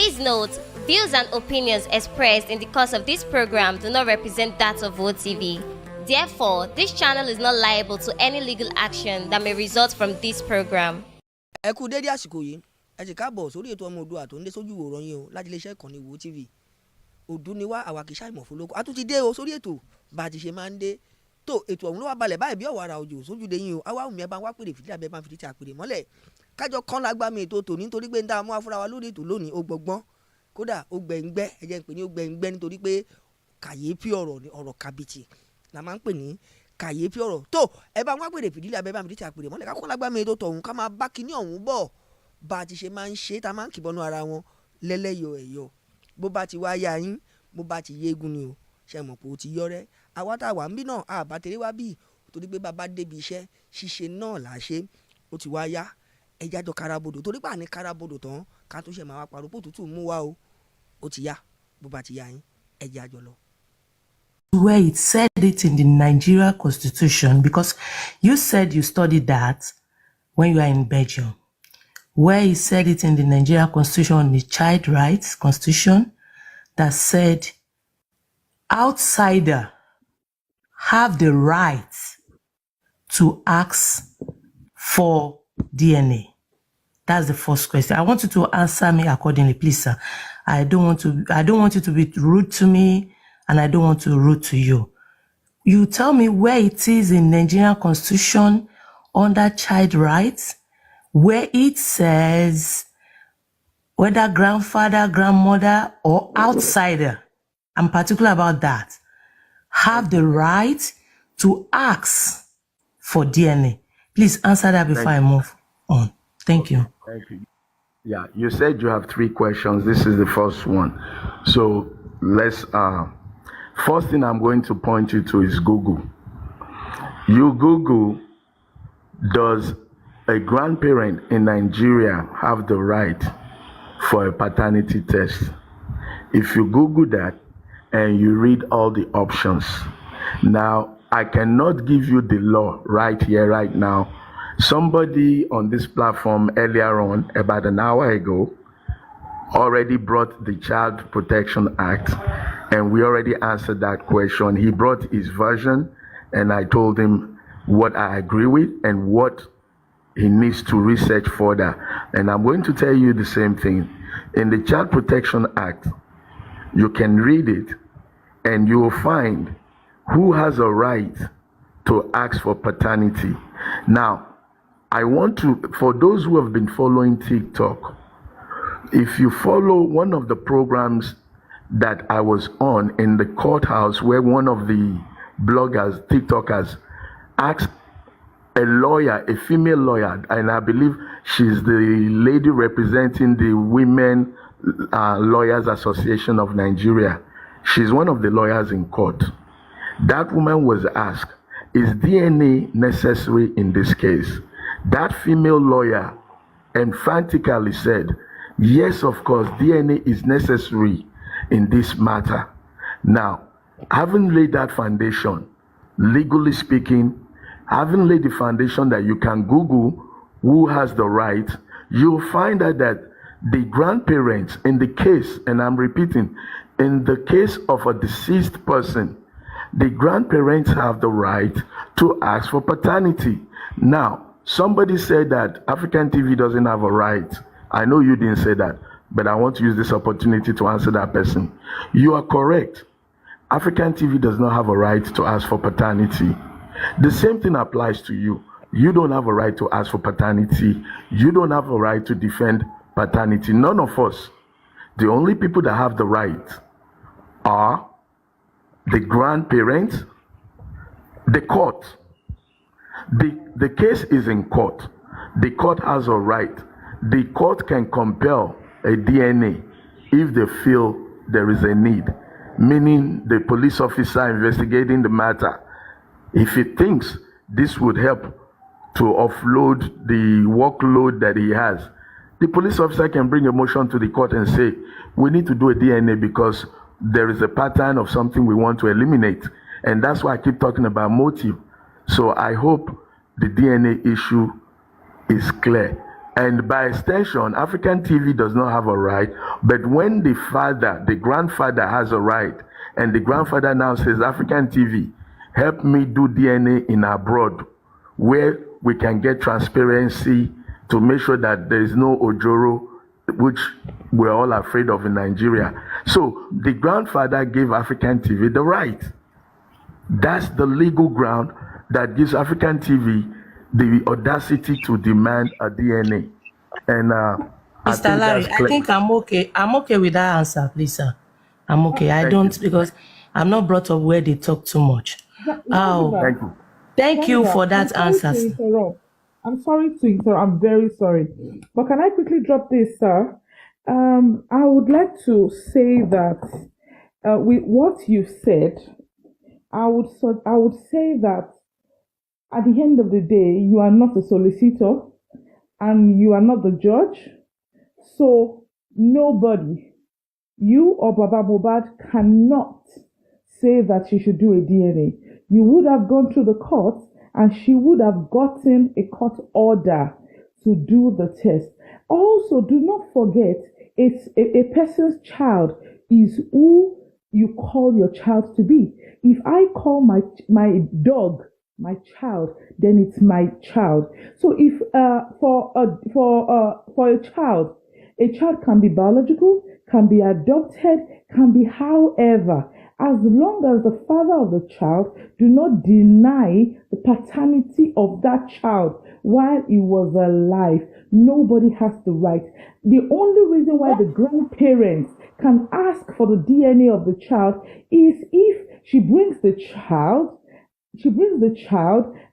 Please note, views and opinions expressed in the course of this program do not represent that of WOTV. Therefore, this channel is not liable to any legal action that may result from this program. Ẹ kú dédé àsìkò yìí, ẹ sì káàbọ̀ sórí ètò ọmọ Oòduà tó ń dé sójú ìwòran yín o láti iléeṣẹ́ ìkànnì WOTV. Òdu ni wá àwa kì í ṣàìmọ̀ fólókó. A tún ti dé o sórí ètò bá a ti ṣe máa ń dé. Tó ètò ọ̀hún ló wá balẹ̀ báyìí bí ọ̀wàrà òjò sójúde yín o. Àwa òmìnira bá ń wá pèrè fìdí àbẹ́ bá ń fìdí tí a pèrè mọ́lẹ̀. Kájọ kan lágbá mi ètò tòní nítorí pé ń dá mú afúra wa lórí ètò lónìí ó gbọgbọ́n. Kódà ó gbẹ̀ngbẹ́ ẹ jẹ́ ń pè ní ó gbẹ̀ngbẹ́ nítorí pé kàyéfì ọ̀rọ̀ kàbìtì la máa ń pè ní kàyéfì ọ̀rọ̀. Tó ẹ bá ń wá pèrè fìdí àbẹ́ bá ń fìdí tí a pèrè mọ́lẹ̀ ká kọ́ lágbá mi ètò tọ̀hún ká máa bá kíní ọ̀hún bọ̀ bá a ti ṣe máa ń ṣe tá a máa ń kìbọnú ara wọn lẹ́lẹ́yọ̀ ẹ̀yọ̀ bó bá ti wá yá yín bó bá ti yégun ni o ṣe mọ̀ pé o ti yọrẹ́ àwa tá a wà ń bí náà àbá tèrè wá bí torí pé bàbá débi iṣẹ́ ṣíṣe náà là á ṣe ó ti wá yá ẹja jọ karabodò torí pé àní karabodò tán ká tó ṣe máa wá parọ́ pò tútù mú wá o ó ti yá bó bá ti yá yín ẹja jọ lọ. Where it said it in the Nigeria Constitution, because you said you studied that when you are in Belgium, where he said it in the Nigeria Constitution, the Child Rights Constitution, that said outsider have the right to ask for DNA. That's the first question. I want you to answer me accordingly, please, sir. I don't want you to be rude to me, and I don't want to rude to you. You tell me where it is in Nigerian Constitution under child rights, where it says whether grandfather, grandmother, or outsider, I'm particular about that, have the right to ask for DNA. Please answer that before I move on. Thank you. Thank you. Yeah, you said you have 3 questions. This is the first one. So let's, first thing I'm going to point you to is Google. You Google, does a grandparent in Nigeria have the right for a paternity test? If you Google that and you read all the options, now I cannot give you the law right here, right now. Somebody on this platform earlier on, about an hour ago, already brought the Child Protection Act, and we already answered that question. He brought his version, and I told him what I agree with and what he needs to research further. And I'm going to tell you the same thing. In the Child Protection Act, you can read it and you will find who has a right to ask for paternity. Now, I want to, for those who have been following TikTok, if you follow one of the programs that I was on in the courthouse where one of the bloggers, TikTokers, asked a lawyer, a female lawyer, and I believe she's the lady representing the Women Lawyers Association of Nigeria. She's one of the lawyers in court. That woman was asked, is DNA necessary in this case? That female lawyer emphatically said, yes, of course, DNA is necessary in this matter. Now, having laid that foundation, legally speaking, having laid the foundation that you can Google who has the right, you'll find out that the grandparents in the case, and I'm repeating, in the case of a deceased person, the grandparents have the right to ask for paternity. Now, somebody said that African TV doesn't have a right. I know you didn't say that, but I want to use this opportunity to answer that person. You are correct. African TV does not have a right to ask for paternity. The same thing applies to you. You don't have a right to ask for paternity. You don't have a right to defend paternity. None of us. The only people that have the right are the grandparents, the court. The case is in court. The court has a right. The court can compel a DNA if they feel there is a need, meaning the police officer investigating the matter, if he thinks this would help to offload the workload that he has, the police officer can bring a motion to the court and say, we need to do a DNA because there is a pattern of something we want to eliminate. And that's why I keep talking about motive. So I hope the DNA issue is clear. And by extension, African TV does not have a right But when the grandfather has a right, and the grandfather now says, African TV, help me do DNA in abroad, where we can get transparency to make sure that there is no ojoro, which we're all afraid of in Nigeria. So the grandfather gave African TV the right. That's the legal ground that gives African TV the audacity to demand a DNA. And Mr. Larry, I think I'm okay. I'm okay with that answer, please, sir. I'm okay. I don't, because I'm not brought up where they talk too much. Oh, thank you. Thank you for that answer. I'm sorry to interrupt. I'm very sorry. But can I quickly drop this, sir? I would like to say that with what you said, I would say that at the end of the day, you are not a solicitor and you are not the judge. So nobody, you or Baba Mohbad, cannot say that she should do a DNA. You would have gone through the court and she would have gotten a court order to do the test. Also, do not forget, it's a person's child is who you call your child to be. If I call my dog my child, then it's my child. So if for a child can be biological, can be adopted, can be however, as long as the father of the child do not deny the paternity of that child while he was alive, nobody has the right. The only reason why the grandparents can ask for the DNA of the child is if she brings the child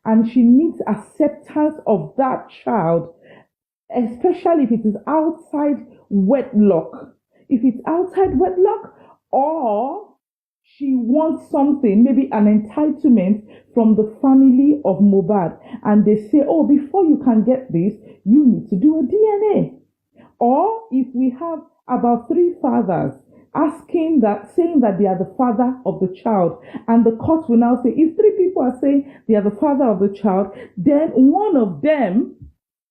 and she needs acceptance of that child, especially if it is outside wedlock. If it's outside wedlock, or she wants something, maybe an entitlement from the family of Mohbad, and they say, oh, before you can get this, you need to do a DNA. Or if we have about 3 fathers saying that they are the father of the child, and the court will now say, if 3 people are saying they are the father of the child, then one of them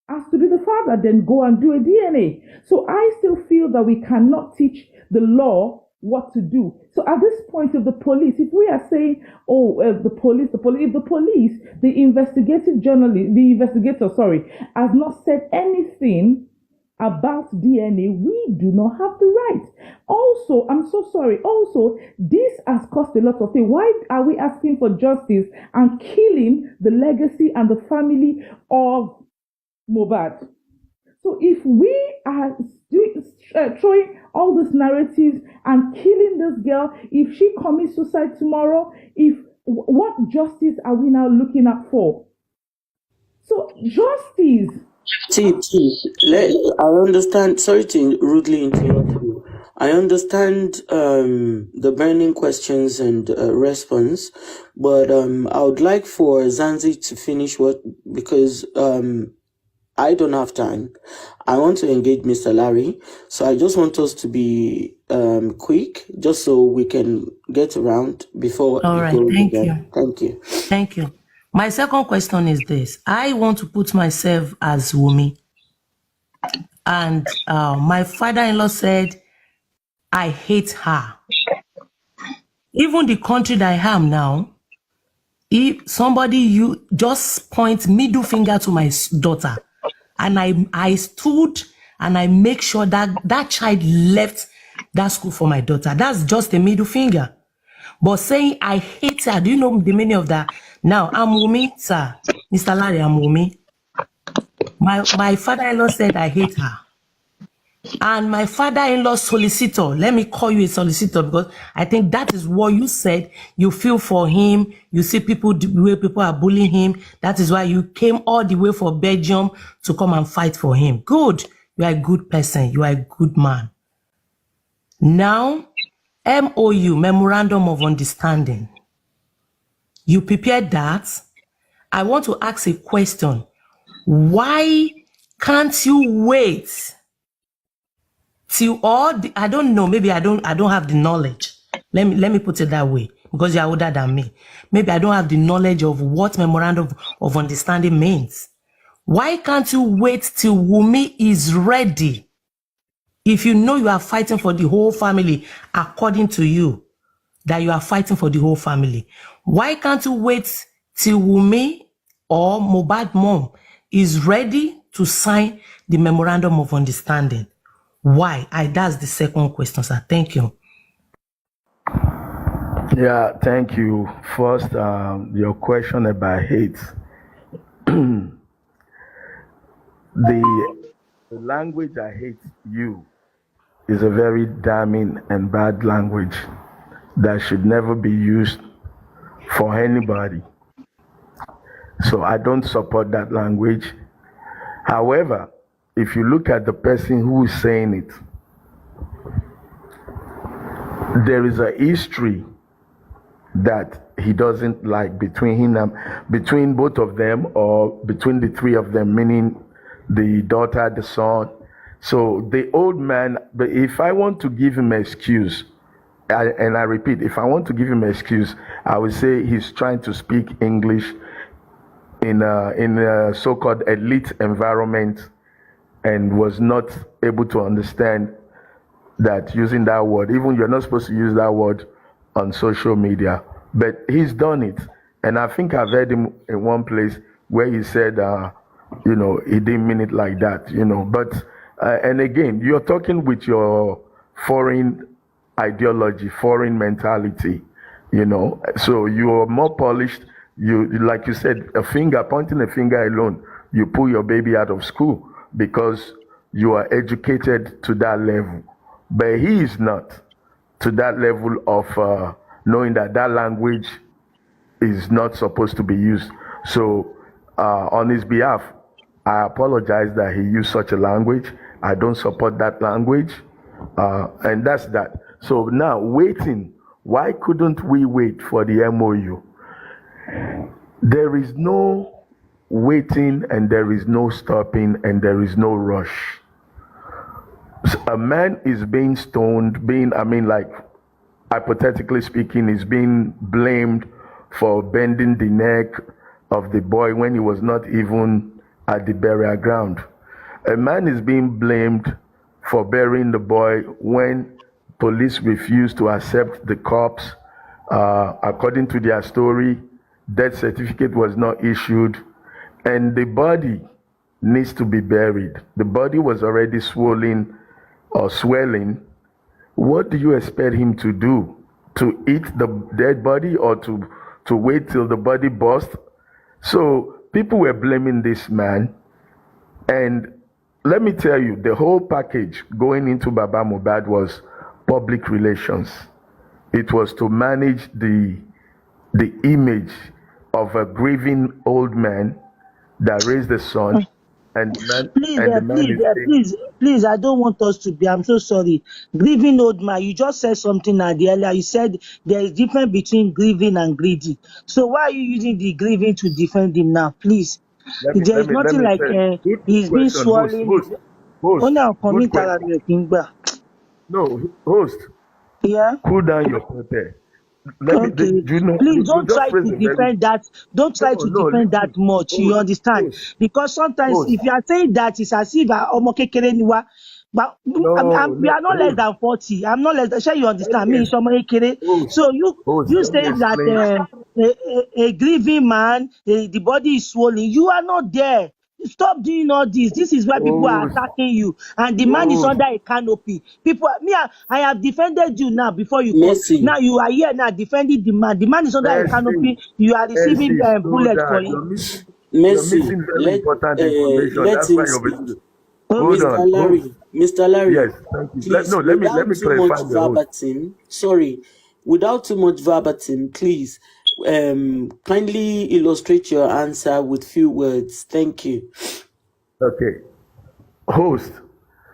has to be the father, then go and do a DNA. So I still feel that we cannot teach the law what to do. So at this point, if the police, if we are saying, if the investigator, has not said anything about DNA, we do not have the right. Also, I'm so sorry. Also, this has caused a lot of things. Why are we asking for justice and killing the legacy and the family of Mohbad? So if we are throwing all these narratives and killing this girl, if she commits suicide tomorrow, what justice are we now looking at for? So justice. I understand. Sorry to rudely interrupt you. I understand the burning questions and response, but I would like for Zanzi to finish because I don't have time. I want to engage Mr. Larry, so I just want us to be quick, just so we can get around before. All right, thank you. Thank you. Thank you. My second question is this. I want to put myself as Wumi. And my father-in-law said, I hate her. Even the country that I am now, if somebody, you just point middle finger to my daughter, and I stood and I make sure that child left that school for my daughter. That's just a middle finger. But saying I hate her, do you know the meaning of that? Now, I'm Wumi, sir. Mr. Larry, I'm Wumi. My father-in-law said I hate her. And my father-in-law solicitor, let me call you a solicitor because I think that is what you said. You feel for him. You see people, the way people are bullying him. That is why you came all the way from Belgium to come and fight for him. Good. You are a good person. You are a good man. Now, MOU, Memorandum of Understanding. You prepared that. I want to ask a question. Why can't you wait till I don't know, maybe I don't have the knowledge. Let me put it that way, because you are older than me. Maybe I don't have the knowledge of what Memorandum of Understanding means. Why can't you wait till Wumi is ready? If you know you are fighting for the whole family, according to you, that you are fighting for the whole family, why can't you wait till Wunmi or Mohbad mom is ready to sign the memorandum of understanding? Why? That's the second question, sir. Thank you. Yeah, thank you. First, your question about hate. The language I hate you is a very damning and bad language that should never be used for anybody. So I don't support that language. However, if you look at the person who is saying it, there is a history that he doesn't like between both of them, or between the three of them, meaning the daughter, the son. So the old man, but if I want to give him an excuse, and I repeat, if I want to give him an excuse, I would say he's trying to speak English in a so-called elite environment and was not able to understand that using that word, even you're not supposed to use that word on social media, but he's done it. And I think I've heard him in one place where he said, he didn't mean it like that, but, and again, you're talking with your foreign ideology, foreign mentality, so you're more polished. You, like you said, pointing a finger alone, you pull your baby out of school because you are educated to that level. But he is not to that level of knowing that language is not supposed to be used. So on his behalf, I apologize that he used such a language. I don't support that language. And that's that. So now, waiting. Why couldn't we wait for the MOU? There is no waiting, and there is no stopping, and there is no rush. A man is being stoned, hypothetically speaking, is being blamed for bending the neck of the boy when he was not even at the burial ground. A man is being blamed for burying the boy when police refused to accept the corpse. According to their story, death certificate was not issued, and the body needs to be buried. The body was already swollen or swelling. What do you expect him to do? To eat the dead body, or to wait till the body bursts? So people were blaming this man. And let me tell you, the whole package going into Baba Mohbad was public relations. It was to manage the image of a grieving old man that raised a son, and the man please, I don't want us to be, I'm so sorry. Grieving old man, you just said something at the earlier. You said there is difference between grieving and greedy. So why are you using the grieving to defend him now? Please. There is nothing like he's been swallowing. Only I'll commit No, host. Yeah. Cool down your pepper. Okay. Please don't try to defend that. Don't try to defend that much. You understand? Because sometimes if you are saying that, it's as if but we are not less than 40. I'm not less than. Sure, you understand me? So you say that a grieving man, the body is swollen. You are not there. Stop doing all this. This is why people are attacking you, and the man is under a canopy. I have defended you now before you come. Now you are here now defending the man. The man is under a canopy. You are receiving bullets for him. You're missing very important information. That's why you're Hold on. Mr. Larry. Yes, thank you. Please, let me clarify the verbatim. Sorry, without too much verbatim, please. Kindly illustrate your answer with few words. Thank you. Okay. Host,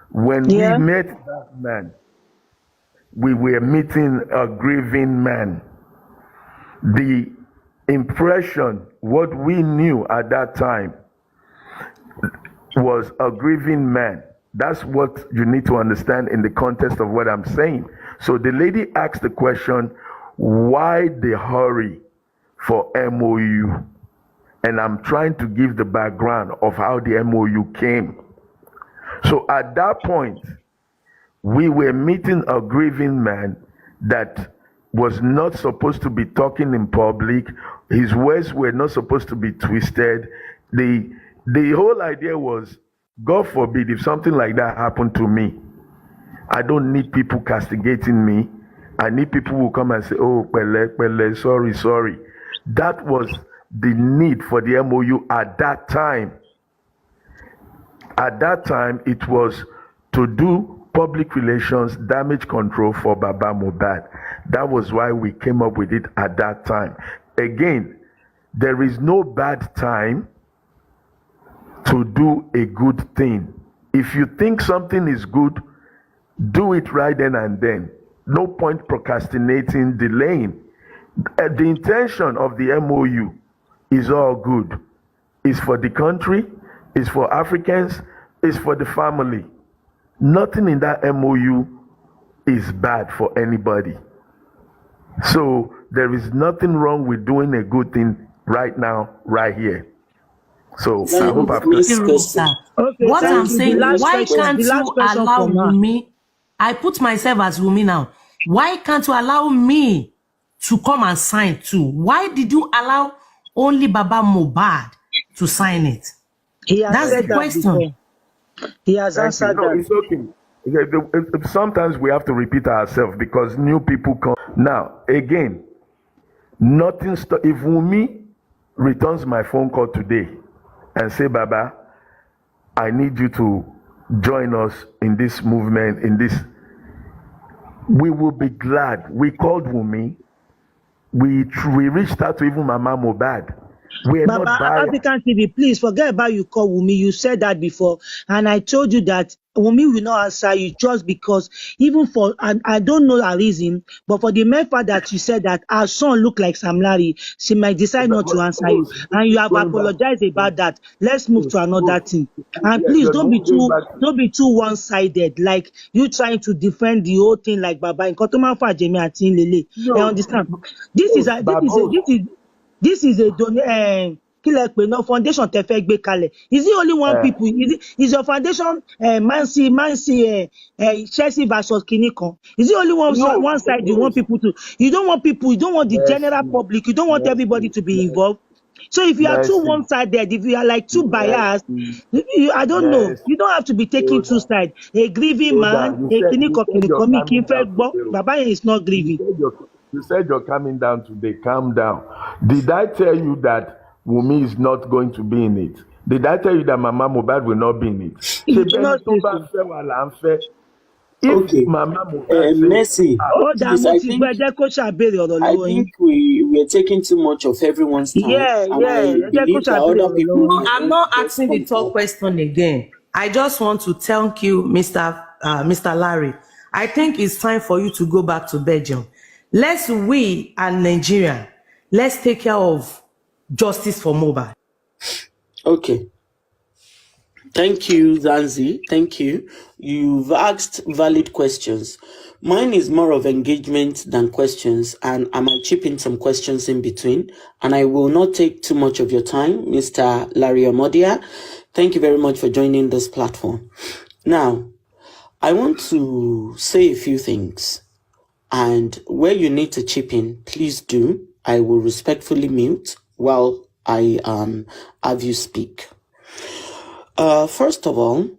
when we met that man, we were meeting a grieving man. The impression, what we knew at that time, was a grieving man. That's what you need to understand in the context of what I'm saying. So the lady asked the question, why the hurry for MOU? And I'm trying to give the background of how the MOU came. So at that point, we were meeting a grieving man that was not supposed to be talking in public. His words were not supposed to be twisted. The whole idea was, God forbid, if something like that happened to me, I don't need people castigating me. I need people who come and say, oh, pele, sorry. That was the need for the MOU at that time. At that time, it was to do public relations damage control for Baba Mohbad. That was why we came up with it at that time. Again, there is no bad time to do a good thing. If you think something is good, do it right then and then. No point procrastinating, delaying. The intention of the MOU is all good. It's for the country, it's for Africans, it's for the family. Nothing in that MOU is bad for anybody. So there is nothing wrong with doing a good thing right now, right here. So I hope I've Okay, what I'm thank you. saying, The last why question, can't the last you question allow from her. Wumi? I put myself as Wumi now. Why can't you allow me to come and sign too? Why did you allow only Baba Mohbad to sign it? He has That's said the that question. before. He has Thank you. answered No, that. it's okay. Sometimes we have to repeat ourselves because new people come. Now, again, nothing. If Wumi returns my phone call today and say, Baba, I need you to join us in this movement, we will be glad. We called Wumi. We reached out to even Mama Mohbad. We're not Baba, biased. African TV, please forget about you call Wumi. You said that before. And I told you that Wumi will not answer you just because, even for, and I don't know her reason, but for the mere fact that you said that our son look like Sam Larry, she might decide not to answer you. And you have apologized about that. Let's move to another thing. And please don't be too one-sided, like you trying to defend the whole thing like Baba. I understand. This is a foundation tẹ́ fẹ́ gbé kalẹ̀. Is it only one people? Is your foundation Man City Chelsea versus Kinikan? Is it only one side you want people to? You don't want the general public, you don't want everybody to be involved. So if you are too one-sided, if you are like too biased, I don't know. You don't have to be taking two sides. A grieving man, a Kinikan, Baba is not grieving. You said you're coming down today. Calm down. Did I tell you that Wumi is not going to be in it? Did I tell you that Mama Mohbad will not be in it? Okay. Mama Mohbad Mercy. Please, I think we are taking too much of everyone's time. Yeah. I believe that other people. No, I'm not asking the third question again. I just want to thank you, Mr. Larry. I think it's time for you to go back to Belgium. We and Nigeria, let's take care of justice for Mohbad. Okay. Thank you, Zanzi. Thank you. You've asked valid questions. Mine is more of engagement than questions, and I might chip in some questions in between. And I will not take too much of your time, Mr. Larry Omodia. Thank you very much for joining this platform. Now, I want to say a few things. And where you need to chip in, please do. I will respectfully mute while I have you speak. First of all,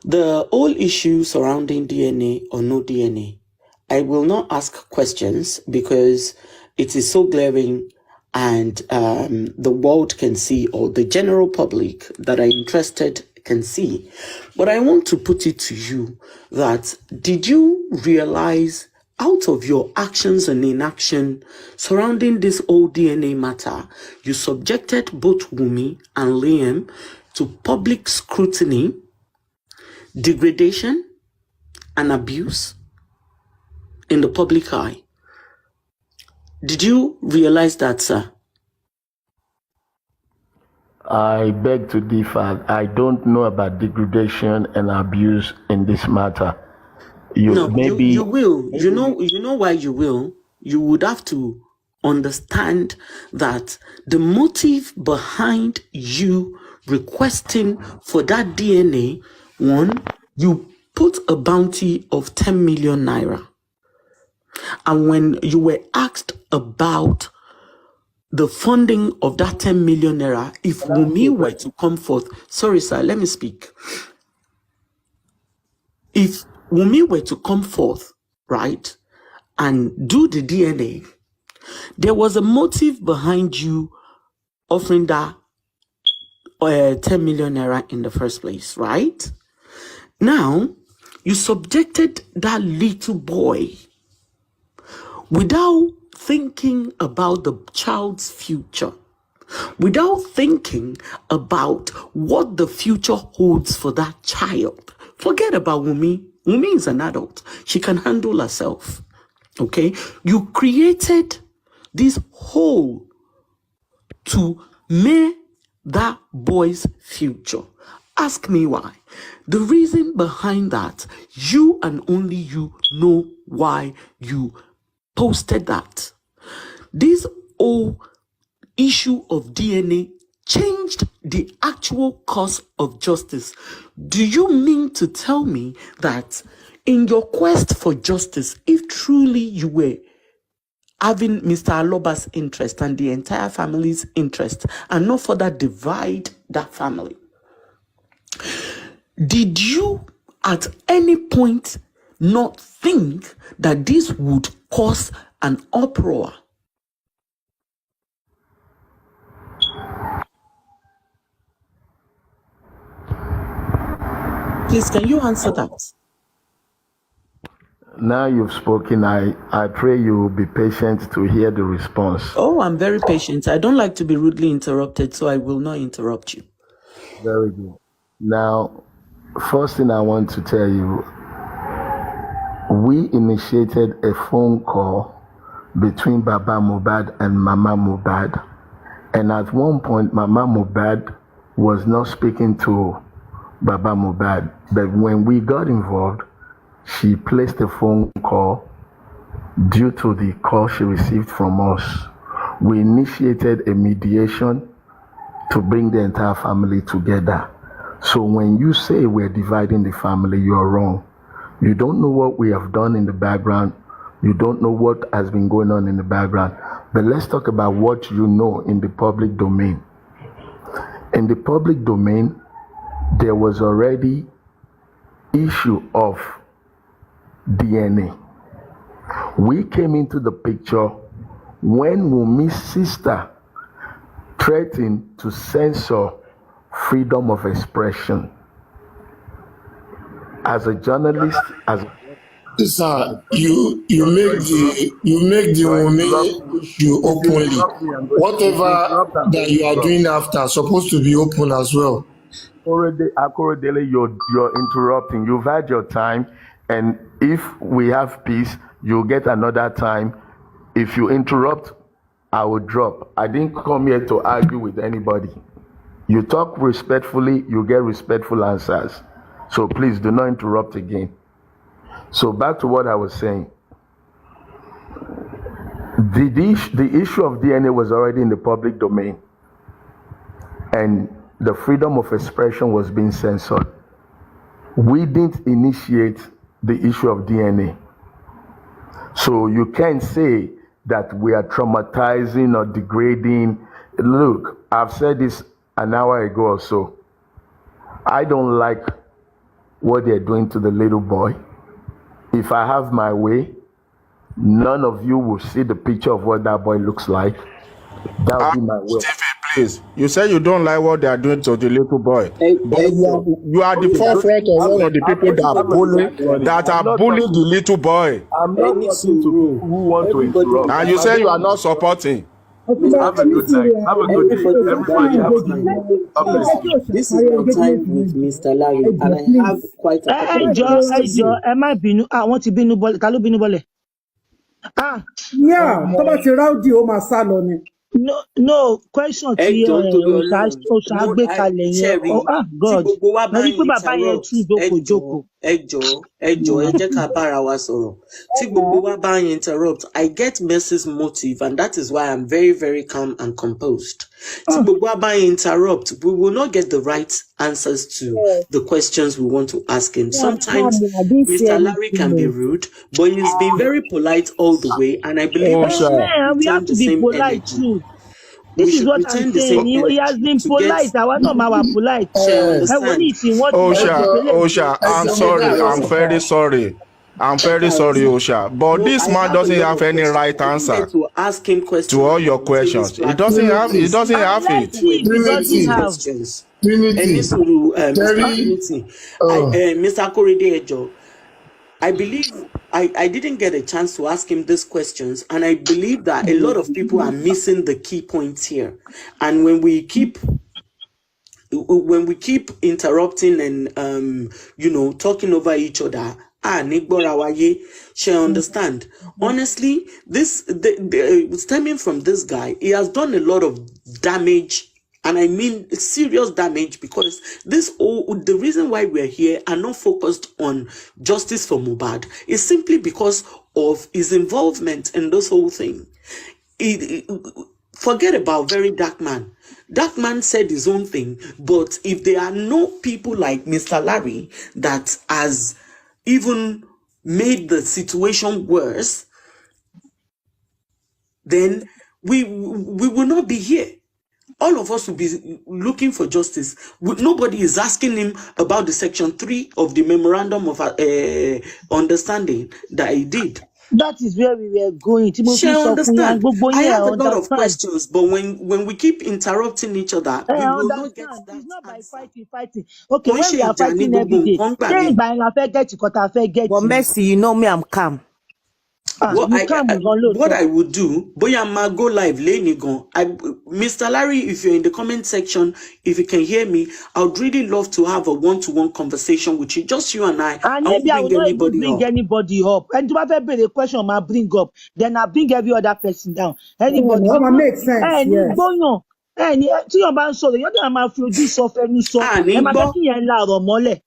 the whole issue surrounding DNA or no DNA, I will not ask questions because it is so glaring and the world can see, or the general public that are interested can see. But I want to put it to you that did you realize out of your actions and inaction surrounding this whole DNA matter, you subjected both Wumi and Liam to public scrutiny, degradation, and abuse in the public eye? Did you realize that, sir? I beg to differ. I don't know about degradation and abuse in this matter. You will. You know why you will? You would have to understand that the motive behind you requesting for that DNA, one, you put a bounty of 10 million naira. And when you were asked about the funding of that 10 million naira, if Wunmi were to come forth, sorry, sir, let me speak. If Wunmi were to come forth, right, and do the DNA, there was a motive behind you offering that 10 million naira in the first place, right? Now, you subjected that little boy without thinking about the child's future, without thinking about what the future holds for that child. Forget about Wunmi. Wunmi is an adult. She can handle herself. Okay? You created this hole to make that boy's future. Ask me why. The reason behind that, you and only you know why you posted that. This whole issue of DNA changed the actual course of justice. Do you mean to tell me that in your quest for justice, if truly you were having Mr. Aloba's interest and the entire family's interest and not further divide that family, did you at any point not think that this would cause an uproar? Please, can you answer that? Now you've spoken, I pray you will be patient to hear the response. Oh, I'm very patient. I don't like to be rudely interrupted, so I will not interrupt you. Very good. Now, first thing I want to tell you, we initiated a phone call between Baba Mohbad and Mama Mohbad. And at one point, Mama Mohbad was not speaking to Baba Mohbad. But when we got involved, she placed a phone call due to the call she received from us. We initiated a mediation to bring the entire family together. So when you say we're dividing the family, you're wrong. You don't know what we have done in the background. You don't know what has been going on in the background. But let's talk about what you know in the public domain. In the public domain, there was already issue of DNA. We came into the picture when Wunmi's sister threatened to censor freedom of expression. As a journalist, Sir, you make the Wunmi issue openly. Whatever that you are doing after supposed to be open as well. Akorodele, you're interrupting. You've had your time, and if we have peace, you'll get another time. If you interrupt, I will drop. I didn't come here to argue with anybody. You talk respectfully, you get respectful answers. So please do not interrupt again. So back to what I was saying. The issue of DNA was already in the public domain, and the freedom of expression was being censored. We didn't initiate the issue of DNA. So you can't say that we are traumatizing or degrading. Look, I've said this an hour ago or so. I don't like what they're doing to the little boy. If I have my way, none of you will see the picture of what that boy looks like. That will be my way. Stephen, please. You say you don't like what they are doing to the little boy. But you are the forefront of one of the people that are bullying the little boy. I'm not listening to people who want to interrupt. And you say you are not supporting. Have a good night. Have a good day. Everybody have a good night. This is your time with Mr. Larry, and I have quite a couple of questions. ẹ má bínú, wọ́n ti bínú bọ́lẹ̀, ta ló bínú bọ́lẹ̀? Tó bá ti ráùdì ó máa sá lọ ni. No, question tí Oṣà gbé kalẹ̀ yẹn. God, mo rí pé bàbá yẹn tún jókòó. Ẹ jọ̀ọ́, ẹ jẹ́ ká bára wa sọ̀rọ̀. Tí gbogbo wa bá yẹn interrupt, I get Mercy's motive, and that is why I'm very, very calm and composed. Tí gbogbo wa bá yẹn interrupt, we will not get the right answers to the questions we want to ask him. Sometimes Mr. Larry can be rude, but he's been very polite all the way, and I believe we have to be polite too. This is what I'm saying. He has been polite. I want to be polite. Osha, I'm sorry. I'm very sorry. I'm very sorry, Osha. But this man doesn't have any right answer to ask him questions to all your questions. He doesn't have it. Mr. Korede Ejo, I believe I didn't get a chance to ask him these questions, and I believe that a lot of people are missing the key points here. And when we keep interrupting and talking over each other, she understand. Honestly, this stemming from this guy, he has done a lot of damage. And I mean serious damage, because the reason why we're here and not focused on justice for Mohbad is simply because of his involvement in this whole thing. Forget about very dark man. Dark man said his own thing, but if there are no people like Mr. Larry that has even made the situation worse, then we will not be here. All of us will be looking for justice. Nobody is asking him about the Section 3 of the Memorandum of Understanding that he did. That is where we were going. She understand. I have a lot of questions, but when we keep interrupting each other, we will not get that. It's not by fighting. Okay, when we are fighting every day, but Mercy, you know me, I'm calm. What I would do, boya go live, Mr. Larry, if you're in the comment section, if you can hear me, I would really love to have a one-to-one conversation with you, just you and I. And maybe I will not even bring anybody up. And if I have a question, I bring up, then I bring every other person down. Anybody? That makes sense. Yes. Tí o bá ń sọ̀rọ̀, yóò dé máa fi ojú sọ fẹ́nu sọ. Ẹ máa fẹ́ kí yẹn láàrọ̀ mọ́lẹ̀.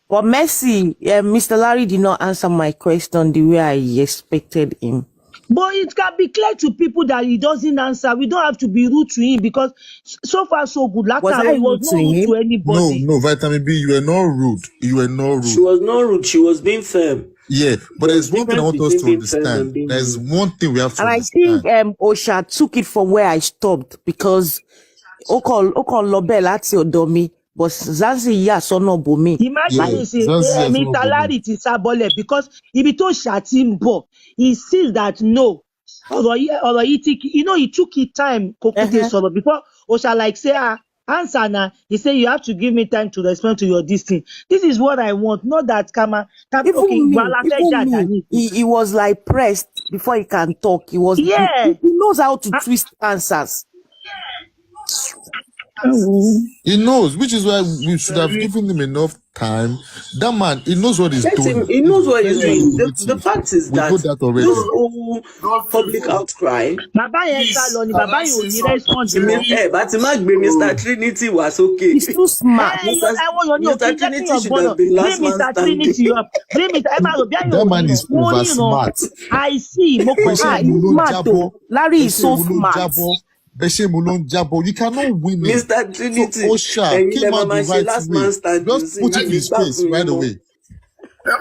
But Mercy, Mr. Larry did not answer my question the way I expected him. But it can be clear to people that he doesn't answer. We don't have to be rude to him, because so far so good. Last time he was not rude to anybody. No, Vitamin B, you were not rude. You were not rude. She was not rude. She was being firm. Yeah, but there's one thing I want us to understand. There's one thing we have to understand. And I think Osha took it from where I stopped, because Okon Lobel at your dummy. But Zanzi no bomi. Imagine Mr. Larry ti sabole, because if he told Shatimbo, he sees that no. He took his time before Osha like say answer now. He said you have to give me time to respond to your destiny. This is what I want, not that he was like pressed before he can talk. He knows how to twist answers. He knows, which is why we should have given him enough time. That man, he knows what he's doing. He knows what he's doing. The fact is that this whole public outcry. Mr. Trinity was okay. He's too smart. Mr. Trinity should have been last man standing. That man is over smart. I see. Larry is so smart. You cannot win it. Mr. Trinity, so Osha came out the right way. Just put it in his face right away.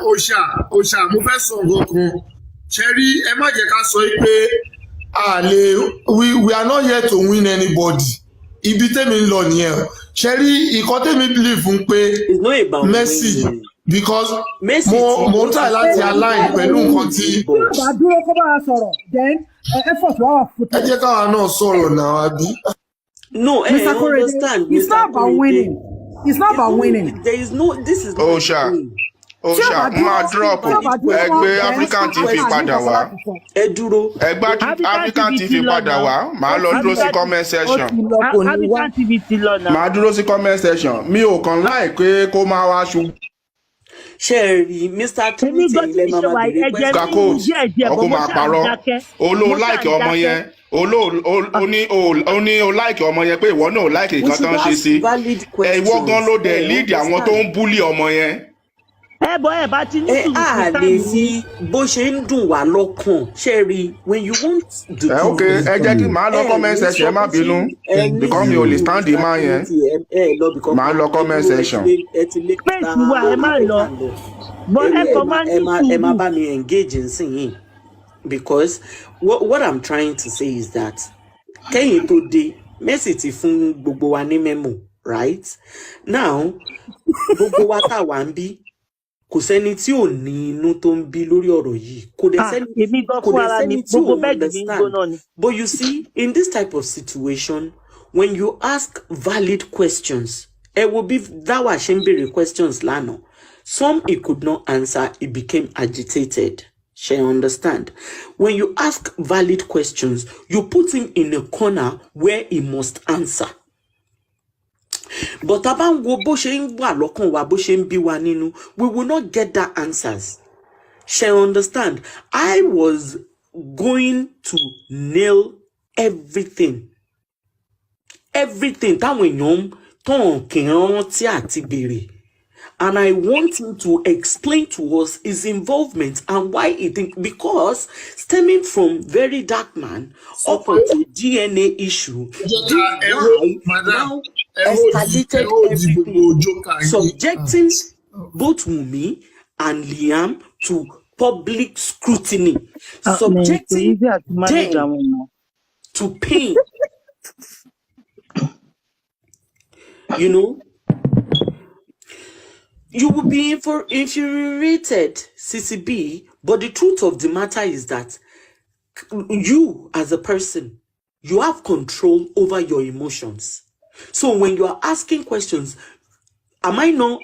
Osha, mo fẹ́ sọ nǹkan. Cherry, ẹ má jẹ́ ká sọ pé we are not here to win anybody. Ibi tèmi ń lọ nìyẹn. Cherry, ìkọ́ tèmi believe fún pé Mercy, because mo try láti align pẹ̀lú nǹkan tí. Dúró kó bá a sọ̀rọ̀, then effort wà wà fún. Ẹ jẹ́ káwa náà sọ̀rọ̀ náà, àbí. No, I understand. It's not about winning. It's not about winning. There is no. This is not. Osha, máa drop ẹgbẹ́ African TV padà wá. Ẹgbẹ́ African TV padà wá. Màá lọ dúró sí comment section. Màá dúró sí comment section. Mi ò kàn láì pé kó máa wá ṣu. Sherry, Mr. Trinity, Gakos, ọkọ máa parọ́. Olóò láìkì ọmọ yẹn. Ó láìkì ọmọ yẹn pé ìwọ náà láìkì nǹkan tó ń ṣe sí. Ìwọ gan ló dẹ̀ lead àwọn tó ń búlì ọmọ yẹn. bá ti ní sùúrù a lè fi bó ṣe ń dùn wá lọ́kàn ṣẹ́rí when you want the truth. Okay, ẹ jẹ́ kí màá lọ comment section ẹ má bínú because mi ò lè stand the man yẹn màá lọ comment section. Space wà ẹ má lọ but ẹ kàn máa ní sùúrù. ẹ má bá mi engage nsìnyìn because what I'm trying to say is that kẹ́yìn tó dé Mercy ti fún gbogbo wa ní memo right now gbogbo wa tá wà ń bí kò sẹ́ni tí ò ní inú tó ń bí lórí ọ̀rọ̀ yìí kò dẹ̀ sẹ́ni tí ò understand but you see in this type of situation when you ask valid questions ẹ wo bí Dáwà ṣe ń béèrè questions lánàá some he could not answer he became agitated. She understand. When you ask valid questions, you put him in a corner where he must answer. But we will not get that answers. She understand. I was going to nail everything. Everything. And I want him to explain to us his involvement and why he thinks, because stemming from very dark man up to DNA issue, this guy now escalated everything, subjecting both Wunmi and Liam to public scrutiny, subjecting them to pain. You know? You will be infuriated, CCB, but the truth of the matter is that you, as a person, you have control over your emotions. So when you are asking questions, am I not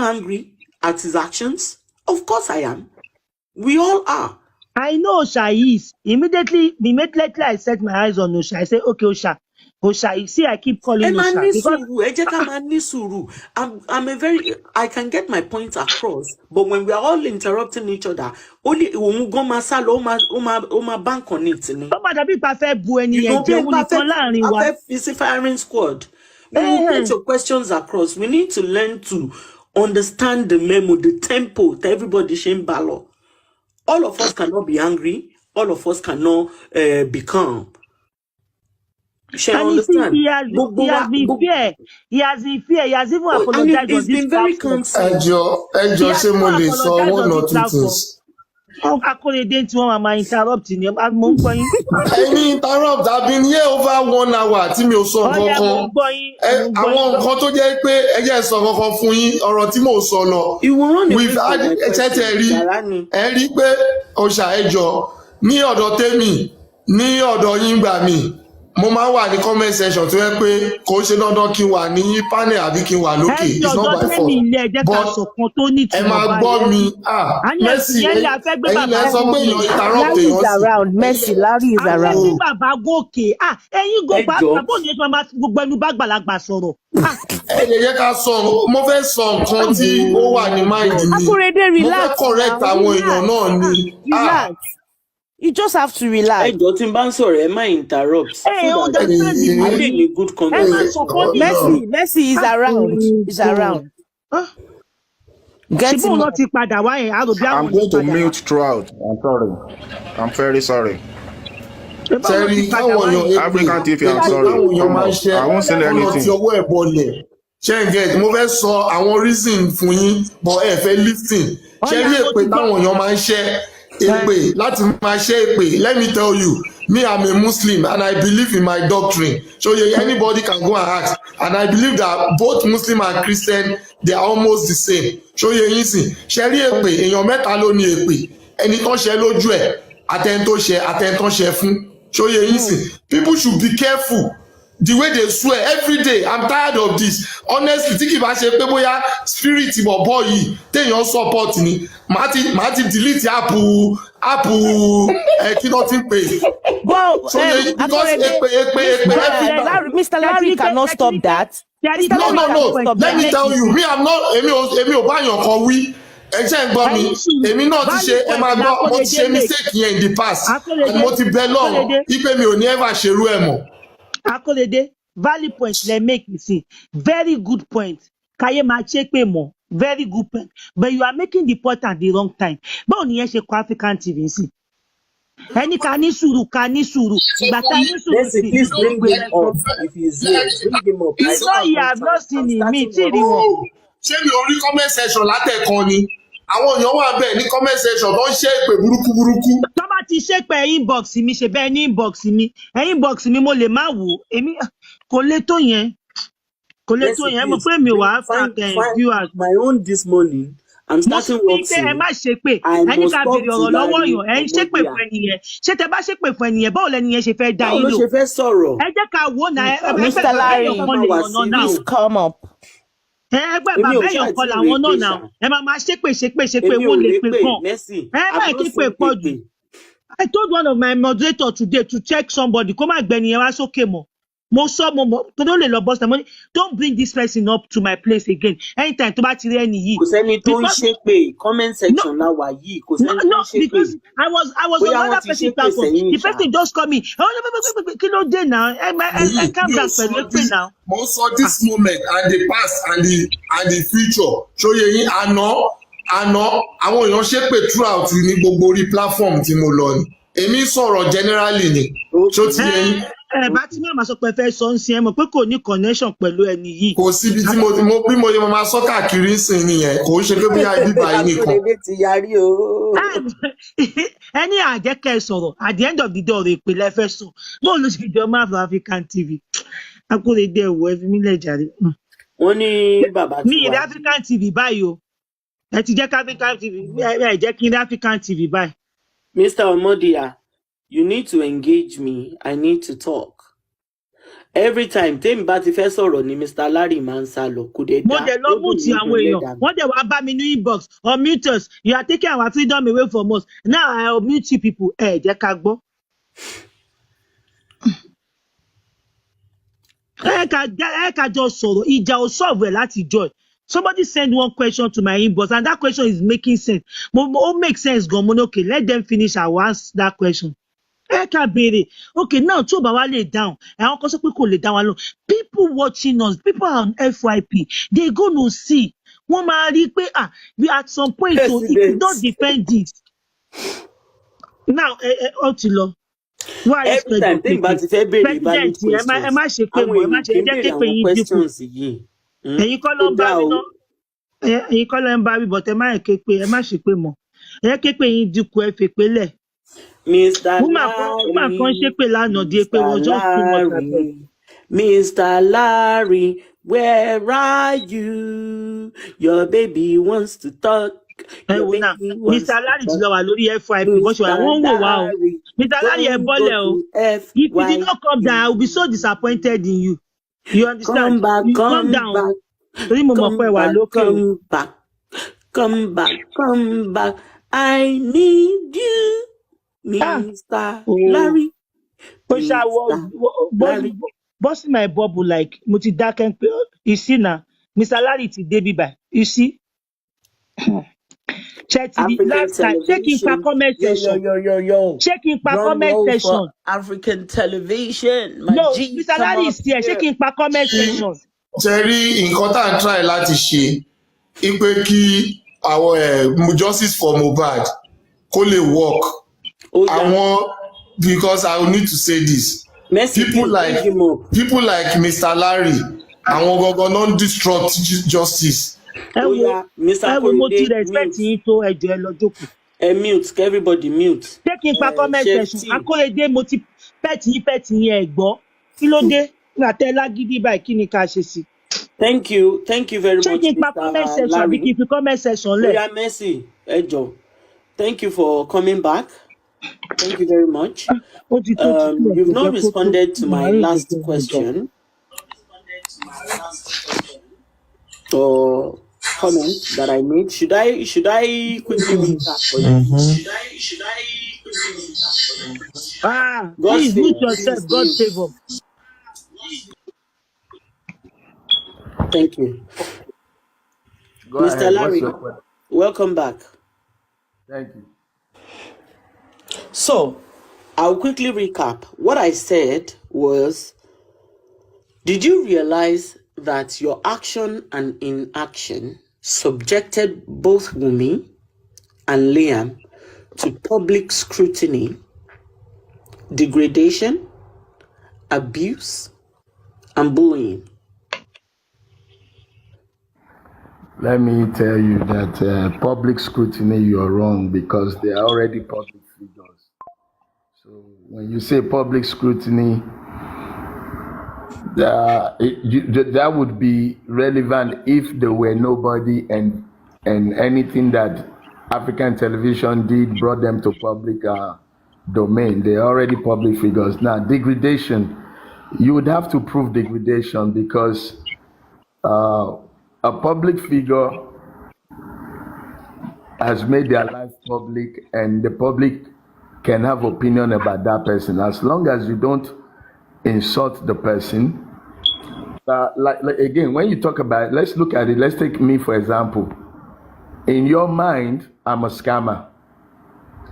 angry at his actions? Of course I am. We all are. I know Osha is. Immediately I set my eyes on Osha. I say, okay, Osha, you see, I keep calling Osha. I can get my point across, but when we are all interrupting each other, only bank on it. A firing squad. When you get your questions across, we need to learn to understand the memo, the tempo, that everybody shame ballo. All of us cannot be angry. All of us cannot be calm. She understand. He has been fair. He has been fair. He has even apologized on this platform. Akorede tí wọ́n máa interrupt ni mo ń gbọ́ yín. Ẹni interrupt I've been here over 1 hour tí mi ò sọ kankan. Àwọn nǹkan tó jẹ́ pé ẹ jẹ́ sọ kankan fún yín ọ̀rọ̀ tí mo sọ lọ. We've had ẹ rí pé Osha ẹjọ́ ní ọ̀dọ̀ tèmi ní ọ̀dọ̀ yín gbà mí. Mo máa wà ní comment section tó yẹ pé kò ṣe dandan kí n wà ní panel àbí kí n wà lókè. It's not my fault. But ẹ máa gbọ́ mi. Mercy ẹ̀yin lẹ sọ pé èèyàn interrupt èèyàn sí. Mercy Larry is around. Àti bàbá gòkè. Ẹ̀yin go pàápàá bó ni ẹ máa gbogbo ẹnu bá gbàlagbà sọ̀rọ̀. Ẹ lè yẹ ká sọ mo fẹ́ sọ nǹkan tí ó wà ní mind mi. Akorede relax. Mo fẹ́ correct àwọn èèyàn náà ni. Relax. You just have to relax. Interrupt. Good Mercy is around. Is around. I'm going to mute throughout. I'm sorry. I'm very sorry. African TV, I'm sorry. I won't say anything. Mo fẹ́ sọ àwọn reason fún yín but ẹ fẹ́ listen. Ṣé rí èpè táwọn èèyàn máa ń ṣe èpè láti máa ṣe èpè? Let me tell you, me I'm a Muslim and I believe in my doctrine. So anybody can go and ask, and I believe that both Muslim and Christian they are almost the same. So yín sìn ṣe rí èpè èèyàn mẹ́ta ló ní èpè, ẹni tó ṣe lójú ẹ̀ àtẹ̀ntó ṣe fún. So yín sìn people should be careful. The way they swear every day, I'm tired of this. Honestly, tí kì bá ṣe pé bóyá spirit bọ̀bọ̀ yìí téèyàn support ni, màá ti delete app kí ló ti ń pè. So because èpè Mr. Larry cannot stop that. No. Let me tell you, me I'm not èmi ò bá yàn kan wí. Ẹ jẹ́ ń gbọ́ mi, èmi náà ti ṣe ẹ máa gbọ́ mo ti ṣe mistake yẹn in the past and mo ti bẹ lọ́run ipe mi ò ní ever ṣerú ẹ̀ mọ́. Akorede, valid point le make you see. Very good point. Kaye ma chepe mo. Very good point. But you are making the point at the wrong time. Báwo ni yẹn ṣe kọ African TV sí? Ẹni ká ní sùúrù, ká ní sùúrù. Ìgbà tá ní sùúrù Mercy, sí, please bring ìpè him lẹ́gbọ́. up if he's here. Bring him up. He's not here, I've not seen him. Mi tí rí wọn. Ṣé mi ò rí comment section látẹ̀kan ni? Àwọn èèyàn wà bẹ́ẹ̀ ní comment section tó ń ṣe ìpè burúkú. Tó bá ti ṣépè inbox mi, ṣe bẹ́ẹ̀ ní inbox mi. Inbox mi mo lè má wò. Èmi kò lè tó yẹn. Kò lè tó yẹn. Mo pé mi wà after viewers. My own this morning. I'm starting work soon. Ẹ má ṣépè. I Ẹni must ká talk béèrè to ọ̀rọ̀ lọ́wọ́ Larry yàn. Ẹ ń ṣépè fún ẹnìyẹn. Ṣé tẹ bá ṣépè fún ẹnìyẹn, báwo lẹnìyẹn ṣe fẹ́ dá Báwo yín ló lò? ṣe fẹ́ sọ̀rọ̀? Ẹ jẹ́ ká wò náà. Mr. Larry, please come up. Ẹgbẹ́ bàbá èèyàn kan làwọn náà náà. Ẹ máa ṣépè wọ́n lè pè kàn. Ẹ má kí pè pọ̀ jù. I told one of my moderators today to check somebody. Kó má gbẹ̀ni yẹn wá sókè mọ́. Mo sọ mo tó lè lọ bọ́sítà mo ní don't bring this person up to my place again anytime tó bá ti rí ẹni yìí. Kò sẹ́ni tó ń ṣépè comment section la wà yìí kò sẹ́ni tó ń ṣépè. Because I was on another person platform the person just call me kí ló dé now I calm down pẹ̀lú èpè now. Mo sọ this moment and the past and the future ṣóyè yín àná àwọn èèyàn ṣépè throughout ní gbogbo orí platform tí mo lọ ni èmi sọ̀rọ̀ generally ni ṣó ti yẹ yín. Bá tí mi àmà sọ pé fẹ́ sọ ń sin ẹ mọ̀ pé kò ní connection pẹ̀lú ẹni yìí. Kò síbi tí mo bí mo yẹ máa sọ káàkiri sìn nìyẹn kò ń ṣe pé bí i bíbá yìí nìkan. Ẹni àjẹkẹ́ sọ̀rọ̀ at the end of the day ọ̀rọ̀ ìpìlẹ̀ fẹ́ sọ bó ló ṣe jọ máa fọ African TV Akóredé ẹ̀wọ̀ ẹ fi mí lẹ̀ jàre. Wọ́n ní bàbá tí wà. Mi ìrẹ́ African TV báyìí o ẹ ti jẹ́ kí African TV ẹ jẹ́ kí n rí African TV báyìí. Mr. Omodia, you need to engage me. I need to talk. Every time, tèmi bá ti fẹ́ sọ̀rọ̀ ni Mr. Larry máa ń sá lọ. Kò dé dá. Mo dẹ̀ lọ mú ti àwọn èèyàn. Wọ́n dẹ̀ wá bá mi ní inbox. Unmute us. You are taking our freedom away from us. Now I unmute you people. Ẹ jẹ́ ká gbọ́. Ẹ ká jọ sọ̀rọ̀. Ìjà ò solve ẹ̀ láti joy. Somebody send one question to my inbox and that question is making sense. Mo make sense gan. Mo ní okay, let them finish. I will ask that question. Ẹ ká béèrè okay now tí ò bá wá lè dáhùn àwọn kan sọ pé kò lè dá wa lọ people watching us people on FYP they gonna see wọ́n máa rí pé we at some point so if you don't defend this now ó ti lọ. Every time tèmi bá ti fẹ́ béèrè valid questions ẹ má ṣe pé mo ẹ má ṣe jẹ́ pé yín dínkù ẹ̀yin kọ́ ló ń bá mi náà ẹ̀yin kọ́ ló ń bá mi but ẹ má ké pé ẹ má ṣe pé mọ̀ ẹ ké pé yín dínkù ẹ fè pé lẹ̀. Mr. Larry, Mr. Larry, where are you? Your baby wants to talk. Mr. Larry ti lọ wà lórí FYP bó ṣe wà wọ́n ń wò wá o. Mr. Larry ẹ bọ́lẹ̀ o. If you did not come down, I will be so disappointed in you. You understand? Come down. Torí mo mọ̀ pé wà lókè. Come back. I need you. Mr. Larry. Boss my bubble like mo ti dákẹ́ pé you see na Mr. Larry ti dé bíbá you see. Check the last time checking for comment section. Checking for comment section. African television. No, Mr. Larry is here. Checking for comment section. Ṣé rí nǹkan tá à ń try láti ṣe ipe kí àwọn justice for Mohbad kó lè work. Because I will need to say this. People like Mr. Larry, àwọn gangan non-destruct justice. Mr. Mo ti respect yín tó ẹjọ́ ẹ lọ jókòó. Mute, everybody mute. Taking pa comment section. Akóredé mo ti pẹ́ẹ̀tì yín ẹ̀ gbọ́. Kí ló dé? Nígbà tẹ́ lágídí báyìí kí ni ká ṣe sí? Thank you very much, Mr. Larry. Kí n fi comment section lẹ̀. Oya Mercy, ẹ jọ̀ọ́. Thank you for coming back. Thank you very much. You've not responded to my last question or comment that I made. Should I quickly recap for you? Please mute yourself. God favor. Thank you. Mr. Larry, welcome back. Thank you. So, I'll quickly recap. What I said was, did you realize that your action and inaction subjected both Wunmi and Liam to public scrutiny, degradation, abuse, and bullying. Let me tell you that public scrutiny, you're wrong because they are already public figures. So when you say public scrutiny, that would be relevant if there were nobody and anything that African television did brought them to public domain. They're already public figures. Now, degradation, you would have to prove degradation because a public figure has made their life public and the public can have opinion about that person as long as you don't insult the person. Like again, when you talk about it, let's look at it. Let's take me for example. In your mind, I'm a scammer.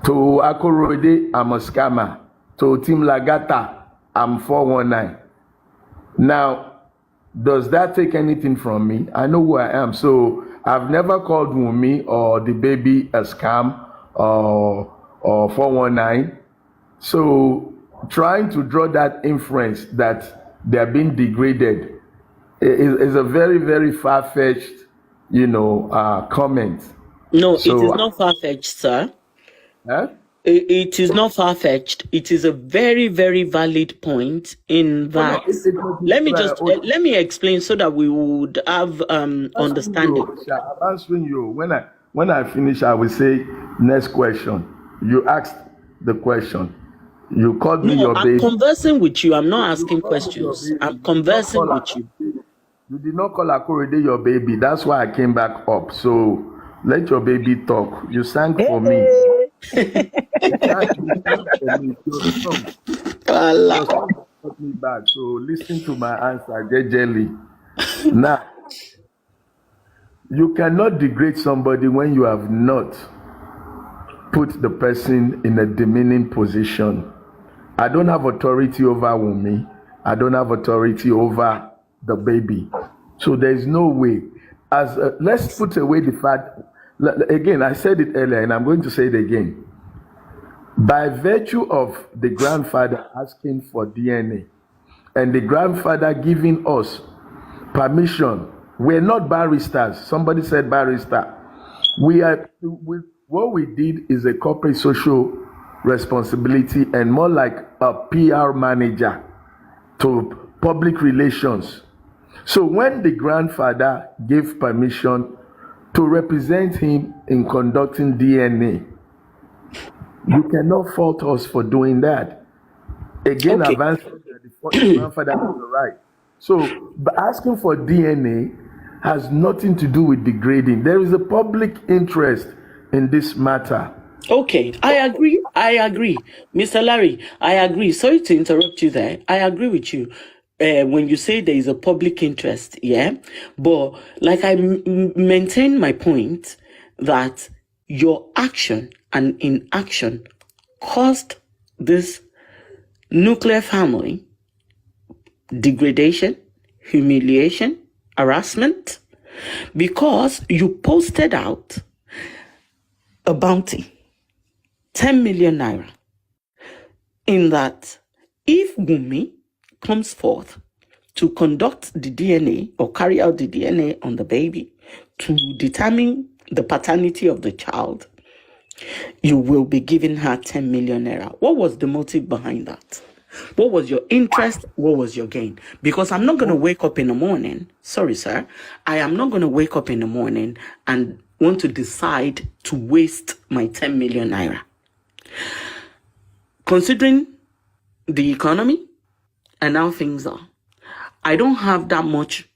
To Akorode, I'm a scammer. To Tim Lagata, I'm 419. Now, does that take anything from me? I know who I am. So I've never called Wunmi or the baby a scam or 419. So trying to draw that inference that they're being degraded is a very, very far-fetched, comment. No, it is not far-fetched, sir. Huh? It is not far-fetched. It is a very, very valid point in that. Let me explain so that we would have understanding. I'm answering you. When I finish, I will say next question. You asked the question. You called me your baby. I'm conversing with you. I'm not asking questions. I'm conversing with you. You did not call Akorede your baby. That's why I came back up. So let your baby talk. You sang for me. Me back. So listen to my answer, get jelly. Now, you cannot degrade somebody when you have not put the person in a demeaning position. I don't have authority over Wunmi. I don't have authority over the baby. So there is no way. Let's put away the fact. Again, I said it earlier, and I'm going to say it again. By virtue of the grandfather asking for DNA and the grandfather giving us permission, we're not barristers. Somebody said barrister. What we did is a corporate social responsibility and more like a PR manager to public relations. So when the grandfather gave permission to represent him in conducting DNA, you cannot fault us for doing that. Again, I've answered that the grandfather has the right. So asking for DNA has nothing to do with degrading. There is a public interest in this matter. Okay, I agree. Mr. Larry, I agree. Sorry to interrupt you there. I agree with you. When you say there is a public interest, yeah? But like I maintain my point that your action and inaction caused this nuclear family degradation, humiliation, harassment, because you posted out a bounty, 10 million naira, in that if Wunmi comes forth to conduct the DNA or carry out the DNA on the baby to determine the paternity of the child, you will be giving her 10 million naira. What was the motive behind that? What was your interest? What was your gain? Because I'm not going to wake up in the morning. Sorry, sir. I am not going to wake up in the morning and want to decide to waste my 10 million naira. Considering the economy and how things are, I don't have that much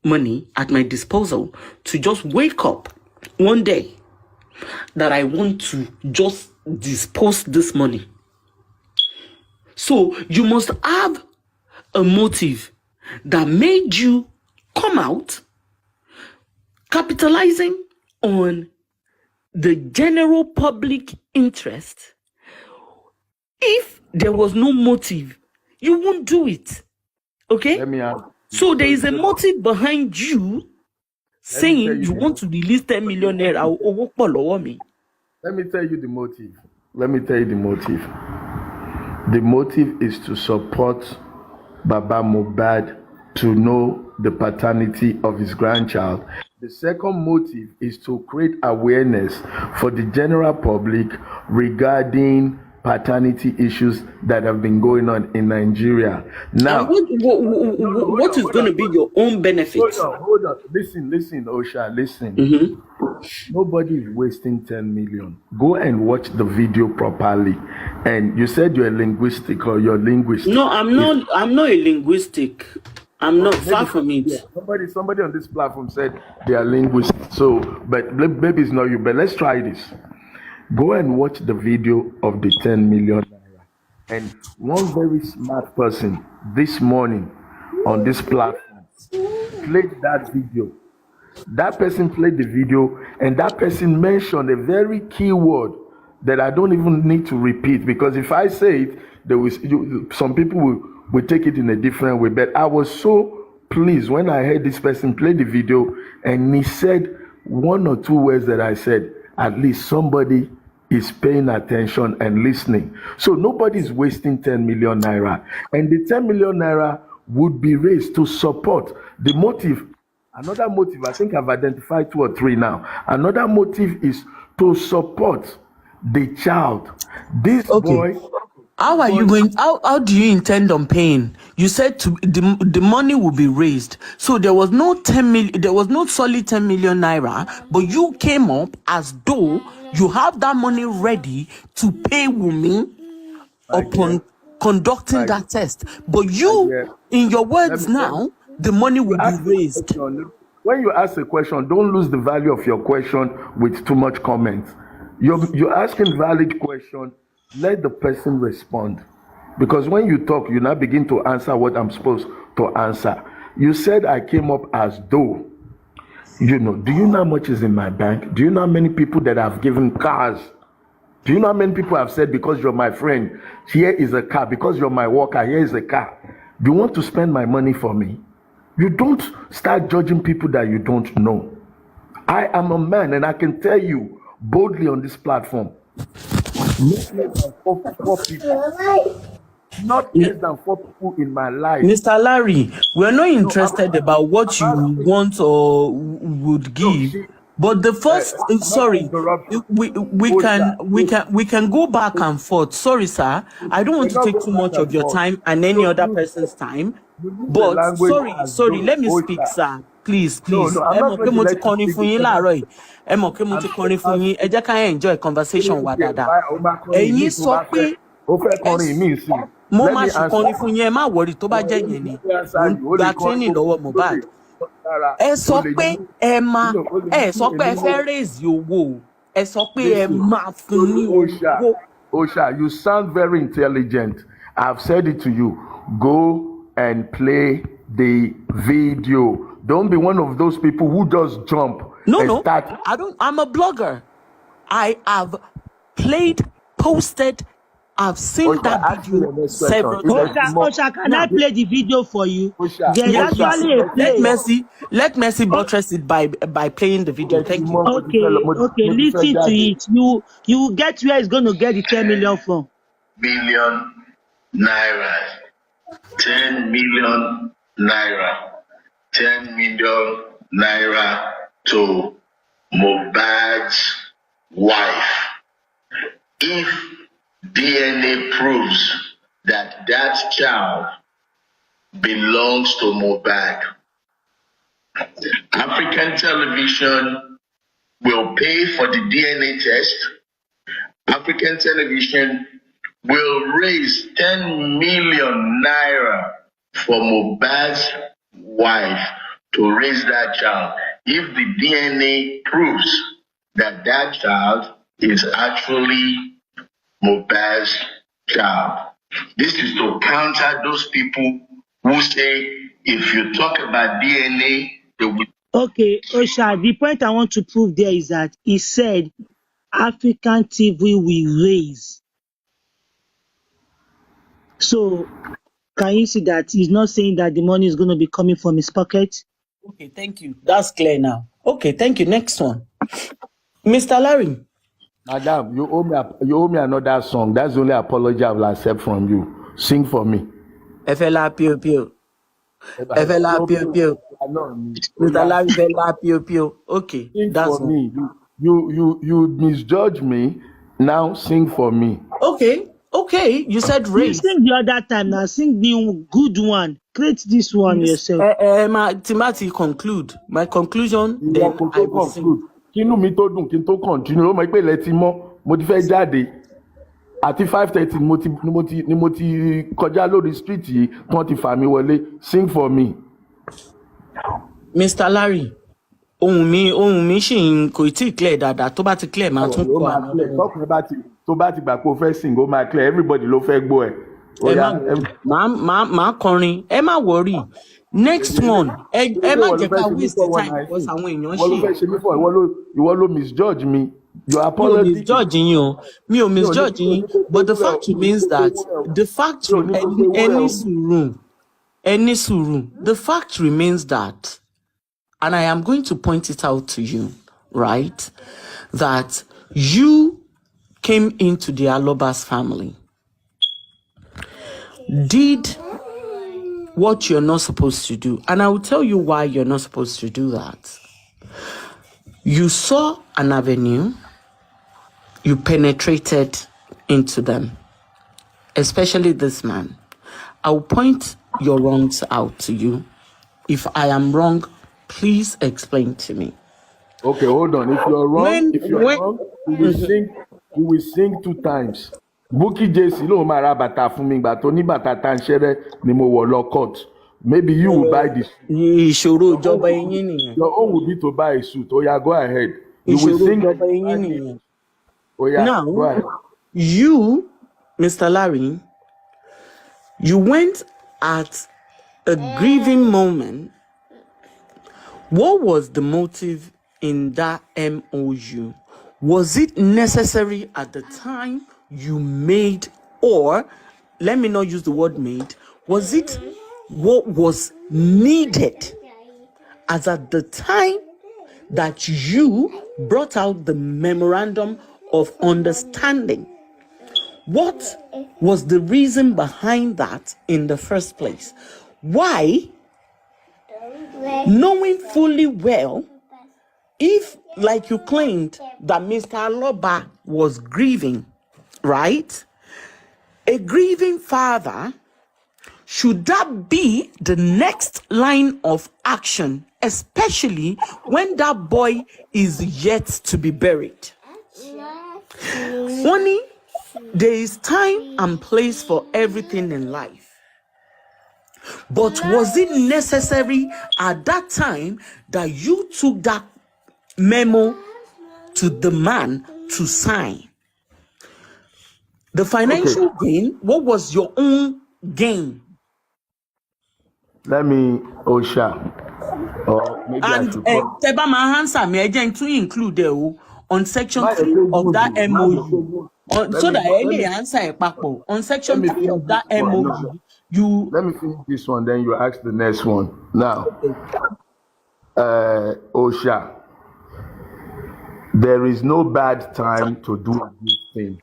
money at my disposal to just wake up one day that I want to just dispose this money. So you must have a motive that made you come out capitalizing on the general public interest. If there was no motive, you won't do it. Okay? Let me ask. So there is a motive behind you saying you want to release 10 million naira. Let me tell you the motive. The motive is to support Baba Mohbad to know the paternity of his grandchild. The second motive is to create awareness for the general public regarding paternity issues that have been going on in Nigeria. Now, what is going to be your own benefit? Hold on. Listen, Osha, listen. Nobody is wasting 10 million. Go and watch the video properly. And you said you're a linguistic or you're a linguist. No, I'm not a linguistic. I'm not far from it. Yeah, somebody on this platform said they are linguists. So, but maybe it's not you. But let's try this. Go and watch the video of the 10 million naira. And one very smart person this morning on this platform played that video. That person played the video, and that person mentioned a very key word that I don't even need to repeat, because if I say it, some people will take it in a different way. But I was so pleased when I heard this person play the video, and he said one or two words that I said, at least somebody is paying attention and listening. So nobody is wasting 10 million naira. And the 10 million naira would be raised to support the motive. Another motive, I think I've identified 2 or 3 now. Another motive is to support the child. This boy. How are you going? How do you intend on paying? You said the money will be raised, so there was no 10 million. There was no solid 10 million naira, but you came up as though you have that money ready to pay Wumi upon conducting that test. But you, in your words now, the money will be raised. When you ask a question, don't lose the value of your question with too much comment. You're asking valid question. Let the person respond. Because when you talk, you now begin to answer what I'm supposed to answer. You said I came up as though, do you know how much is in my bank? Do you know how many people that I've given cars? Do you know how many people have said, because you're my friend, here is a car. Because you're my worker, here is a car. Do you want to spend my money for me? You don't start judging people that you don't know. I am a man, and I can tell you boldly on this platform, not less than 4 people. Not less than 4 people in my life. Mr. Larry, we're not interested about what you want or would give. But the first, we can go back and forth. Sorry, sir. I don't want to take too much of your time and any other person's time. But sorry, let me speak, sir. Please. Enjoy conversation with that. Mo ma ṣe kọrin fún yín, ẹ má wọrí tó bá jẹ́ yẹn ni gba training lọ́wọ́ Mohbad. Ẹ sọ pé ẹ sọ pé ẹ fẹ́ raise owó, ẹ sọ pé ẹ máa fún ní owó. Osha, you sound very intelligent. I've said it to you. Go and play the video. Don't be one of those people who just jump. No. I'm a blogger. I have posted. I've seen that video several times. Osha, can I play the video for you? Let Mercy buttress it by playing the video. Thank you. Okay, listen to it. You get where it's going to get the 10 million from. Million naira. 10 million naira. 10 million naira to Mohbad's wife. If DNA proves that child belongs to Mohbad, African television will pay for the DNA test. African television will raise 10 million naira for Mohbad's wife to raise that child if the DNA proves that child is actually Mohbad's child. This is to counter those people who say if you talk about DNA, they will. Okay, Osha, the point I want to prove there is that he said African TV will raise. So, can you see that he's not saying that the money is going to be coming from his pocket? Okay, thank you. That's clear now. Okay, thank you. Next one. Mr. Larry. Madam, you owe me another song. That's the only apology I will accept from you. Sing for me. Efela Pio Pio. Efela Pio Pio. Mr. Larry Efela Pio Pio. Okay, sing that's for me. You misjudge me. Now sing for me. Okay. You said You race. sing the other time now. Sing the good one. Create this one yourself. Timothy, conclude. My conclusion, then I will sing. Kínú mi tó dùn kí n tó continue ó mọ̀ pé ilẹ̀ ti mọ́ mo ti fẹ́ jáde àti 5:30 ni mo ti kọjá lórí street yìí tí wọ́n ti fà mí wọlé. Sing for me. Mr. Larry, ohun mi ṣì ń kò tí ì clear dáadáa tó bá ti clear máa tún kọ àwọn ọ̀rọ̀. Tọkùnrin tó bá ti gbà pé o fẹ́ sing ó máa clear everybody ló fẹ́ gbọ́ ẹ̀. Máa kọrin ẹ má worry. Next one ẹ má jẹ́ ká waste time because àwọn èèyàn ṣe. Wọ́n ló fẹ́ ṣe mí fún ìwọ ló misjudge me. Your apology. Mi ò misjudge yín but the fact remains that the fact remains that, and I am going to point it out to you, right, that you came into the Alobas family, did what you're not supposed to do. And I will tell you why you're not supposed to do that. You saw an avenue, you penetrated into them, especially this man. I will point your wrongs out to you. If I am wrong, please explain to me. Okay, hold on. If you're wrong, you will sing 2 times. Bukky Jesse ló máa ra bàtà fún mi ìgbà tó ní bàtà tá n ṣẹrẹ ni mo wọ̀ lọ court. Maybe you will buy this. Ìṣòro ìjọba yín nìyẹn. Your own will be to buy a suit. Oh yeah, go ahead. You will sing. Ìṣòro ìjọba yín nìyẹn. Oh yeah, now, go ahead. You, Mr. Larry, you went at a grieving moment. What was the motive in that MOU? Was it necessary at the time you made, or let me not use the word made, was it what was needed as at the time that you brought out the memorandum of understanding? What was the reason behind that in the first place? Why, knowing fully well, if, like you claimed, that Mr. Aloba was grieving, right? A grieving father, should that be the next line of action, especially when that boy is yet to be buried? Only there is time and place for everything in life. But was it necessary at that time that you took that memo to the man to sign? The financial gain, what was your own gain? Let me, Osha. Or maybe and Teba my answer me again to include on section 3 of that MOU. So that any answer on section 3 of that MOU, you let me finish this one, then you ask the next one. Now, Osha, there is no bad time to do a good thing.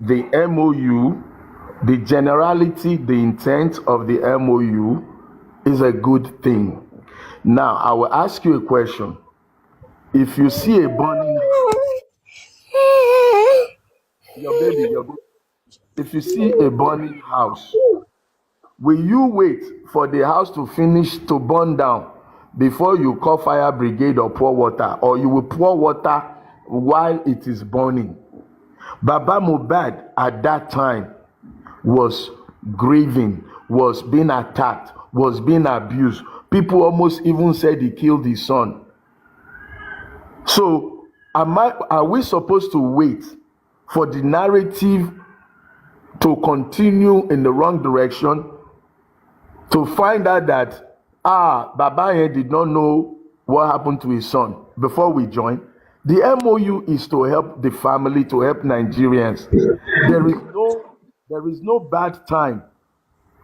The MOU, the generality, the intent of the MOU is a good thing. Now, I will ask you a question. If you see a burning if you see a burning house, will you wait for the house to finish to burn down before you call fire brigade or pour water, or you will pour water while it is burning? Baba Mohbad at that time was grieving, was being attacked, was being abused. People almost even said he killed his son. So are we supposed to wait for the narrative to continue in the wrong direction to find out that Baba did not know what happened to his son before we join? The MOU is to help the family, to help Nigerians. There is no bad time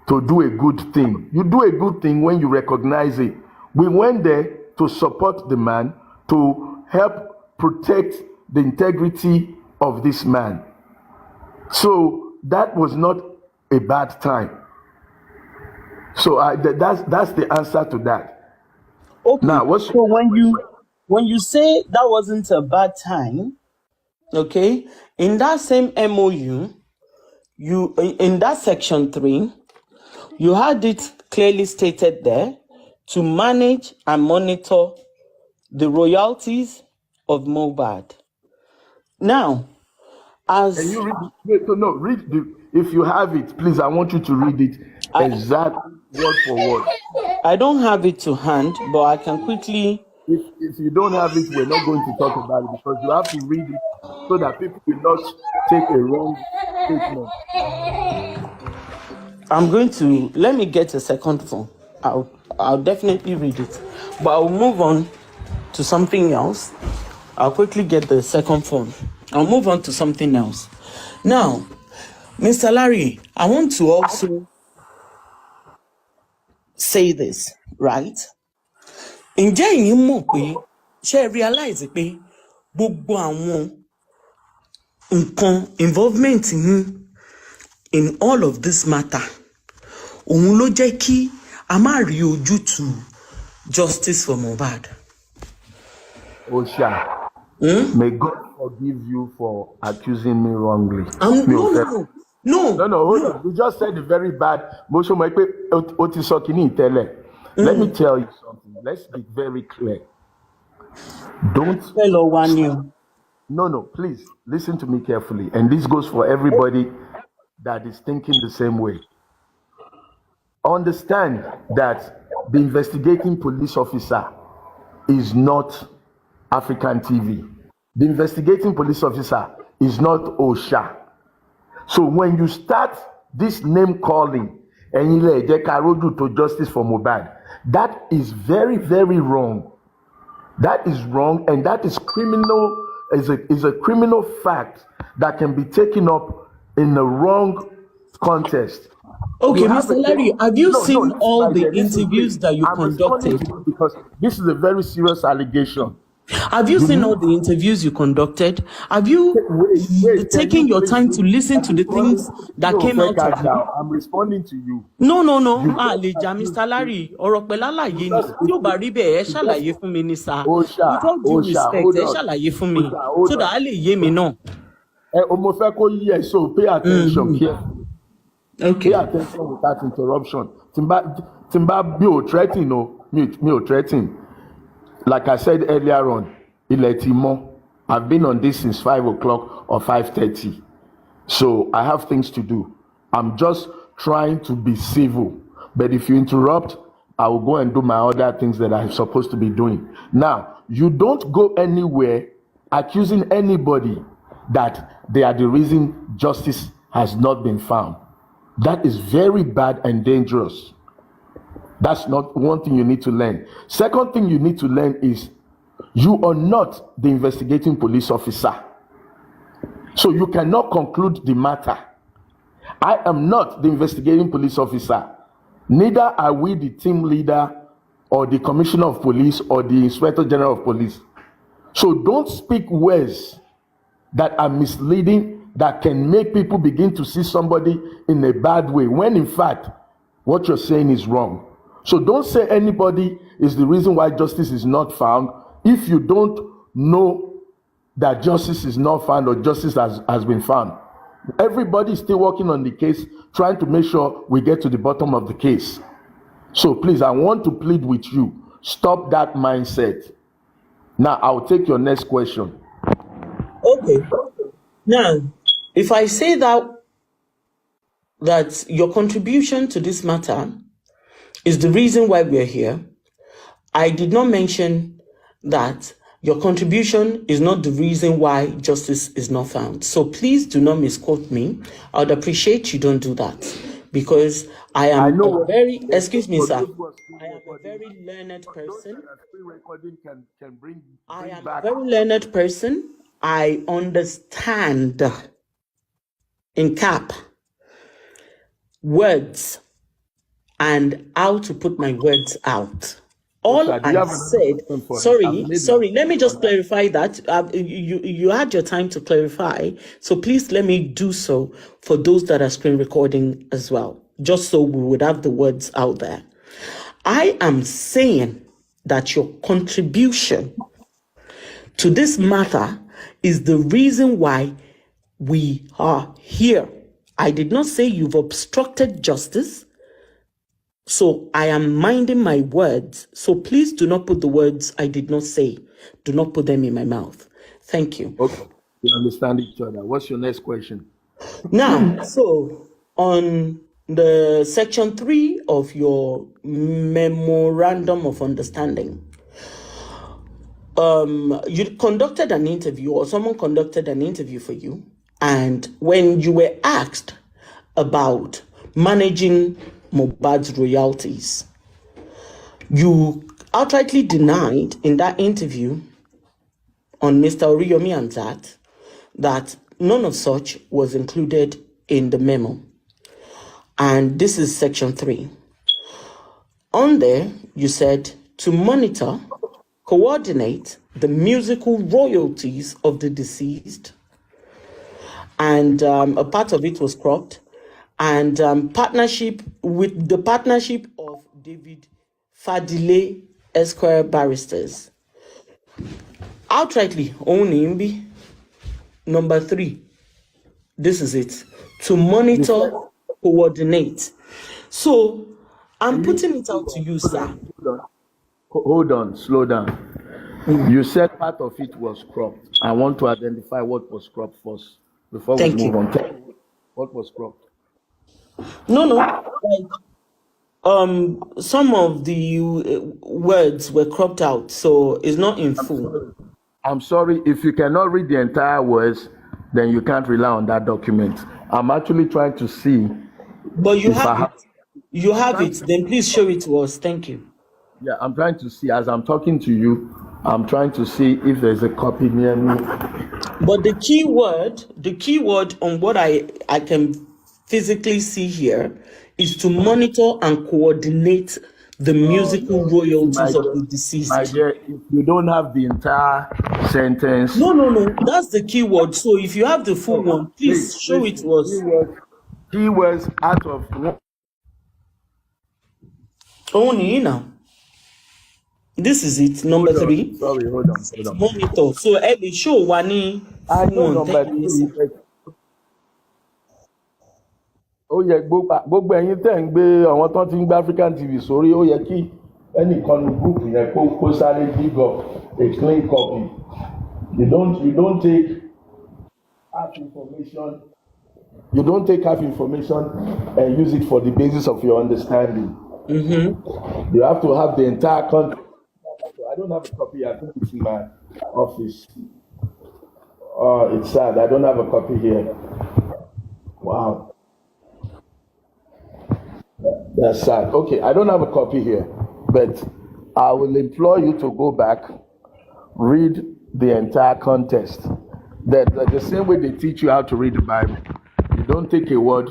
to do a good thing. You do a good thing when you recognize it. We went there to support the man, to help protect the integrity of this man. So that was not a bad time. So that's the answer to that. Okay. Now, so when you say that wasn't a bad time, okay, in that same MOU, you in that section 3, you had it clearly stated there to manage and monitor the royalties of Mohbad. Now, as can you read if you have it, please, I want you to read it exactly word for word. I don't have it to hand, but I can quickly. If you don't have it, we're not going to talk about it, because you have to read it so that people will not take a wrong statement. I'm going to let me get a second phone. I'll definitely read it, but I'll move on to something else. I'll quickly get the second phone. I'll move on to something else. Now, Mr. Larry, I want to also say this, right? Ǹjẹ́ ẹ̀yin mọ̀ pé ṣé realize pé gbogbo àwọn nǹkan involvement yín in all of this matter òun ló jẹ́ kí a má rí ojútùú justice for Mohbad? Osha, may God forgive you for accusing me wrongly. No, hold on. You just said the very bad. Let me tell you something. Let's be very clear. Don't tell one you. No, please listen to me carefully. And this goes for everybody that is thinking the same way. Understand that the investigating police officer is not African TV. The investigating police officer is not OSHA. So when you start this name calling to justice for Mohbad, that is very, very wrong. That is wrong, and that is criminal. Is a criminal fact that can be taken up in the wrong context. Okay, Mr. Larry, have you seen all the interviews that you conducted? Because this is a very serious allegation. Have you seen all the interviews you conducted? Have you taken your time to listen to the things that came out of you? I'm responding to you. No. Mr. Larry, ọ̀rọ̀ pẹ̀lú àlàyé ni. Tí ó bá rí bẹ́ẹ̀, ẹ ṣàlàyé fún mi ní sá. With all due respect, ẹ ṣàlàyé fún mi. So that a lè yé mi náà. Mo fẹ́ kó yé ẹ, so pay attention here. Okay. Pay attention without interruption. Timba mi ò threaten o, mi ò threaten. Like I said earlier on, I've been on this since 5 o'clock or 5:30. So I have things to do. I'm just trying to be civil. But if you interrupt, I will go and do my other things that I'm supposed to be doing. Now, you don't go anywhere accusing anybody that they are the reason justice has not been found. That is very bad and dangerous. That's not one thing you need to learn. Second thing you need to learn is you are not the investigating police officer. So you cannot conclude the matter. I am not the investigating police officer. Neither are we the team leader or the commissioner of police or the inspector general of police. So don't speak words that are misleading, that can make people begin to see somebody in a bad way, when in fact, what you're saying is wrong. So don't say anybody is the reason why justice is not found if you don't know that justice is not found or justice has been found. Everybody is still working on the case, trying to make sure we get to the bottom of the case. So please, I want to plead with you, stop that mindset. Now, I'll take your next question. Okay. Now, if I say that your contribution to this matter is the reason why we're here, I did not mention that your contribution is not the reason why justice is not found. So please do not misquote me. I would appreciate you don't do that, because I am a very, excuse me, sir, I am a very learned person. I am a very learned person. I understand in cap words and how to put my words out. All Okay, do I you have said, another question for me? sorry, let me just clarify that. You had your time to clarify, so please let me do so for those that are screen recording as well, just so we would have the words out there. I am saying that your contribution to this matter is the reason why we are here. I did not say you've obstructed justice. So I am minding my words. So please do not put the words I did not say. Do not put them in my mouth. Thank you. Okay, we understand each other. What's your next question? Now, so on the section 3 of your memorandum of understanding, you conducted an interview, or someone conducted an interview for you. And when you were asked about managing Mohbad's royalties, you outrightly denied in that interview on Mr. Oriyomi and that none of such was included in the memo. And this is section 3. On there, you said to monitor, coordinate the musical royalties of the deceased, and a part of it was cropped, and partnership of David Fadile Esquire barristers. Outrightly, only number 3. This is it. To monitor, coordinate. So I'm putting it out to you, sir. Hold on, slow down. You said part of it was cropped. I want to identify what was cropped first before we move on. Tell me what was cropped. No. Some of the words were cropped out, so it's not in full. I'm sorry, if you cannot read the entire words, then you can't rely on that document. I'm actually trying to see. But you have it. You have it. Then please show it to us. Thank you. Yeah, I'm trying to see. As I'm talking to you, I'm trying to see if there's a copy near me. But the key word on what I can physically see here is to monitor and coordinate the musical royalties of the deceased. My dear, if you don't have the entire sentence. No. That's the key word. So if you have the full one, please show it to us. Keywords out of one. Only now. This is it, number 3. Sorry, hold on. Monitor. So Ellie, show Wani. I know number 3. Ó yẹ gbogbo ẹ̀yin tẹ́ ń gbé àwọn tó ti ń gbé African TV sórí, ó yẹ kí ẹnìkan ní group yẹn kó sáré dig up a clean copy. You don't take half information. You don't take half information and use it for the basis of your understanding. You have to have the entire content. I don't have a copy. I think it's in my office. Oh, it's sad. I don't have a copy here. Wow. That's sad. Okay, I don't have a copy here, but I will implore you to go back, read the entire context. The same way they teach you how to read the Bible. You don't take a word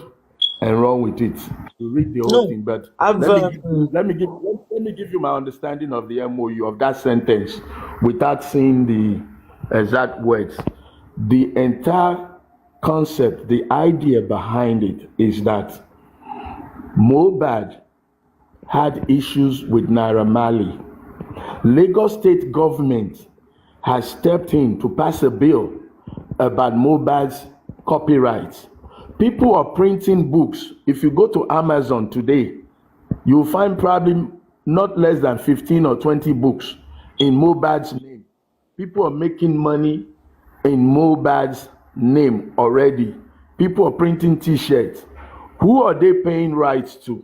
and run with it. You read the whole thing, but let me give you my understanding of the MOU of that sentence without seeing the exact words. The entire concept, the idea behind it is that Mohbad had issues with Naira Marley. Lagos state government has stepped in to pass a bill about Mohbad's copyrights. People are printing books. If you go to Amazon today, you'll find probably not less than 15 or 20 books in Mohbad's name. People are making money in Mohbad's name already. People are printing t-shirts. Who are they paying rights to?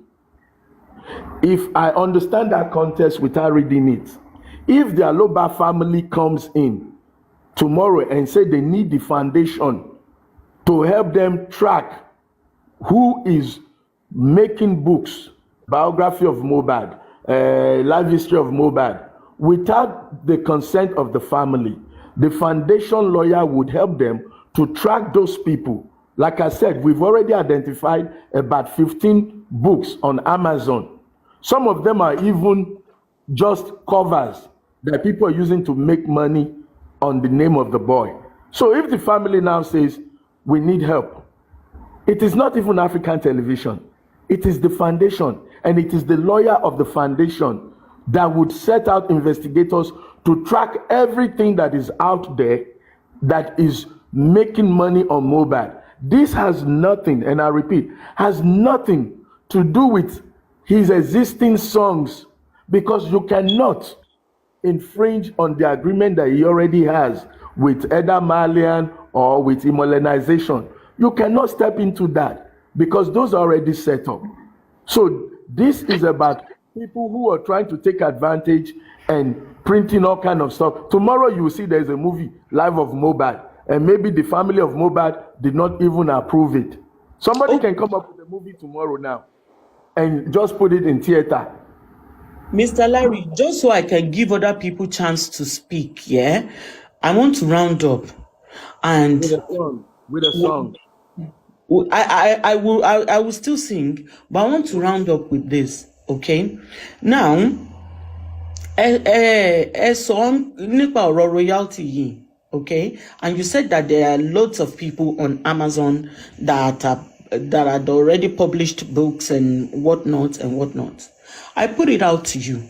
If I understand that context without reading it, if the Aloba family comes in tomorrow and say they need the foundation to help them track who is making books, biography of Mohbad, life history of Mohbad, without the consent of the family, the foundation lawyer would help them to track those people. Like I said, we've already identified about 15 books on Amazon. Some of them are even just covers that people are using to make money on the name of the boy. So if the family now says, we need help, it is not even African television. It is the foundation, and it is the lawyer of the foundation that would set out investigators to track everything that is out there that is making money on Mohbad. This has nothing, and I repeat, has nothing to do with his existing songs, because you cannot infringe on the agreement that he already has with Eda Malian or with Immolenization. You cannot step into that because those are already set up. So this is about people who are trying to take advantage and printing all kind of stuff. Tomorrow you will see there's a movie, Life of Mohbad, and maybe the family of Mohbad did not even approve it. Somebody can come up with a movie tomorrow now and just put it in theater. Mr. Larry, just so I can give other people chance to speak, yeah, I want to round up. And with a song. I will still sing, but I want to round up with this, okay? Now, a song nipa royalty, okay? And you said that there are lots of people on Amazon that had already published books and whatnot and whatnot. I put it out to you.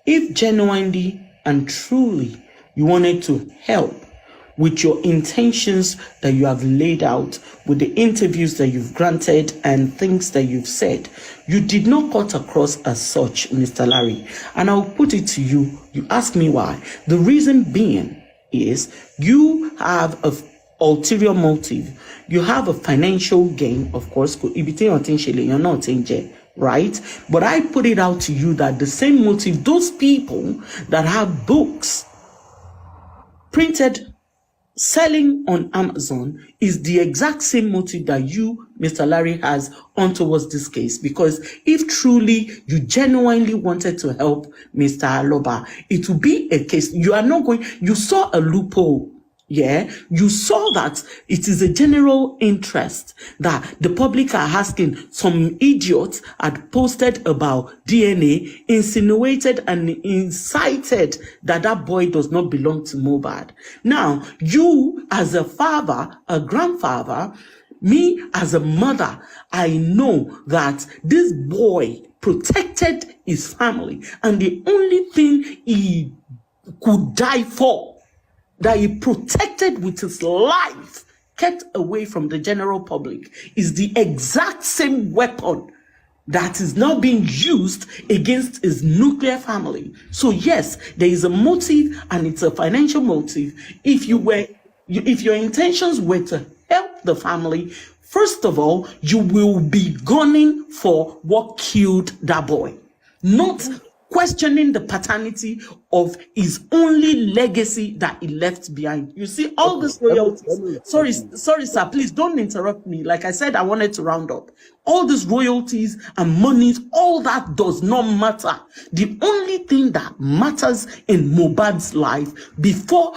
If genuinely and truly you wanted to help with your intentions that you have laid out, with the interviews that you've granted and things that you've said, you did not cut across as such, Mr. Larry. And I'll put it to you. You ask me why. The reason being is you have a ulterior motive. You have a financial gain, of course, you're not in, right? But I put it out to you that the same motive, those people that have books printed, selling on Amazon, is the exact same motive that you, Mr. Larry, has on towards this case. Because if truly you genuinely wanted to help Mr. Aloba, it will be a case. You are not going, you saw a loophole. Yeah, you saw that it is a general interest that the public are asking. Some idiots had posted about DNA, insinuated and incited that that boy does not belong to Mohbad. Now, you as a father, a grandfather, me as a mother, I know that this boy protected his family, and the only thing he could die for, that he protected with his life, kept away from the general public, is the exact same weapon that is now being used against his nuclear family. So yes, there is a motive, and it's a financial motive. If your intentions were to help the family, first of all, you will be gunning for what killed that boy, not questioning the paternity of his only legacy that he left behind. You see, all this royalties. Sorry, sir, please don't interrupt me. Like I said, I wanted to round up. All these royalties and monies, all that does not matter. The only thing that matters in Mohbad's life before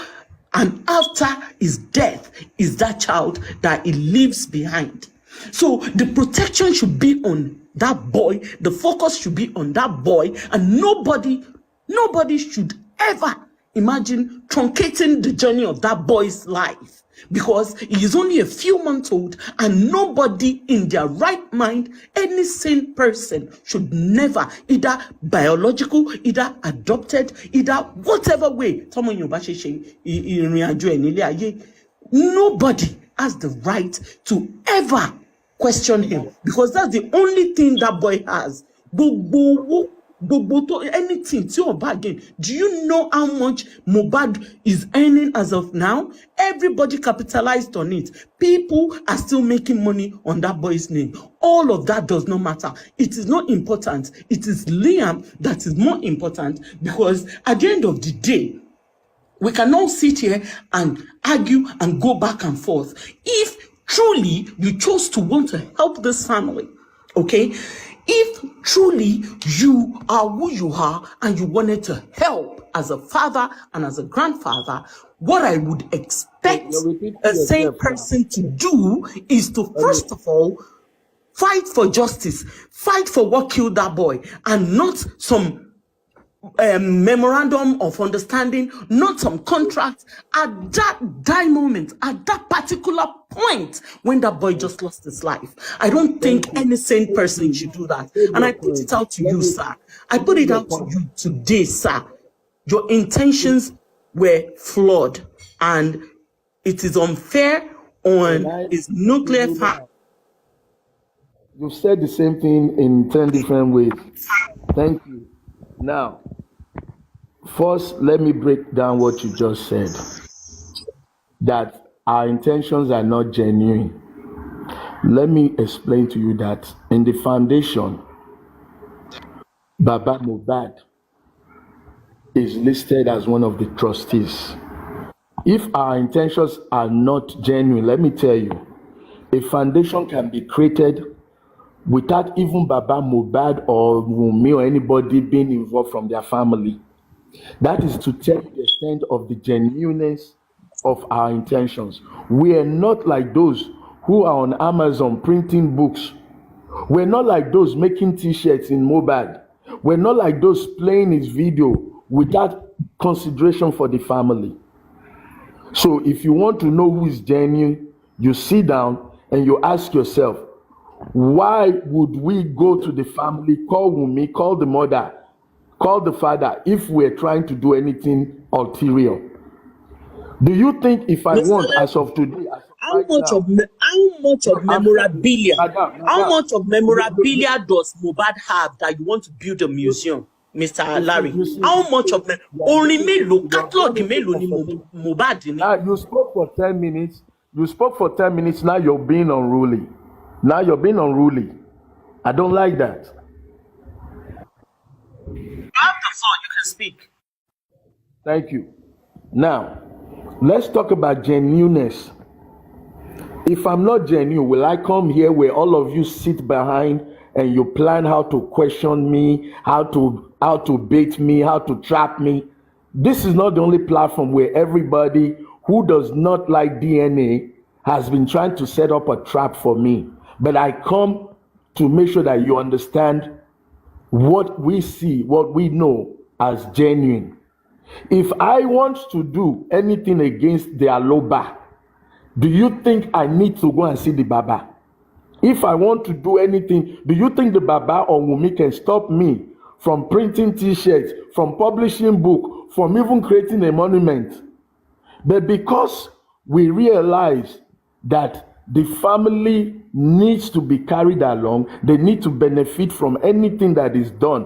and after his death is that child that he leaves behind. So the protection should be on that boy, the focus should be on that boy, and nobody should ever imagine truncating the journey of that boy's life, because he is only a few months old, and nobody in their right mind, any sane person, should never, either biological, either adopted, either whatever way, nobody has the right to ever question him, because that's the only thing that boy has. Anything to your bargain. Do you know how much Mohbad is earning as of now? Everybody capitalized on it. People are still making money on that boy's name. All of that does not matter. It is not important. It is Liam that is more important, because at the end of the day, we cannot sit here and argue and go back and forth. If truly you chose to want to help this family, okay? If truly you are who you are and you wanted to help as a father and as a grandfather, what I would expect a sane person to do is to, first of all, fight for justice, fight for what killed that boy, and not some memorandum of understanding, not some contract at that moment, at that particular point when that boy just lost his life. I don't think any sane person should do that. And I put it out to you, sir. I put it out to you today, sir. Your intentions were flawed, and it is unfair on his nuclear family. You've said the same thing in 10 different ways. Thank you. Now, first, let me break down what you just said. That our intentions are not genuine. Let me explain to you that in the foundation, Baba Mohbad is listed as one of the trustees. If our intentions are not genuine, let me tell you, a foundation can be created without even Baba Mohbad or Wunmi or anybody being involved from their family. That is to tell you the extent of the genuineness of our intentions. We are not like those who are on Amazon printing books. We're not like those making t-shirts in Mohbad. We're not like those playing his video without consideration for the family. So if you want to know who is genuine, you sit down and you ask yourself, why would we go to the family, call Wunmi, call the mother, call the father, if we're trying to do anything ulterior? Do you think if I want, as of today, how much of memorabilia does Mohbad have that you want to build a museum, Mr. Larry? How much of orin mélòó, catalog mélòó ni Mohbad ní? Now you spoke for 10 minutes. You spoke for 10 minutes. Now you're being unruly. I don't like that. You have the floor. You can speak. Thank you. Now, let's talk about genuineness. If I'm not genuine, will I come here where all of you sit behind and you plan how to question me, how to bait me, how to trap me? This is not the only platform where everybody who does not like DNA has been trying to set up a trap for me. But I come to make sure that you understand what we see, what we know as genuine. If I want to do anything against the Aloba, do you think I need to go and see the Baba? If I want to do anything, do you think the Baba or Wunmi can stop me from printing t-shirts, from publishing book, from even creating a monument? But because we realize that the family needs to be carried along, they need to benefit from anything that is done,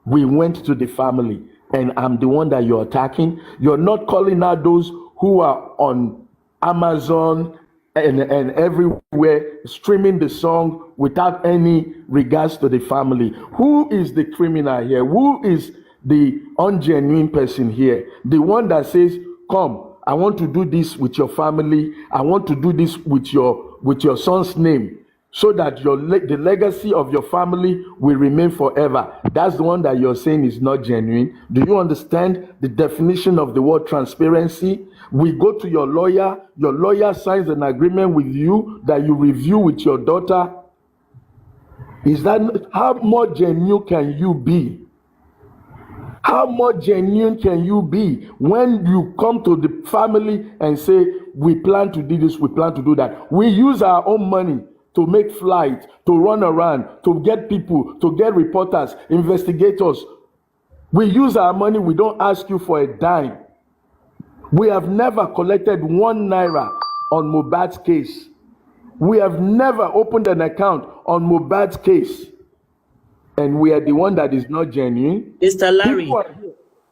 we went to the family. And I'm the one that you're attacking. You're not calling out those who are on Amazon and everywhere streaming the song without any regards to the family. Who is the criminal here? Who is the ungenuine person here? The one that says, come, I want to do this with your family. I want to do this with your son's name, so that the legacy of your family will remain forever. That's the one that you're saying is not genuine. Do you understand the definition of the word transparency? We go to your lawyer signs an agreement with you that you review with your daughter. Is that how more genuine can you be? How much genuine can you be when you come to the family and say, we plan to do this, we plan to do that? We use our own money to make flights, to run around, to get people, to get reporters, investigators. We use our money, we don't ask you for a dime. We have never collected 1 naira on Mohbad's case. We have never opened an account on Mohbad's case. And we are the one that is not genuine. Mr. Larry.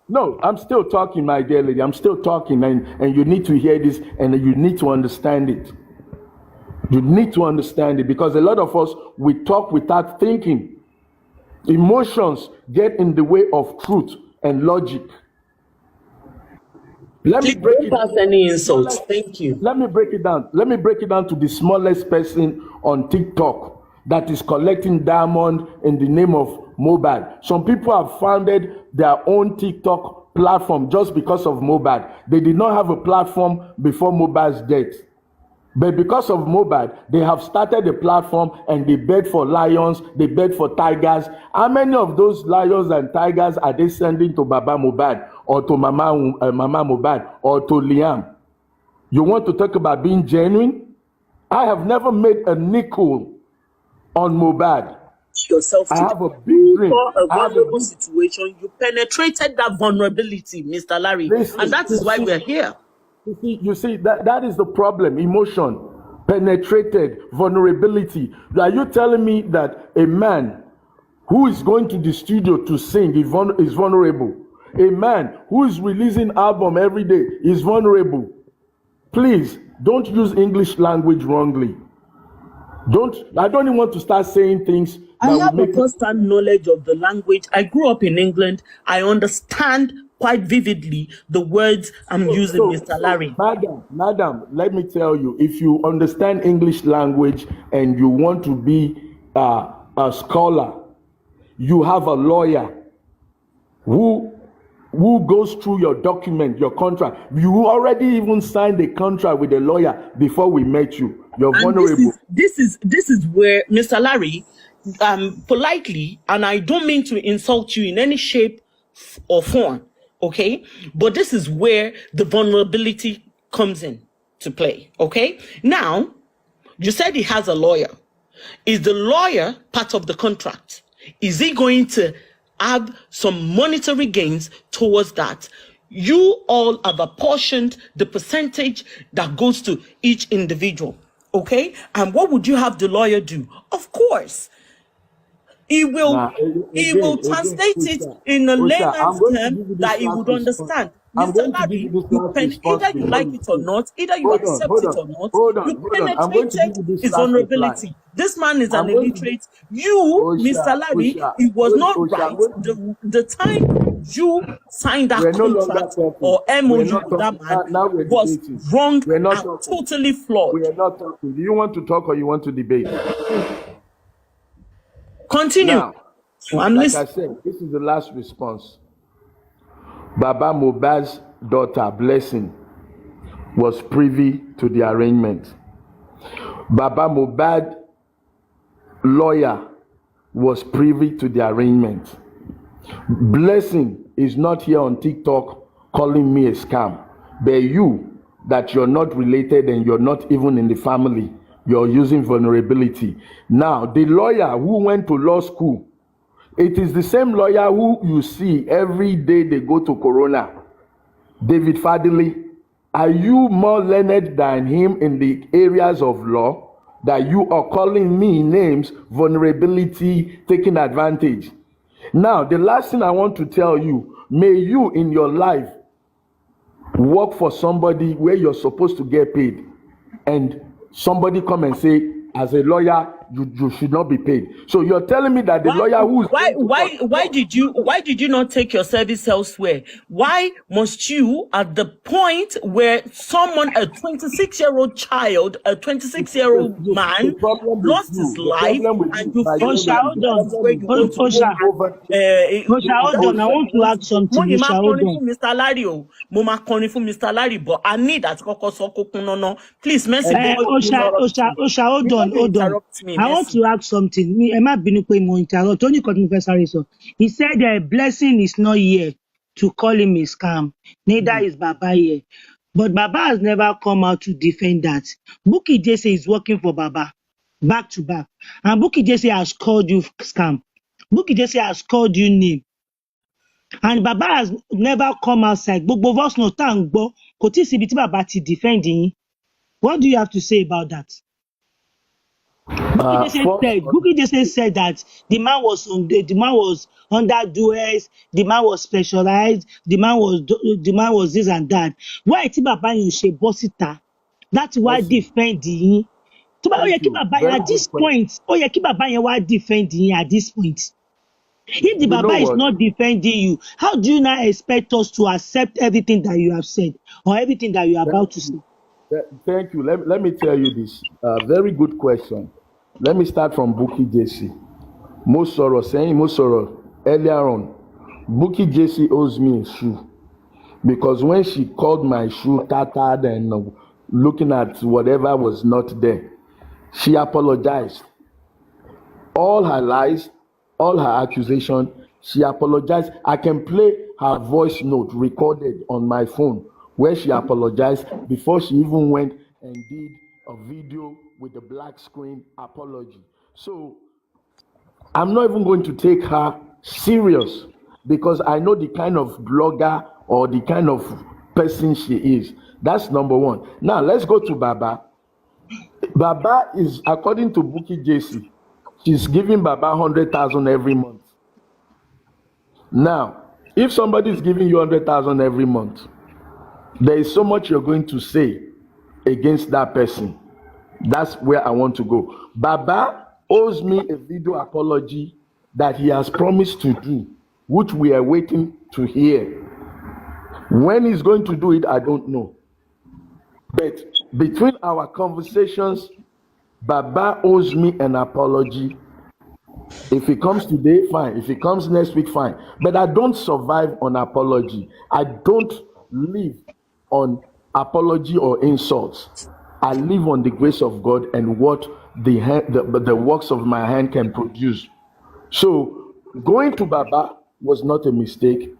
No, I'm still talking, my dear lady. I'm still talking, and you need to hear this, and you need to understand it. You need to understand it, because a lot of us, we talk without thinking. Emotions get in the way of truth and logic. Let me break it down. Any insults. Thank you. Let me break it down. Let me break it down to the smallest person on TikTok that is collecting diamond in the name of Mohbad. Some people have founded their own TikTok platform just because of Mohbad. They did not have a platform before Mohbad's death. But because of Mohbad, they have started a platform and they beg for lions, they beg for tigers. How many of those lions and tigers are they sending to Baba Mohbad or to Mama Mohbad or to Liam? You want to talk about being genuine? I have never made a nickel on Mohbad. Yourself I to have a big dream. a vulnerable situation. You penetrated that vulnerability, Mr. Larry, and that is why we're here. You see that is the problem. Emotion, penetrated, vulnerability. Are you telling me that a man who is going to the studio to sing is vulnerable? A man who is releasing album every day is vulnerable. Please don't use English language wrongly. I don't even want to start saying things. I have a first-hand knowledge of the language. I grew up in England. I understand quite vividly the words I'm using, Mr. Larry. Madam, let me tell you, if you understand English language and you want to be a scholar, you have a lawyer who goes through your document, your contract. You already even signed a contract with a lawyer before we met you. You're vulnerable. This is where, Mr. Larry, politely, and I don't mean to insult you in any shape or form, okay? But this is where the vulnerability comes in to play, okay? Now, you said he has a lawyer. Is the lawyer part of the contract? Is he going to add some monetary gains towards that? You all have apportioned the percentage that goes to each individual, okay? And what would you have the lawyer do? Of course, he will translate it in a layman's term that he would understand. Mr. Larry, either you like it or not, either you accept it or not, you penetrated his vulnerability. This man is an illiterate. You, Mr. Larry, it was not right. The time you signed that contract or MOU with that man was wrong and totally flawed. We are not talking. Do you want to talk or you want to debate? Continue. Now, like I said, this is the last response. Baba Mohbad's daughter, Blessing, was privy to the arrangement. Baba Mohbad's lawyer was privy to the arrangement. Blessing is not here on TikTok calling me a scam. But you, that you're not related and you're not even in the family, you're using vulnerability. Now, the lawyer who went to law school, it is the same lawyer who you see every day they go to Corona. David Fadili, are you more learned than him in the areas of law that you are calling me names, vulnerability, taking advantage? Now, the last thing I want to tell you, may you in your life work for somebody where you're supposed to get paid and somebody come and say, as a lawyer, you should not be paid. So you're telling me that the lawyer who's why did you not take your service elsewhere? Why must you, at the point where someone, a 26-year-old child, a 26-year-old man lost his life, and you Osha, hold on, I want to ask something. Osha, hold on. Mr. Larry, Mr. Larry, but I need that. Please, Mercy. Osha, hold on. I want to ask something. Me, Emma Binukwe mo interrupt. Only got me first. He said a blessing is not here to call him a scam. Neither is Baba here. But Baba has never come out to defend that. Bukky Jesse is working for Baba back to back. And Bukky Jesse has called you scam. Bukky Jesse has called you name. And Baba has never come outside. But both of us know Tangbo. Koti Sibiti Baba ti defending. What do you have to say about that? Bukky Jesse said that the man was under duress, the man was specialized, the man was this and that. Why ti Baba you she bossita? That's why defending. At this point, why defending at this point? If the Baba is not defending you, how do you now expect us to accept everything that you have said or everything that you are about to say? Thank you. Let me tell you this. Very good question. Let me start from Bukky Jesse. Mosoro, earlier on, Bukky Jesse owes me a shoe. Because when she called my shoe tattered and looking at whatever was not there. She apologized. All her lies, all her accusation, she apologized. I can play her voice note recorded on my phone where she apologized before she even went and did a video with the black screen apology. So I'm not even going to take her serious because I know the kind of blogger or the kind of person she is. That's number one. Now let's go to Baba. Baba is, according to Bukky JC, she's giving Baba 100,000 every month. Now, if somebody is giving you 100,000 every month, there is so much you're going to say against that person. That's where I want to go. Baba owes me a video apology that he has promised to do, which we are waiting to hear. When he's going to do it, I don't know. But between our conversations, Baba owes me an apology. If he comes today, fine. If he comes next week, fine. But I don't survive on apology. I don't live on apology or insults. I live on the grace of God and what the works of my hand can produce. So going to Baba was not a mistake.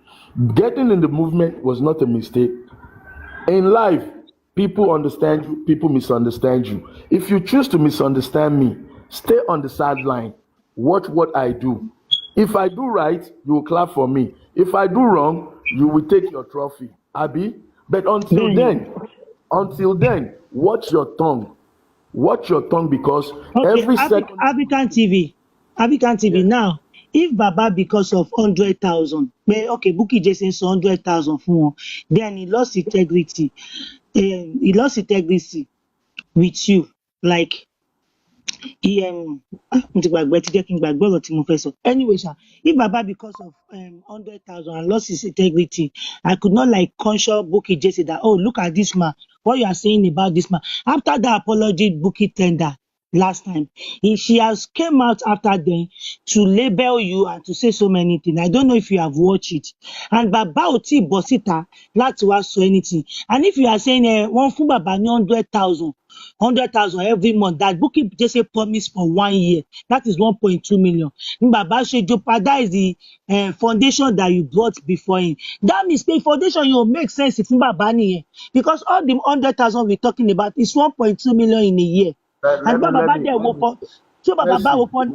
Getting in the movement was not a mistake. In life, people understand you, people misunderstand you. If you choose to misunderstand me, stay on the sideline. Watch what I do. If I do right, you will clap for me. If I do wrong, you will take your trophy. Abi? But until then, watch your tongue. Watch your tongue because every second. African TV. Now, if Baba because of 100,000, okay, Bukky Jesse 100,000 for, then he lost integrity. He lost integrity with you, like anyway, sir, if Baba because of 100,000 and lost his integrity, I could not like conscious Bukky Jesse that, oh, look at this man, what you are saying about this man. After the apology Bukky tender last time, she has came out after then to label you and to say so many things. I don't know if you have watched it. And Baba Oti Bosita not to ask anything. And if you are saying one for Baba 100,000 every month, that Bukky just a promise for 1 year, that is 1.2 million. Baba should jeopardize the foundation that you brought before him. That means the foundation you make sense if Baba niye, because all the 100,000 we're talking about is 1.2 million in a year. And Baba there will for so Baba will for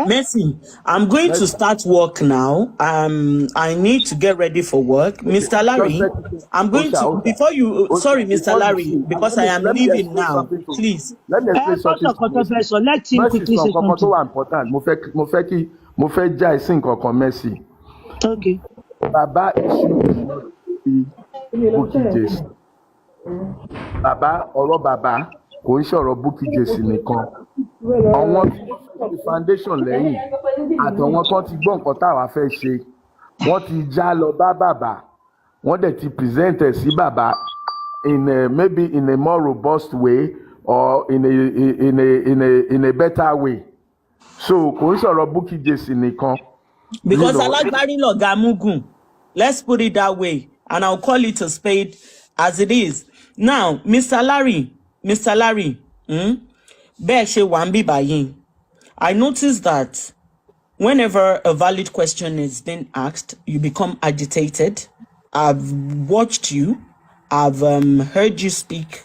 Mercy, I'm going to start work now. I need to get ready for work. Mr. Larry, I'm going to, before you, sorry, Mr. Larry, because I am leaving now. Please. Let me explain something. Let him quickly say something. Important. Mo fẹ́ já ìsìn kankan Mercy. Okay. Baba issue Bukky Jesse. Baba ọ̀rọ̀ Baba kò ń ṣọ̀rọ̀ Bukky Jesse nìkan. Àwọn tí foundation lẹ́yìn àtàwọn kan ti gbọ́ nǹkan táwa fẹ́ ṣe wọ́n ti já lọ bá Baba wọ́n dẹ̀ ti present ẹ̀ sí Baba maybe in a more robust way or in a better way. So kò ń ṣọ̀rọ̀ Bukky Jesse nìkan. Because Alagbari Loga Mugun, let's put it that way, and I'll call it a spade as it is. Now, Mr. Larry, I noticed that whenever a valid question is being asked, you become agitated. I've watched you. I've heard you speak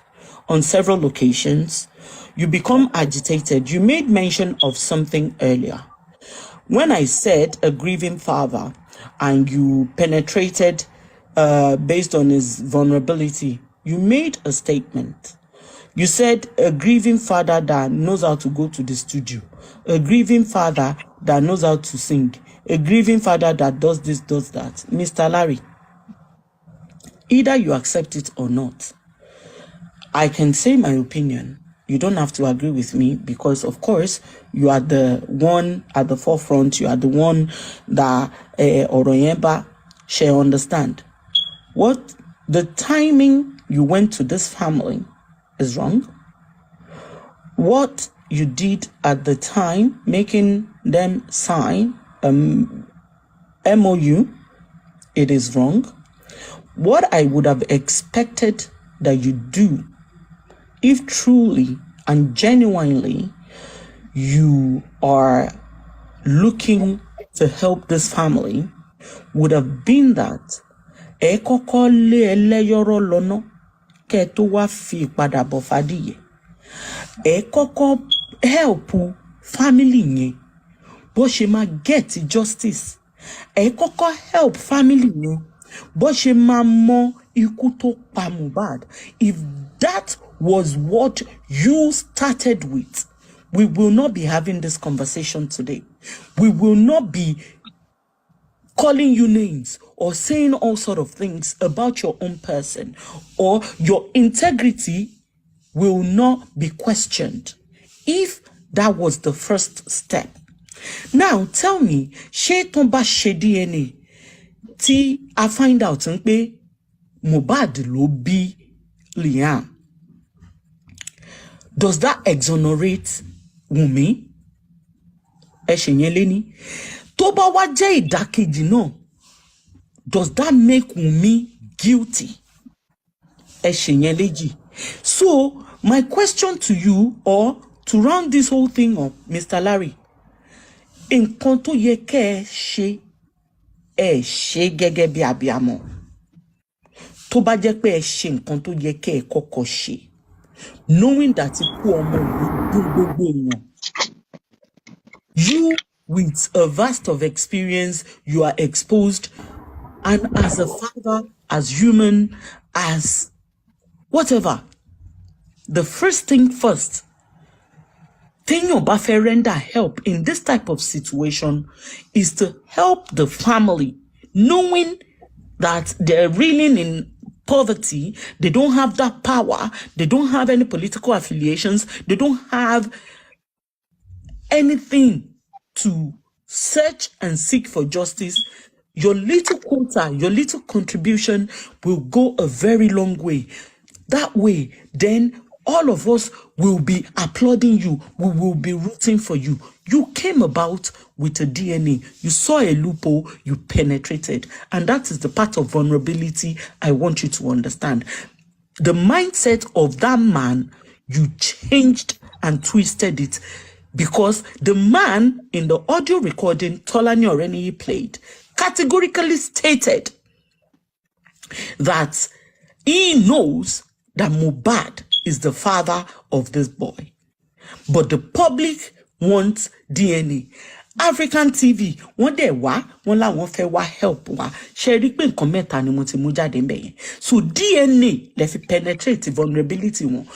on several occasions. You become agitated. You made mention of something earlier. When I said a grieving father and you penetrated based on his vulnerability, you made a statement. You said a grieving father that knows how to go to the studio, a grieving father that knows how to sing, a grieving father that does this, does that. Mr. Larry, either you accept it or not, I can say my opinion. You don't have to agree with me because, of course, you are the one at the forefront. You are the one that Oroyemba shall understand. What the timing you went to this family is wrong. What you did at the time, making them sign MOU, it is wrong. What I would have expected that you do if truly and genuinely you are looking to help this family, would have been that ẹ kọ́kọ́ lé ẹlẹ́yọ̀rọ̀ lọ́nà kẹ́ tó wá fi padà bọ̀ fàdíyẹ. Ẹ kọ́kọ́ help family yẹn bó ṣe máa get justice. Ẹ kọ́kọ́ help family yẹn bó ṣe máa mọ ikú tó pa Mohbad. If that was what you started with, we will not be having this conversation today. We will not be calling you names or saying all sort of things about your own person, or your integrity will not be questioned if that was the first step. Now tell me, ṣé tó bá ṣe DNA tí I find out pé Mohbad ló bí Liam, does that exonerate Wunmi? Ẹ ṣe yẹn léní. Tó bá wá jẹ́ ìdákejì náà, does that make Wunmi guilty? Ẹ ṣe yẹn léjì. So my question to you, or to round this whole thing up, Mr. Larry, nǹkan tó yẹ kẹ́ ẹ ṣe gẹ́gẹ́ bí abiyamọ. Tó bá jẹ́ pé ẹ ṣe nǹkan tó yẹ kẹ́ ẹ kọ́kọ́ ṣe, knowing that ikú ọmọ yìí dùn gbogbo èèyàn. You, with a vast of experience, you are exposed, and as a father, as human, as whatever, the first thing first, téèyàn bá fẹ́ render help in this type of situation is to help the family, knowing that they're reeling in poverty, they don't have that power, they don't have any political affiliations, they don't have anything to search and seek for justice. Your little quota, your little contribution will go a very long way. That way, then all of us will be applauding you. We will be rooting for you. You came about with a DNA. You saw a loophole, you penetrated. And that is the part of vulnerability I want you to understand. The mindset of that man, you changed and twisted it, because the man in the audio recording Tolani Oreniyi played categorically stated that he knows that Mohbad is the father of this boy. But the public wants DNA. African TV, one day one la wọ́n fẹ́ wá help wa. Ṣé rí pé nǹkan mẹ́ta ni mo ti mú jáde ńbẹ̀ yẹn. So DNA lè fi penetrate vulnerability wọn.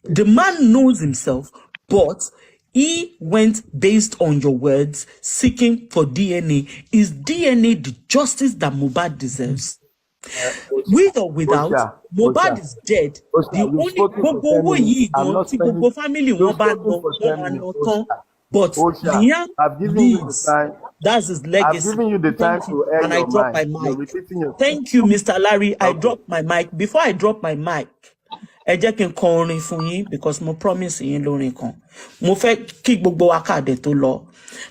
The man knows himself, but he went based on your words, seeking for DNA. Is DNA the justice that Mohbad deserves? With or without, Mohbad is dead. The only family but Liam lives. That's his legacy. I've given you the time to air and I drop my mic. Thank you, Mr. Larry. I dropped my mic. Before I drop my mic, ẹ jẹ́ kí n kọ orin fún yín, because mo promise yín lórin kan. Mo fẹ́ kí gbogbo wa káàdé tó lọ.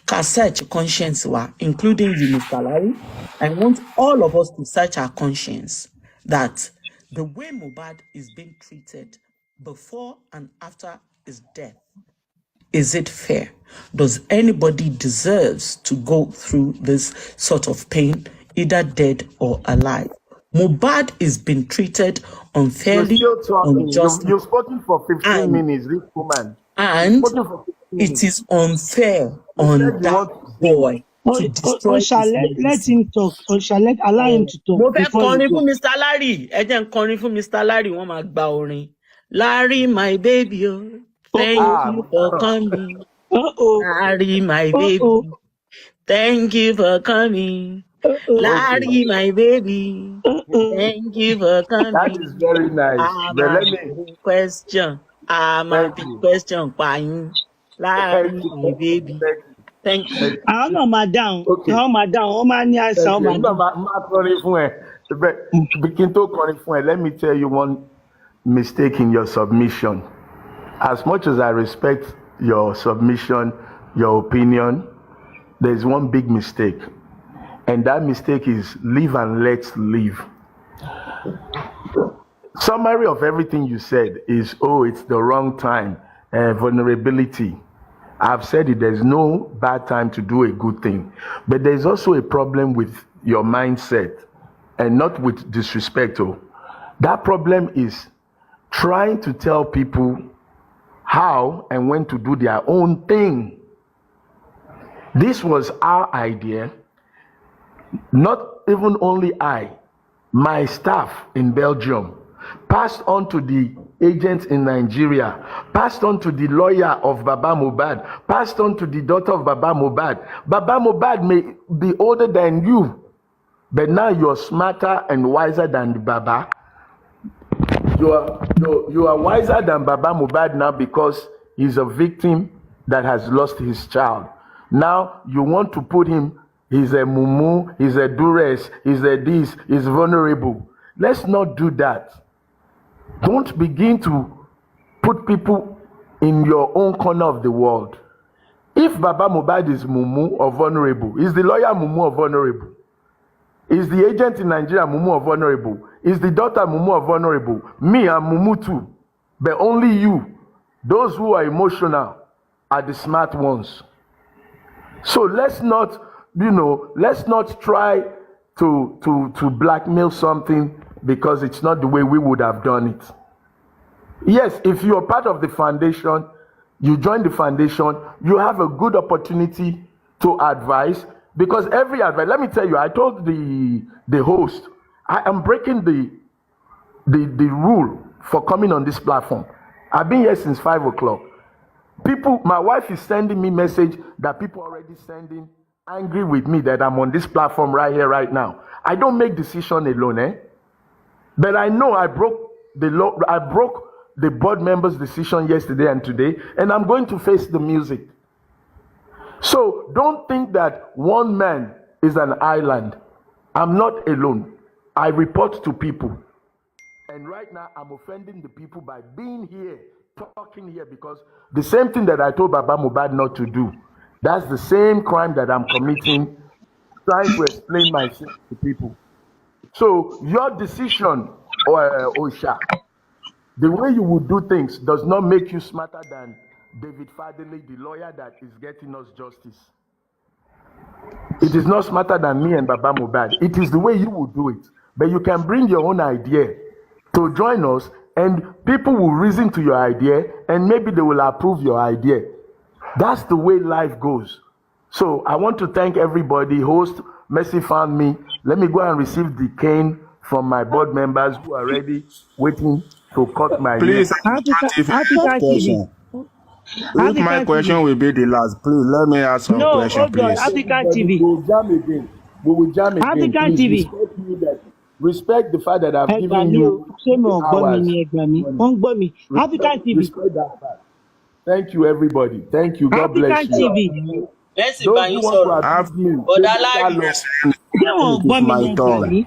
Ká search conscience wa, including you, Mr. Larry. I want all of us to search our conscience that the way Mohbad is being treated before and after his death, is it fair? Does anybody deserves to go through this sort of pain, either dead or alive? Mohbad is being treated unfairly, unjustly. You've spoken for 15 minutes, this woman. And it is unfair on that boy to destroy his legacy. Let him talk. Allow him to talk. Mo fẹ́ kọrin fún Mr. Larry. Ẹ jẹ́ n kọrin fún Mr. Larry, wọ́n máa gba orin. Larry, my baby, oh, thank you for coming. Larry, my baby, thank you for coming. Larry, my baby, thank you for coming. That is very nice. But let me question. I'm a question. Larry, my baby, thank you. I don't know, madam. Okay. No, madam. Oh, man, yes, oh, madam. Let me tell you one mistake in your submission. As much as I respect your submission, your opinion, there's one big mistake. And that mistake is live and let live. summary of everything you said is, oh, it's the wrong time, vulnerability. I've said it, there's no bad time to do a good thing. But there's also a problem with your mindset, and not with disrespect. Oh. That problem is trying to tell people how and when to do their own thing. This was our idea, not even only my staff in Belgium, passed on to the agents in Nigeria, passed on to the lawyer of Baba Mohbad, passed on to the daughter of Baba Mohbad. Baba Mohbad may be older than you, but now you're smarter and wiser than the Baba. You are wiser than Baba Mohbad now because he's a victim that has lost his child. Now you want to put him, he's a mumu, he's a duress, he's a this, he's vulnerable. Let's not do that. Don't begin to put people in your own corner of the world. If Baba Mohbad is mumu or vulnerable, is the lawyer mumu or vulnerable? Is the agent in Nigeria mumu or vulnerable? Is the daughter mumu or vulnerable? Me, I'm mumu too. But only you, those who are emotional, are the smart ones. So let's not, let's not try to blackmail something because it's not the way we would have done it. Yes, if you're part of the foundation, you join the foundation, you have a good opportunity to advise, because every advice, let me tell you, I told the host, I am breaking the rule for coming on this platform. I've been here since 5 o'clock. People, my wife is sending me message that people already sending angry with me that I'm on this platform right here, right now. I don't make decision alone, But I know I broke the law. I broke the board members' decision yesterday and today, and I'm going to face the music. So don't think that one man is an island. I'm not alone. I report to people. And right now, I'm offending the people by being here, talking here, because the same thing that I told Baba Mohbad not to do, that's the same crime that I'm committing, trying to explain myself to people. So your decision, Osha, the way you would do things does not make you smarter than David Fadele, the lawyer that is getting us justice. It is not smarter than me and Baba Mohbad. It is the way you would do it. But you can bring your own idea to join us, and people will reason to your idea, and maybe they will approve your idea. That's the way life goes. So I want to thank everybody. Host, Mercy found me. Let me go and receive the cane from my board members who are ready, waiting to cut my Please, African if my question will be the last, please let me ask some question, hold on, please. African TV. We will jam again. We will jam again. African Please TV. respect the fact that I've given you hours. African TV. Respect that fact. Thank you, everybody. Thank you. God bless African you. TV. Those who want to abuse me, my tongue.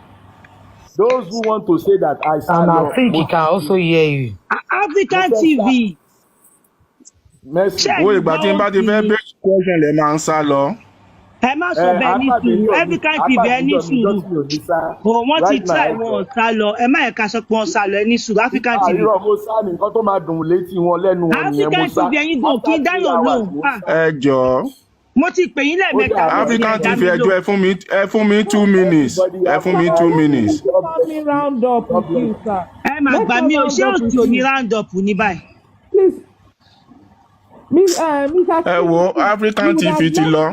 those who want to say that I stand And I think he can also hear you. African TV. Mercy. Wait, but in bá ti fẹ́ bẹ̀rẹ̀ question lè máa ń sá lọ. Ẹ má sọ bẹ́ẹ̀ ní sùúrù, African TV ẹ ní sùúrù. Wọ́n ti try wọn sá lọ, ẹ má yẹ ká sọ pé wọ́n sá lọ, ẹ ní sùúrù, African TV. Àìrọ̀ mo sá ní nǹkan tó máa dùn létí wọn lẹ́nu wọn nìyẹn mo sá. African TV ẹyin gan kí n dáyọ̀ lóhùn. Ẹ jọ̀ọ́. Mo ti pè yín lẹ́ẹ̀mẹ́ta. African TV ẹjọ́ ẹ fún mi 2 minutes. Ẹ fún mi 2 minutes. Let me round up with you, sir. Ẹ máa gbà mí o, ṣé òtí ò ní round up ní báyìí? Please. Ẹ wo African TV ti lọ.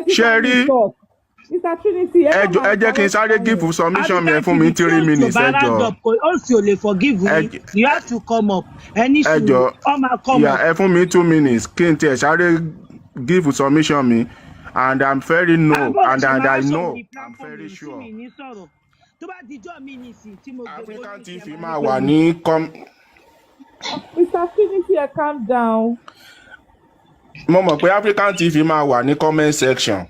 Ṣé rí ẹ jẹ́ kí n sáré give submission mi ẹ fún mi 3 minutes ẹ jọ̀ọ́. Ó sì ò lè forgive me. You have to come up. Ẹni sùúrù ọmọ come up. Ẹ fún mi 2 minutes kí n tiẹ̀ sáré give submission mi, and I'm very and I know I'm very sure. African TV máa wà ní Mr. Trinity, calm down. Mo mọ̀ pé African TV máa wà ní comment section.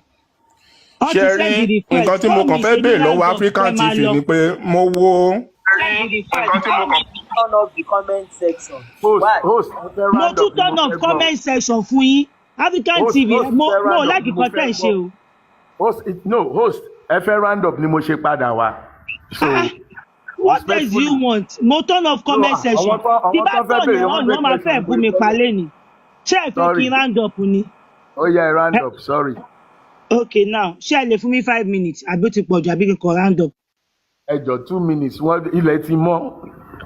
Ṣé rí nǹkan tí mo kàn fẹ́ béèrè lọ́wọ́ African TV ni pé mo wo. Turn off the comment section. Mo tún turn off comment section fún yín. African TV mo like nǹkan tẹ́ ẹ ṣe o. Host, ẹ fẹ́ round up ni mo ṣe padà wá. So What else do you want? Mo turn off comment section. Tí bá tọ̀ ní ọ̀nà wọ́n máa fẹ́ bú mi pa lẹ́ni. Ṣé ẹ fẹ́ kí n round up ni? Oh yeah, round up. Sorry. Okay, now ṣé ẹ lè fún mi 5 minutes? Àbí ó ti pọ̀ jù àbí kí n kọ round up? Ẹ jọ 2 minutes. Wọ́n ilẹ̀ ti mọ́.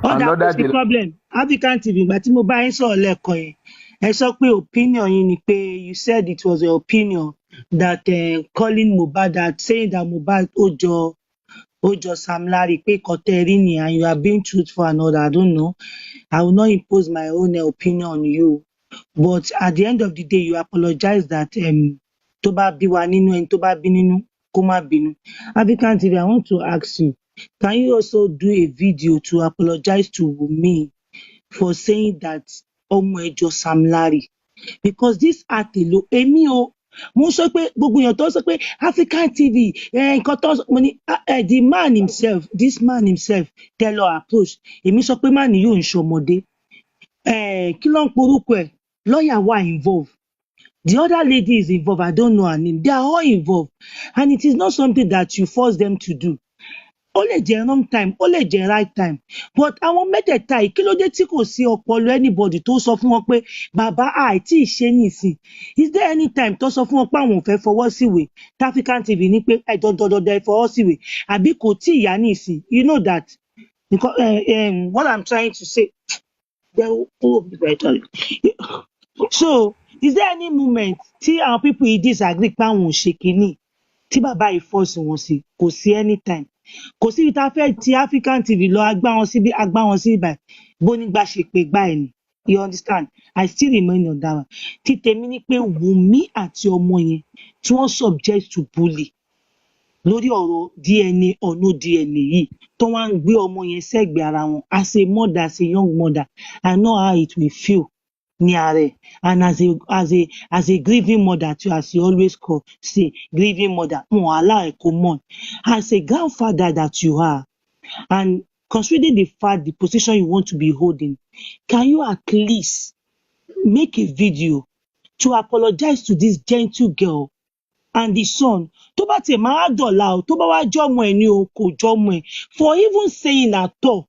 What's the problem? African TV, ìgbà tí mo bá yín sọ̀rọ̀ lẹ́ẹ̀kan yẹn. Ẹ sọ pé opinion yín ni pé you said it was your opinion that calling Mohbad, that saying that Mohbad ó jọ Sam Larry pé kọ́tẹ́rì ni, and you are being truthful and all that. I don't know. I will not impose my own opinion on you. But at the end of the day, you apologize that tó bá bí wa nínú ẹni tó bá bí nínú kó má bínú. African TV, I want to ask you, can you also do a video to apologize to me for saying that ọmọ ẹjọ Sam Larry? Because this tl'acklēɁ èmi o mo sọ pé gbogbo èèyàn tó sọ pé African TV nǹkan tó mo ní the man himself, this man himself tl'acklē̙ approach, èmi sọ pé man yóò ń ṣọmọdé. Kí ló ń porúkọ ẹ̀? Lawyer wà involved. The other lady is involved. I don't know her name. They are all involved. And it is not something that you force them to do. Ó lè jẹ́ wrong time, ó lè jẹ́ right time. But àwọn mẹ́tẹ̀ẹ̀ta yìí, kí ló dé tí kò sí ọpọlọ anybody tó sọ fún wọn pé bàbá àìtí ìṣe nìsín? Is there any time tó sọ fún wọn pé àwọn ò fẹ́ fọwọ́ síwèé? African TV ní pé dandandandan ẹ fọwọ́ síwèé. Àbí kò tí ìyá nìsín? You know that. Because, what I'm trying to say. So, is there any moment tí àwọn people yìí disagree pé àwọn ò ṣe kínní? Tí bàbá yìí force wọn sí, kò sí anytime. Kò sí ìta fẹ́ ti African TV lọ agbá wọn síbí báyìí bó nígbà ṣe pé gbá ẹ̀ ni. You understand? I still remain on that one. Tí tèmi ni pé Wùnmí àti ọmọ yẹn tí wọ́n subject to bully lórí ọ̀rọ̀ DNA or no DNA yìí tó wá ń gbé ọmọ yẹn sẹ́gbẹ̀ẹ́ ara wọn. As a mother, as a young mother, I know how it will feel ní ara ẹ̀. And as a grieving mother too, as you always say, grieving mother, allow ẹ̀ kó mọ̀. As a grandfather that you are, and considering the fact, the position you want to be holding, can you at least make a video to apologize to this gentle girl and the son? Tó bá tiẹ̀ máa dọ̀la o, tó bá wá jọ́mọ ẹ̀ ní o, kò jọ́mọ ẹ̀. For even saying at all,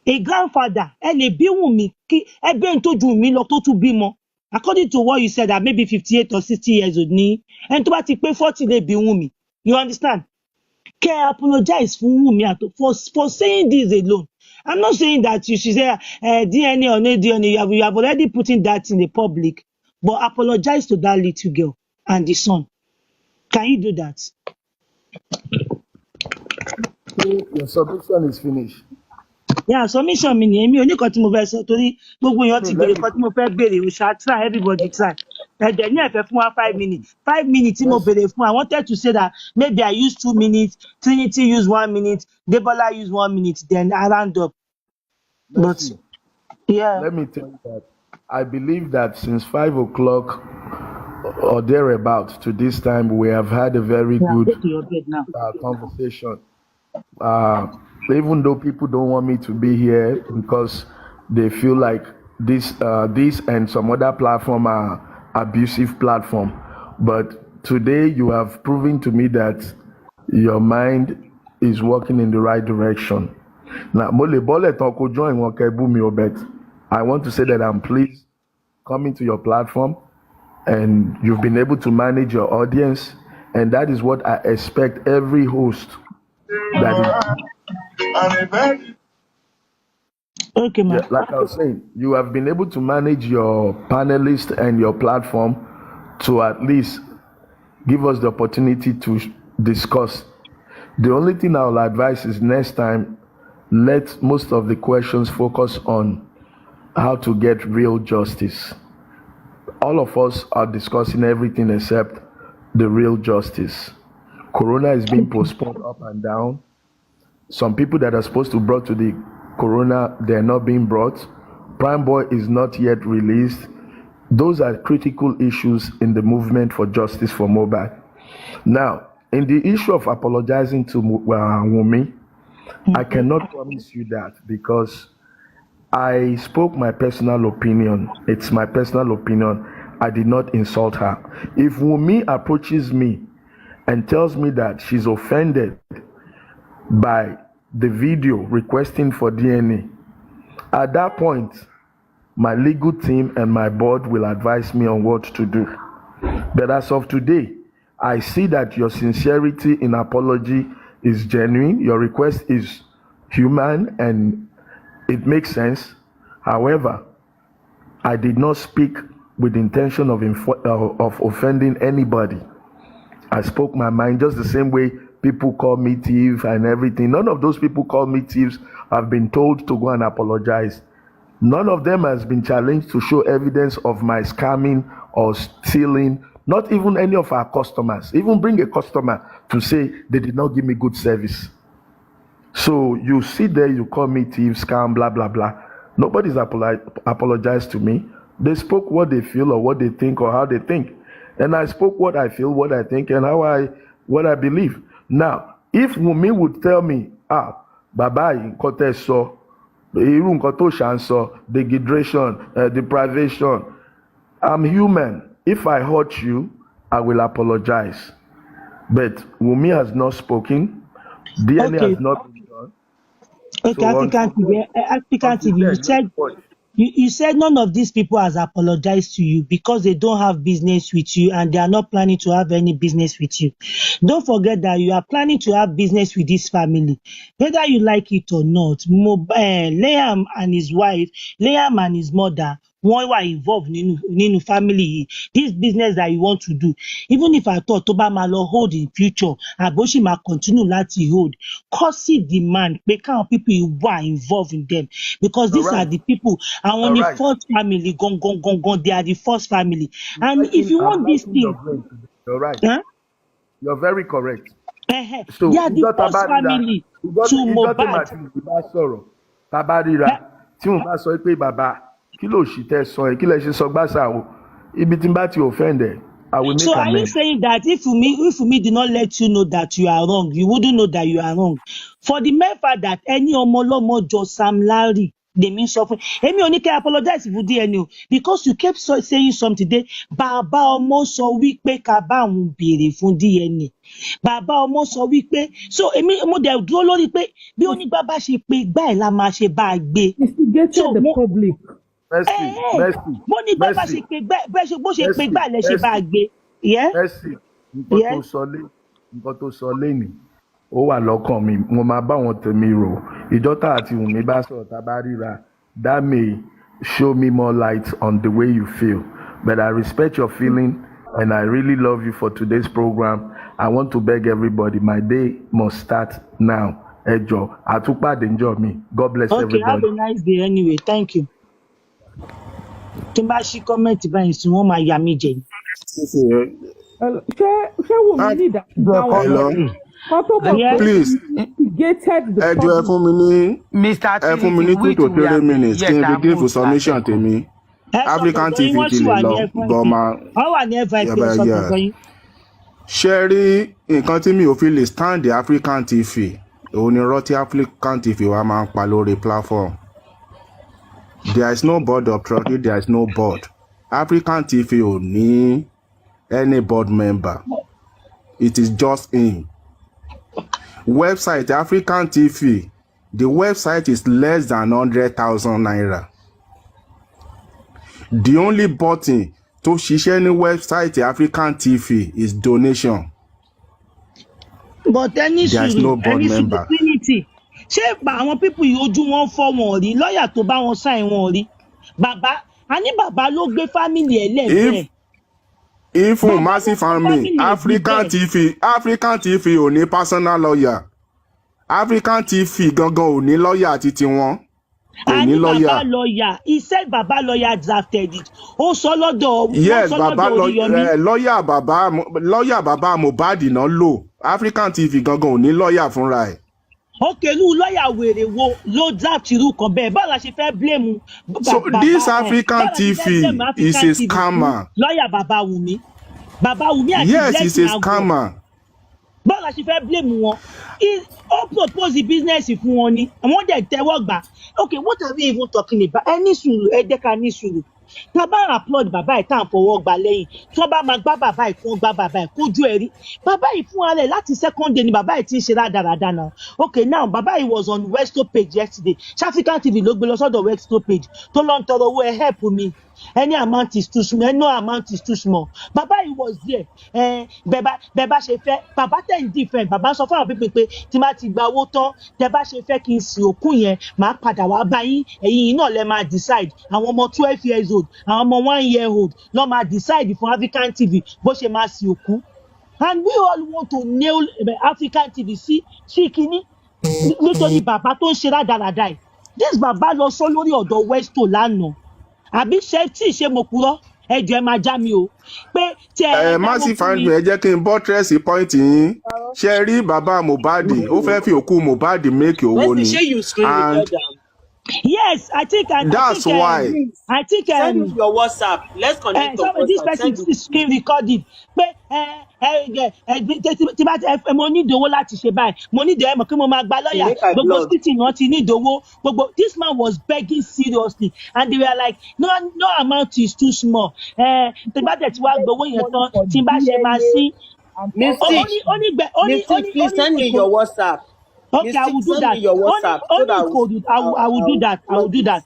a grandfather, ẹ lè bí Wùnmí kí ẹgbẹ́ tó ju Wùnmí lọ tó tún bímọ. According to what you said, that maybe 58 or 60 years old ní, ẹni tó bá ti pé 40 lè bí Wùnmí. You understand? Can I apologize for Wùnmí for saying this alone? I'm not saying that you should say DNA or no DNA. You have already putting that in the public, but apologize to that little girl and the son. Can you do that? Your submission is finished. Yeah, submission mi ni èmi ò ní nǹkan tí mo fẹ́ sọ torí gbogbo èèyàn ti béèrè nǹkan tí mo fẹ́ béèrè. We shall try, everybody try. Ẹ̀jẹ̀ ní ẹ̀fẹ̀ fún wa 5 minutes. 5 minutes tí mo béèrè fún. I wanted to say that maybe I use 2 minutes, Trinity use 1 minute, Debola use 1 minute, then I round up. But yeah. Let me tell you that I believe that since 5 o'clock or thereabout to this time, we have had a very good conversation. Even though people don't want me to be here because they feel like this and some other platform are abusive platform, but today you have proven to me that your mind is working in the right direction. Now, I want to say that I'm pleased coming to your platform, and you've been able to manage your audience, and that is what I expect every host. Okay, man. Yeah, like I was saying, you have been able to manage your panelists and your platform to at least give us the opportunity to discuss. The only thing I will advise is next time, let most of the questions focus on how to get real justice. All of us are discussing everything except the real justice. Corona is being postponed up and down. Some people that are supposed to be brought to the Corona, they're not being brought. Prime Boy is not yet released. Those are critical issues in the movement for justice for Mohbad. Now, in the issue of apologizing to Wunmi, I cannot promise you that because I spoke my personal opinion. It's my personal opinion. I did not insult her. If Wunmi approaches me and tells me that she's offended by the video requesting for DNA. At that point, my legal team and my board will advise me on what to do. But as of today, I see that your sincerity in apology is genuine. Your request is human and it makes sense. However, I did not speak with the intention of offending anybody. I spoke my mind just the same way people call me thief and everything. None of those people call me thieves have been told to go and apologize. None of them has been challenged to show evidence of my scamming or stealing. Not even any of our customers. Even bring a customer to say they did not give me good service. So you sit there, you call me thief, scam, blah, blah, blah. Nobody's apologized to me. They spoke what they feel or what they think or how they think. And I spoke what I feel, what I think, and what I believe. Now, if Wunmi would tell me, Baba, nǹkan tẹ́ sọ, irú nǹkan tó ṣà ń sọ, degradation, deprivation, I'm human. If I hurt you, I will apologize. But Wunmi has not spoken. DNA has not been done. Okay, So African TV, you said none of these people has apologized to you because they don't have business with you and they are not planning to have any business with you. Don't forget that you are planning to have business with this family, whether you like it or not. Liam and his wife, Liam and his mother, wọ́n wà involved nínú family. This business that you want to do, even if I thought tó bá máa lọ hold in future, àbóṣì máa continue láti hold, courtesy demand pé káwọn people wà involved in them because these are the people, àwọn ni first family gangan, they are the first family. And if you want this thing, you're right. Huh? You're very correct. So they are the first family to Mohbad. Tabarira, tí mo bá sọ pé bàbá kí ló ṣì tẹ́ sọ ẹ kí lẹ ṣe sọ gbàsà o ibi tí n bá ti offend ẹ I will make so are you saying that if Wunmi did not let you know that you are wrong, you wouldn't know that you are wrong? For the mere fact that any ọmọ ọlọ́mọ jọ Sam Larry, they mean something. Èmi ò ní kẹ́ apologize fún DNA o because you kept saying something today. Bàbá ọmọ sọ wípé ká bá òun béèrè fún DNA. Bàbá ọmọ sọ wípé so èmi mo dẹ̀ dúró lórí pé bí onígbà bá ṣe pé gbá ẹ̀ la máa ṣe bá a gbé. Instigated the public. Mo ní bá ṣe pé bó ṣe pé gbá lẹ ṣe bá a gbé. Mercy, nǹkan tó sọ lẹ́nìí ó wà lọ́kàn mi mo máa bá wọn tèmi rò ìjọ́ta àti Wunmi bá sọ̀rọ̀ tá a bá ríra that may show me more light on the way you feel but I respect your feeling and I really love you for today's program. I want to beg everybody my day must start now. Ẹ jọ̀ọ́ àtúpàdé ńjọ́ mi. God bless everybody. Okay, have a nice day anyway. Thank you. Tí n bá ṣí kọ́mẹ̀ntì báyìí sí wọ́n máa yà mí jẹ. Ṣé Wunmi ní ìdáhùn? Please, ẹ jọ̀ọ́ ẹ fún mi ní 2 to 3 minutes kí n fi give submission tèmi. African TV ti lè lọ gọ́ọ̀mà. Wọ́n wà ní FIP sọ́kùnkùn yín. Ṣé rí nǹkan tí mi ò fi lè stand the African TV òun ni rọ́tí African TV wa máa ń pa lórí platform. There is no board of trustee, there is no board. African TV ò ní any board member. It is just him. Website African TV, the website is less than 100,000 naira. The only button to ṣiṣẹ́ ní website African TV is donation. But there is no board member. Ṣé àwọn people yìí ojú wọn fọ́ wọn rí lọ́ọ̀yà tó bá wọn sign wọn rí bàbá àní bàbá ló gbé family ẹ̀ lẹ́gbẹ̀ẹ́. If massive family African TV ò ní personal lawyer. African TV gangan ò ní lawyer àti tiwọn. Àní bàbá lawyer, he said bàbá lawyer drafted it. Ó sọ lọ́dọ̀ yes bàbá lawyer bàbá Mohbad náà lò. African TV gangan ò ní lawyer fúnra ẹ̀. Okay, lawyer wèrè wo ló draft irú kan bẹ́ẹ̀ báwo la ṣe fẹ́ blame. So this African TV is a scammer. Lawyer bàbá Wunmi àti yes, he's a scammer. Báwo la ṣe fẹ́ blame wọn? Ó propose the business fún wọn ni àwọn dẹ̀ tẹ́wọ́ gbà. Okay, what are we even talking about? Ẹ ní sùúrù ẹ jẹ́ ká ní sùúrù. tá a bá applaud bàbá ẹ̀ tá à ń fọwọ́ gbà lẹ́yìn tí wọ́n bá máa gbá bàbá ẹ̀ kí wọ́n gbá bàbá ẹ̀ kójú ẹ̀ rí bàbá yìí fún ara ẹ̀ láti second day ni bàbá ẹ̀ ti ń ṣe rádaràda náà okay now bàbá yìí was on Westo page yesterday African TV ló gbé lọ sọ́dọ̀ Westo page tó lọ ń tọrọ owó ẹ̀ help me any amount is too small no amount is too small bàbá yìí was there bẹ́ẹ̀ bá ṣe fẹ́ bàbá tẹ̀ ń different bàbá sọ fún àwọn pípé pé tí má ti gba owó tán tẹ́ bá ṣe fẹ́ kí n sin òkú yẹn màá padà wá bá yín ẹ̀yin náà lẹ máa decide àwọn ọmọ 12 years old àwọn ọmọ 1 year old lọ máa decide fún African TV bó ṣe máa sin òkú and we all want to nail African TV sí kínní nítorí bàbá tó ń ṣe rádaràda ẹ̀ this bàbá lọ sọ lórí ọ̀dọ̀ Westo lánàá àbí ṣe tí ṣe mo purọ́ ẹjọ́ ẹ máa já mi o pé tí ẹ massive fan ẹ jẹ́ kí n buttress point yín ṣe rí bàbá Mohbad ó fẹ́ fi òkú Mohbad make owó ni and yes I think that's why I think send me your WhatsApp. Let's connect on WhatsApp. This person is screen recorded pé tí bá mo ní ìdòwò láti ṣe báyìí mo ní ìdòwò mọ̀ kí mo máa gba lọ́ọ̀yà gbogbo city wọn ti ní ìdòwò gbogbo this man was begging seriously and they were like no amount is too small tí bá tẹ̀ tí wàá gbowó yẹn tán tí bá ṣe máa sí. Mystic, please send me your WhatsApp. Okay, I will do that. I will do that. I will do that.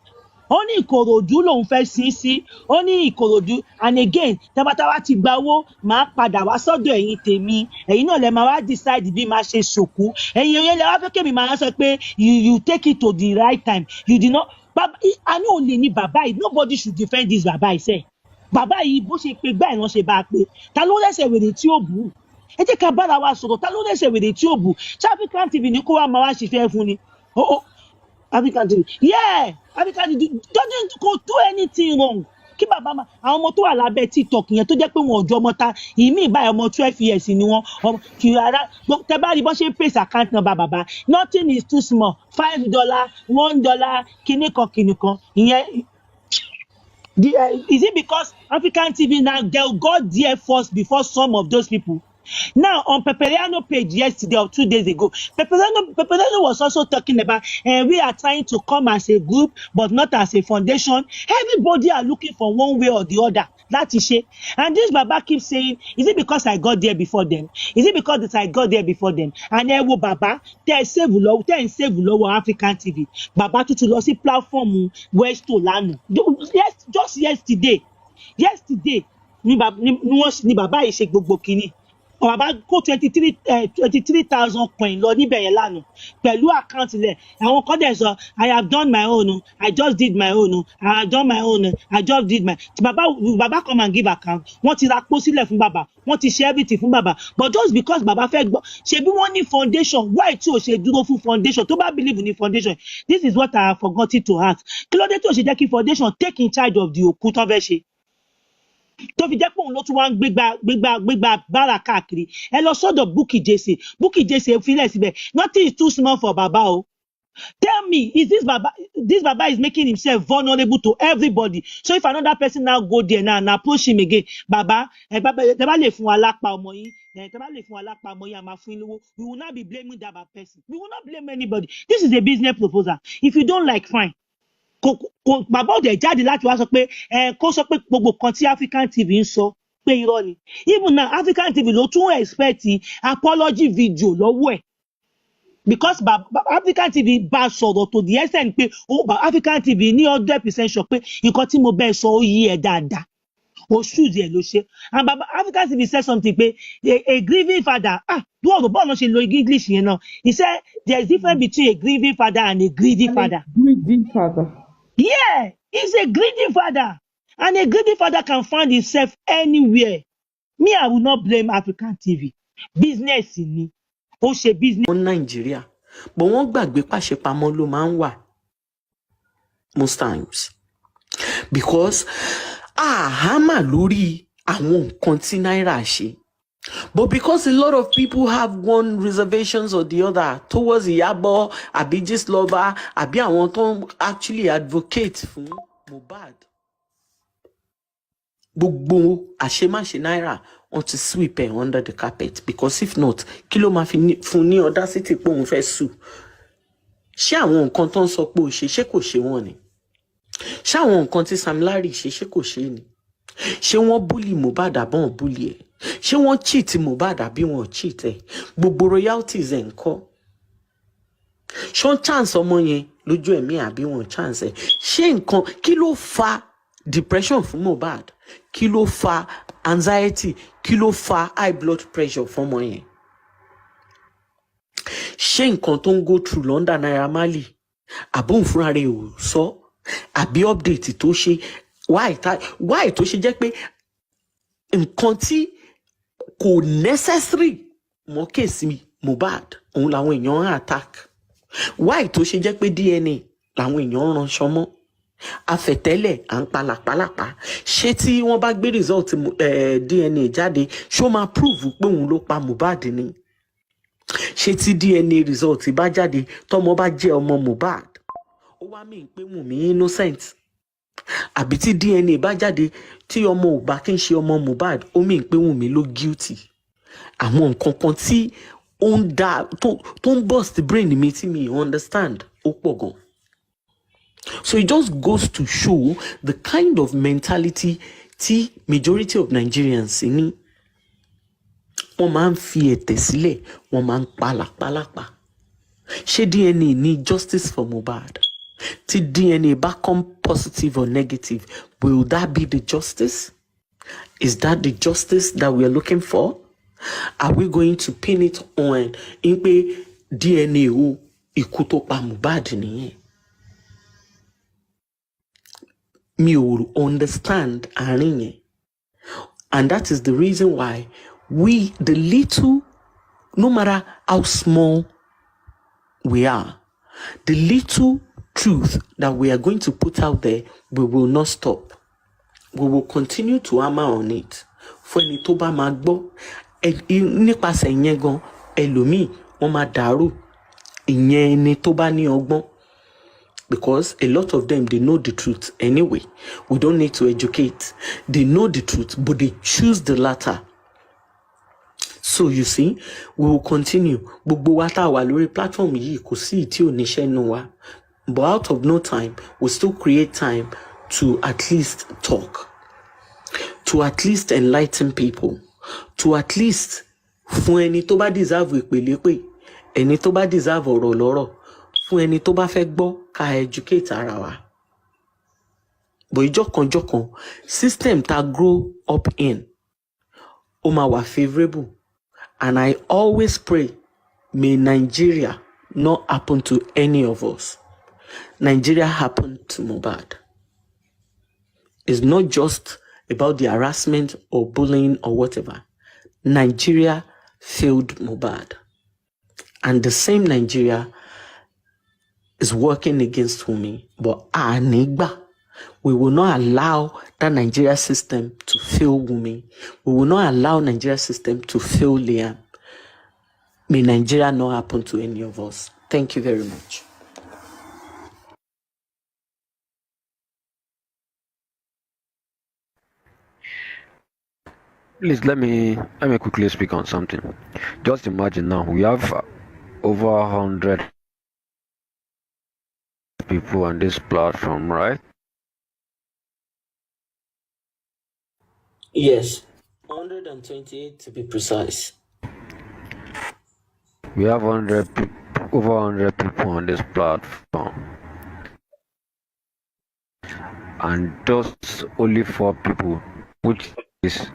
Only Ìkòròdú lòun fẹ́ sí only Ìkòròdú and again tẹ́bátàwá ti gba owó máa padà wá sọ́dọ̀ ẹ̀yin tèmi ẹ̀yin náà lẹ máa wá decide bí máa ṣe ṣòkú ẹ̀yin yẹn lẹ wá fẹ́ kémi máa sọ pé you take it to the right time you did not a ní òun lè ní bàbá yìí nobody should defend this bàbá yìí sẹ́ bàbá yìí bó ṣe pé gbá ìran ṣe bá a pé ta ló lẹ́sẹ̀ wèrè tí ó bù ú ẹ jẹ́ ká bára wa sọ̀rọ̀ ta ló lẹ́sẹ̀ wèrè tí ó bù African TV ní kó wá máa wá ṣiṣẹ́ fún ni African TV African TV doesn't go do anything wrong kí bàbá ma àwọn ọmọ tó wà lábẹ́ TikTok yẹn tó jẹ́ pé wọn ò jọ ọmọ ta ìmí ìbáyọ̀ ọmọ 12 years ni wọn kì í rárá tẹ bá rí bọ́n ṣe ń pèsè account number bàbá nothing is too small $5 $1 kìnnìkan ìyẹn. Is it because African TV now they got there first before some of those people? Now on Peperiano page yesterday or 2 days ago, Peperiano was also talking about we are trying to come as a group but not as a foundation. Everybody are looking for one way or the other. That is it. And this Baba keeps saying, is it because I got there before them? Is it because I got there before them? And then Baba, tell save low African TV. Baba to lọ sí platform Westo lánàá. Yes, just yesterday ni Baba yìí ṣe gbogbo kìíní. Bàbá kó 23,000 coin lọ níbẹ̀ yẹn lánàá pẹ̀lú àkáǹtì lẹ̀ àwọn kan dẹ̀ sọ I have done my own I just did my own I have done my own I just did my tí bàbá come and give account wọ́n ti ra pọ́ sílẹ̀ fún bàbá wọ́n ti ṣe everything fún bàbá but just because bàbá fẹ́ gbọ́ ṣe bí wọ́n ní foundation why tí o ṣe dúró fún foundation tó bá believe ní foundation this is what I have forgotten to ask kí ló dé tí o ṣe jẹ́ kí foundation take in charge of the òkú tó fẹ́ ṣe. Tó fi jẹ́ pé òun ló tún wá ń gbégbá bára káàkiri ẹ lọ sọ́dọ̀ Bukky Jesse filẹ̀ síbẹ̀ nothing is too small for baba o tell me is this baba is making himself vulnerable to everybody so if another person now go there now and approach him again baba tẹ bá lè fún wa lápá ọmọ yín a máa fún yín lówó we will not be blaming that person we will not blame anybody this is a business proposal if you don't like fine. Bàbá òde jáde láti wá sọ pé kó sọ pé gbogbo kan tí African TV ń sọ pé irọ́ ni even now African TV ló tún expect apology video lọ́wọ́ ẹ̀ because African TV bá sọ̀rọ̀ to the extent pé African TV ní 100% sọ pé nǹkan tí mo bẹ́ẹ̀ sọ ó yí ẹ dáadáa o shoot ẹ̀ ló ṣe and Baba African TV said something pé a grieving father bọ́ọ̀lù ṣe lo English yẹn náà he said there is difference between a grieving father and a greedy father. Yeah, he's a greedy father. And a greedy father can find himself anywhere. Me, I will not blame African TV. Business ni. Ó ṣe business. On Nigeria. But wọ́n gbàgbé pàṣípamọ́ ló máa ń wà. Most times. Because àhámà lórí àwọn nǹkan tí náírà ṣe. But because a lot of people have one reservations or the other towards Iyabo, àbí Gistlover, àbí àwọn tó actually advocate fún Mohbad. Gbogbo àṣemáṣe náírà wọ́n ti sweep ẹ̀ under the carpet because if not, kí ló máa fi fún ní audacity pé òun fẹ́ sue? Ṣé àwọn nǹkan tó ń sọ pé ó ṣe ṣé kò ṣe wọ́n ni? Ṣáwọn nǹkan tí Sam Larry ṣe kò ṣe ni? Ṣé wọ́n bully Mohbad àbọ̀n bully ẹ̀? Ṣé wọ́n cheat Mohbad àbí wọ́n cheat ẹ̀? Gbogbo royalties ẹ̀ ń kọ́. Ṣé wọ́n chance ọmọ yẹn lójú ẹ̀mí àbí wọ́n chance ẹ̀? Ṣé nǹkan kí ló fa depression fún Mohbad? Kí ló fa anxiety? Kí ló fa high blood pressure fún ọmọ yẹn? Ṣé nǹkan tó ń go through London Naira Marley àbóhùn fúnra rẹ̀ ò sọ? Àbí update tó ṣe? Why tó ṣe jẹ́ pé nǹkan tí kò necessary mọ́ kéèsì Mohbad òun làwọn èèyàn ń attack? Why tó ṣe jẹ́ pé DNA làwọn èèyàn ń ránṣọ mọ́? Afẹ̀tẹ́lẹ̀ à ń palàpalàpà. Ṣé tí wọ́n bá gbé result DNA jáde ṣó máa prove pé òun ló pa Mohbad ni? Ṣé tí DNA result bá jáde tọmọ bá jẹ́ ọmọ Mohbad ó wá mí pé Wùnmí innocent? Àbí tí DNA bá jáde tí ọmọ ò bá kí n ṣe ọmọ Mohbad ó mí pé Wùnmí ló guilty? Àwọn nǹkan kan tí ó ń da tó ń burst brain mi tí mi understand ó pọ̀ gan. So it just goes to show the kind of mentality tí majority of Nigerians ní. Wọ́n máa ń fi ẹ̀tẹ̀ sílẹ̀, wọ́n máa ń palàpalàpà. Ṣé DNA ní justice for Mohbad? Tí DNA bá come positive or negative, will that be the justice? Is that the justice that we are looking for? Are we going to pin it on in pé DNA o ikú tó pa Mohbad nìyẹn? Mi ò understand àárín yẹn. And that is the reason why the little, no matter how small we are, the little truth that we are going to put out there, we will not stop. We will continue to hammer on it. Fún ẹni tó bá máa gbọ́, nípasẹ̀ ìyẹn gan, ẹlòmíì wọ́n máa dàrú. Ìyẹn ẹni tó bá ní ọgbọ́n. Because a lot of them, they know the truth anyway. We don't need to educate. They know the truth, but they choose the latter. So you see, we will continue. Gbogbo wa tá wà lórí platform yìí kò sí tí ò níṣẹ́ nù wa. But out of no time, we still create time to at least talk, to at least enlighten people, to at least fún ẹni tó bá deserve ìpèlépè, ẹni tó bá deserve ọ̀rọ̀ lọ́rọ̀, fún ẹni tó bá fẹ́ gbọ́ ká educate ara wa. But ìjọkànjọkàn system tá grow up in ó máa wà favourable. And I always pray, may Nigeria not happen to any of us. Nigeria happened to Mohbad. It's not just about the harassment or bullying or whatever. Nigeria failed Mohbad. And the same Nigeria is working against Wunmi. But we will not allow that Nigeria system to fail Wunmi. We will not allow Nigeria system to fail Liam. May Nigeria not happen to any of us. Thank you very much. Please let me quickly speak on something. Just imagine now we have over 100 people on this platform, right? Yes, 128 to be precise. We have over 100 people on this platform, and just only 4 people, which is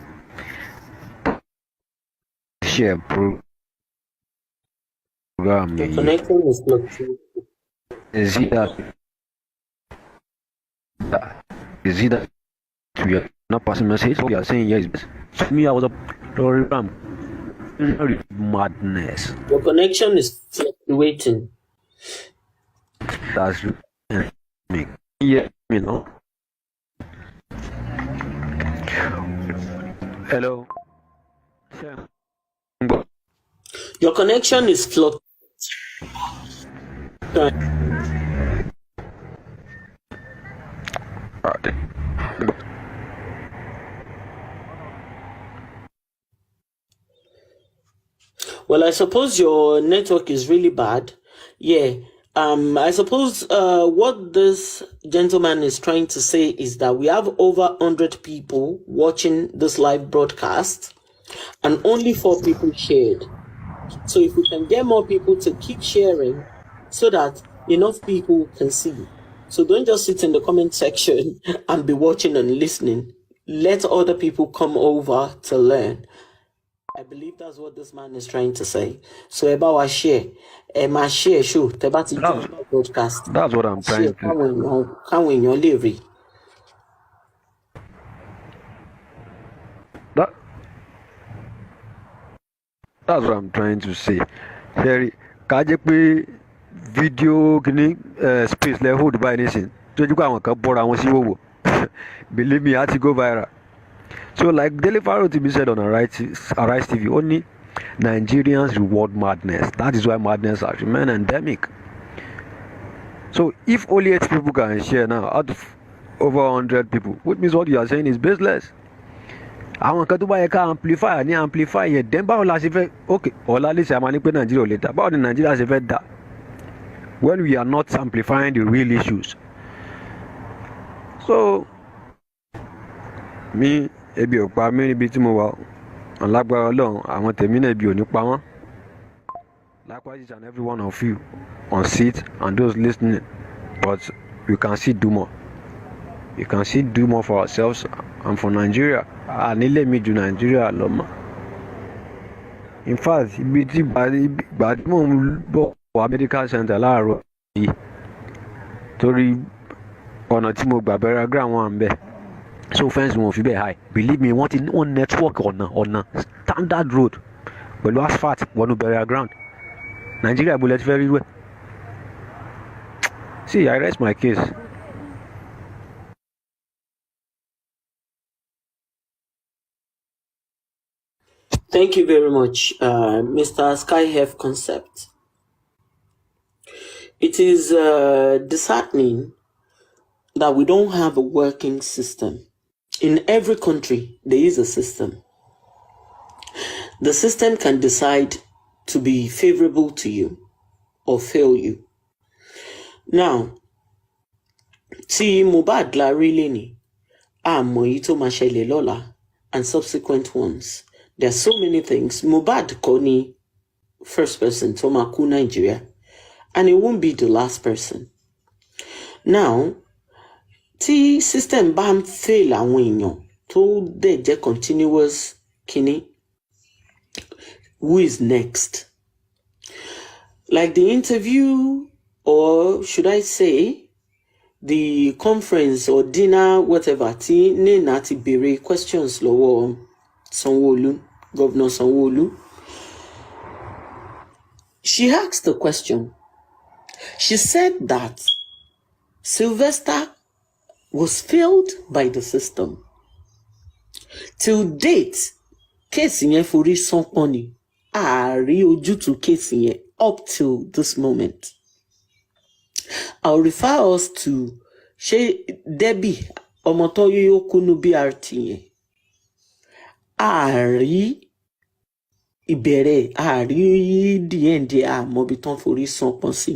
share program. The connection is fluctuating. Is it that we are not passing message? What we are saying here is to me, I was a program. Madness. The connection is fluctuating. That's me. Yeah, you know. Hello. Your connection is fluctuating. Well, I suppose your network is really bad. Yeah, I suppose what this gentleman is trying to say is that we have over 100 people watching this live broadcast and only 4 people shared. So if we can get more people to keep sharing so that enough people can see. So don't just sit in the comment section and be watching and listening. Let other people come over to learn. I believe that's what this man is trying to say. So about share, my share show, broadcast. That's what I'm trying to. Can we your livery? That's what I'm trying to say. Sherry, kaje video kini space le hold by anything. So you go kan bora won si wowo. Believe me, I had to go viral. So like Daily Pharaoh to be said on Arise TV, only Nigerians reward madness. That is why madness has remained endemic. So if only 8 people can share now out of over 100 people, which means what you are saying is baseless. Àwọn kan tó bá yẹ ká amplify yẹn then báwo la ṣe fẹ́ okay ọ̀la lè ṣe àmà ní pé Nàìjíríà ò lè dá báwo ni Nàìjíríà ṣe fẹ́ dá when we are not amplifying the real issues. So mi ebi ò pa mí níbi tí mo wà ọ̀làgbára Ọlọ́run àwọn tèmi náà ebi ò ní pa wọ́n. Likewise each and every one of you on seat and those listening, but we can still do more. We can still do more for ourselves and for Nigeria. Anile mi ju Nigeria lọ mọ́. In fact, ibi tí ìgbà tí mò ń bọ̀ wá medical center láàárọ̀ yìí torí ọ̀nà tí mo gbà bẹ̀rẹ̀ ground wọn ń bẹ̀. So fence wọn ò fi bẹ́ẹ̀ high. Believe me, wọ́n network ọ̀nà standard road pẹ̀lú asphalt wọnú bẹ̀rẹ̀ ground. Nigeria bullet very well. See, I rest my case. Thank you very much, Mr. Skyhef Concept. It is disheartening that we don't have a working system. In every country, there is a system. The system can decide to be favorable to you or fail you. Now, tí Mohbad la rí lénìí, àmọ́ èyí tó máa ṣẹlẹ̀ lọ́la and subsequent ones. There are so many things. Mohbad kọ́ ni first person tó máa kú Nigeria, and it won't be the last person. Now, tí system bá ń fail àwọn èèyàn tó dẹ̀ jẹ́ continuous kíní, who is next? Like the interview, or should I say, the conference or dinner, whatever, tí Nena ti béèrè questions lọ́wọ́ Sanwo-Olu, Governor Sanwo-Olu. She asked the question. She said that Sylvester was failed by the system. Till date, case yẹn forí sánpọ́n ni. Ààrí ojútùú case yẹn up till this moment. I'll refer us to Debbie Omotoyo Kunu BRT yẹn. Ààrí ìbẹ̀rẹ̀, ààrí díẹ̀ndíẹ̀ àmọ́bi tán forí sánpọ́n sí.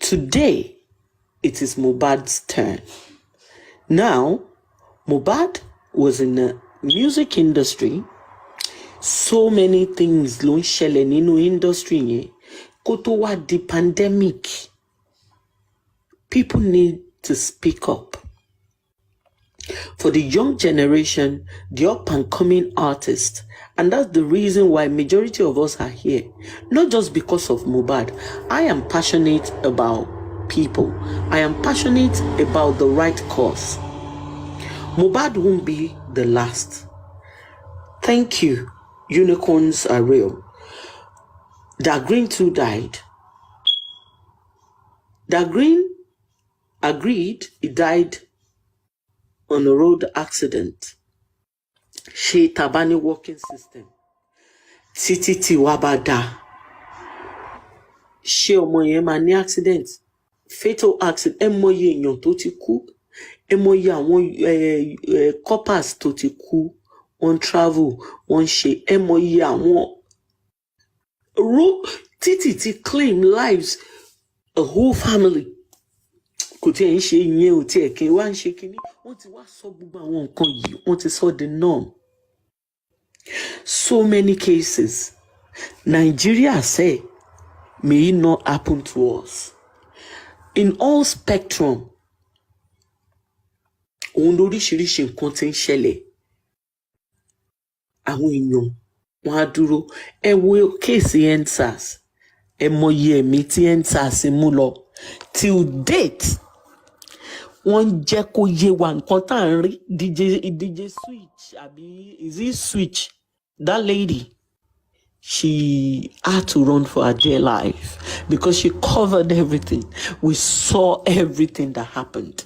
Today, it is Mohbad's turn. Now, Mohbad was in the music industry. So many things ló ń ṣẹlẹ̀ nínú industry yẹn. Kó tó wá di pandemic. People need to speak up. For the young generation, the up-and-coming artists, and that's the reason why majority of us are here. Not just because of Mohbad. I am passionate about people. I am passionate about the right cause. Mohbad won't be the last. Thank you. Unicorns are real. Dagreen too died. Dagreen agreed he died on a road accident. Ṣé tabani walking system. Títí tí wá bá dá. Ṣé ọmọ yẹn máa ní accident? Fatal accident. Ẹ mọye èèyàn tó ti kú. Ẹ mọye àwọn coppers tó ti kú. Wọ́n travel, wọ́n ṣe. Ẹ mọye àwọn títí tí claim lives a whole family. Kò tí ẹ̀ ń ṣe ìyẹn ò tí ẹ̀ kí wá ń ṣe kíní. Wọ́n ti wá sọ gbogbo àwọn nǹkan yìí. Wọ́n ti sọ the norm. So many cases. Nigeria say, may it not happen to us. In all spectrum, òun lóríṣiríṣi nǹkan tí ń ṣẹlẹ̀. Àwọn èèyàn wọn á dúró. Ẹ wo kéèsì EndSARS. Ẹ mọyì ẹ̀mí tí EndSARS mú lọ. Till date, wọ́n jẹ́ kó yé wa nǹkan tá à ń rí. DJ Switch, àbí is it Switch? That lady, she had to run for her dear life because she covered everything. We saw everything that happened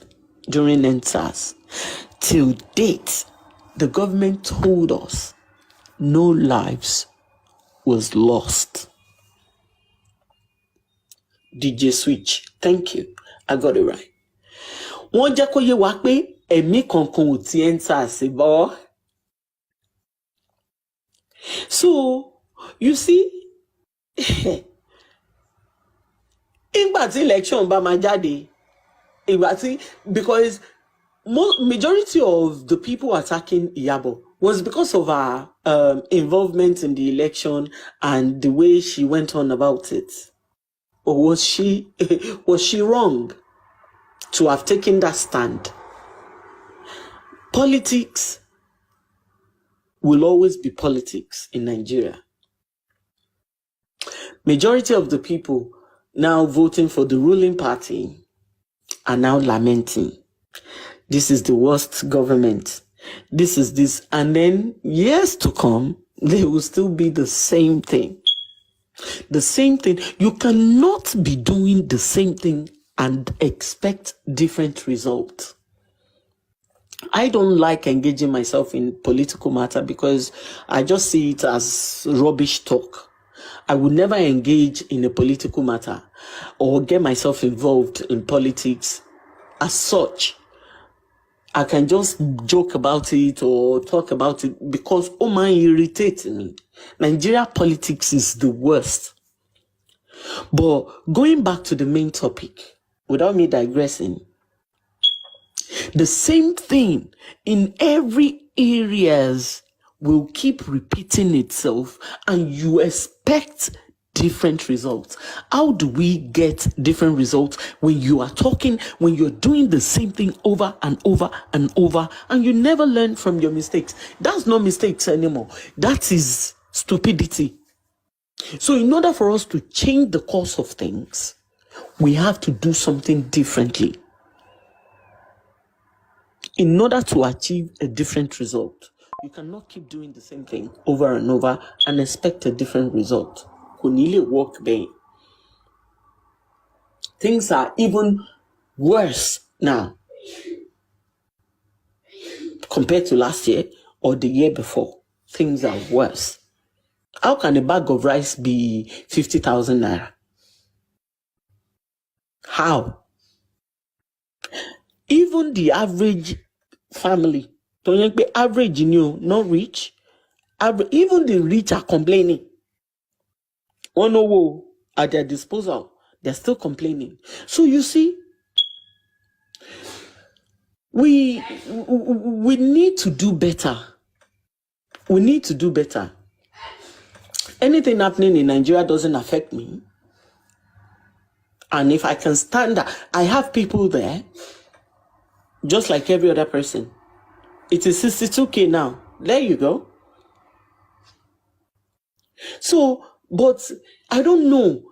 during EndSARS. Till date, the government told us no lives was lost. DJ Switch, thank you. I got it right. Wọ́n jẹ́ kó yé wa pé ẹ̀mí kankan ò ti EndSARS bọ́. So, you see, ìgbà tí election bá máa jáde, because majority of the people attacking Iyabo was because of her involvement in the election and the way she went on about it. Or was she wrong to have taken that stand? Politics will always be politics in Nigeria. Majority of the people now voting for the ruling party are now lamenting. This is the worst government. This is this. And then years to come, they will still be the same thing. The same thing. You cannot be doing the same thing and expect different results. I don't like engaging myself in political matter because I just see it as rubbish talk. I would never engage in a political matter or get myself involved in politics as such. I can just joke about it or talk about it because man irritates me. Nigeria politics is the worst. But going back to the main topic, without me digressing, the same thing in every areas will keep repeating itself and you expect different results. How do we get different results when you are talking, when you're doing the same thing over and over and over and you never learn from your mistakes? That's not mistakes anymore. That is stupidity. So in order for us to change the course of things, we have to do something differently in order to achieve a different result. You cannot keep doing the same thing over and over and expect a different result. Work there. Things are even worse now compared to last year or the year before. Things are worse. How can a bag of rice be 50,000 naira? How? Even the average family, don't be average, not rich. Even the rich are complaining. Oh no, at their disposal, they're still complaining. So you see, we need to do better. We need to do better. Anything happening in Nigeria doesn't affect me. And if I can stand that, I have people there, just like every other person. It is 62K now. There you go. So, but I don't know.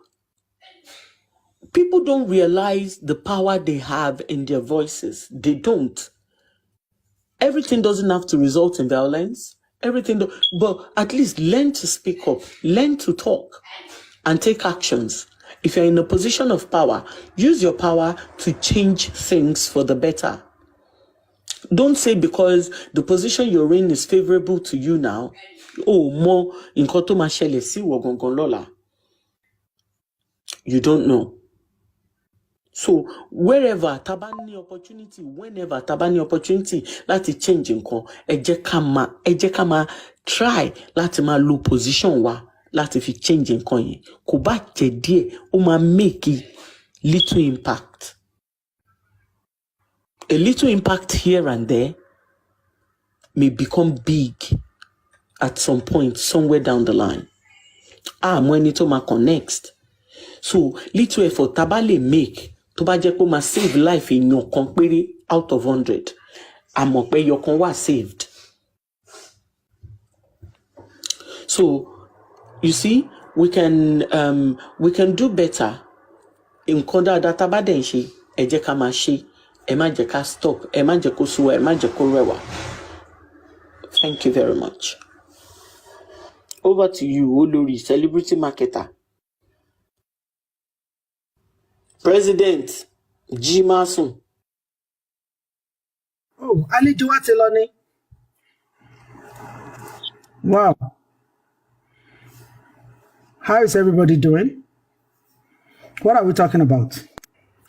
People don't realize the power they have in their voices. They don't. Everything doesn't have to result in violence. But at least learn to speak up, learn to talk, and take actions. If you're in a position of power, use your power to change things for the better. Don't say because the position you're in is favorable to you now, more in koto mashele si wogongon lola. You don't know. So wherever tabani opportunity, whenever tabani opportunity, láti change nǹkan, ẹ jẹ́ ká máa try láti máa lo position wa láti fi change nǹkan yẹn. Kò bá jẹ́ díẹ̀, ó máa make little impact. A little impact here and there may become big at some point, somewhere down the line. When it next. So, little effort tabale make to ba jẹ́ pé ma save life in your company out of 100. Pé your con was saved. So, you see, we can do better in konda data badenshi, eje kamashi, emaje ka stop, emaje kusuwa, emaje kurewa. Thank you very much. Over to you, Olori, celebrity marketer. President G. Masun. Oh, Ali Duateloni. Wow. How is everybody doing? What are we talking about?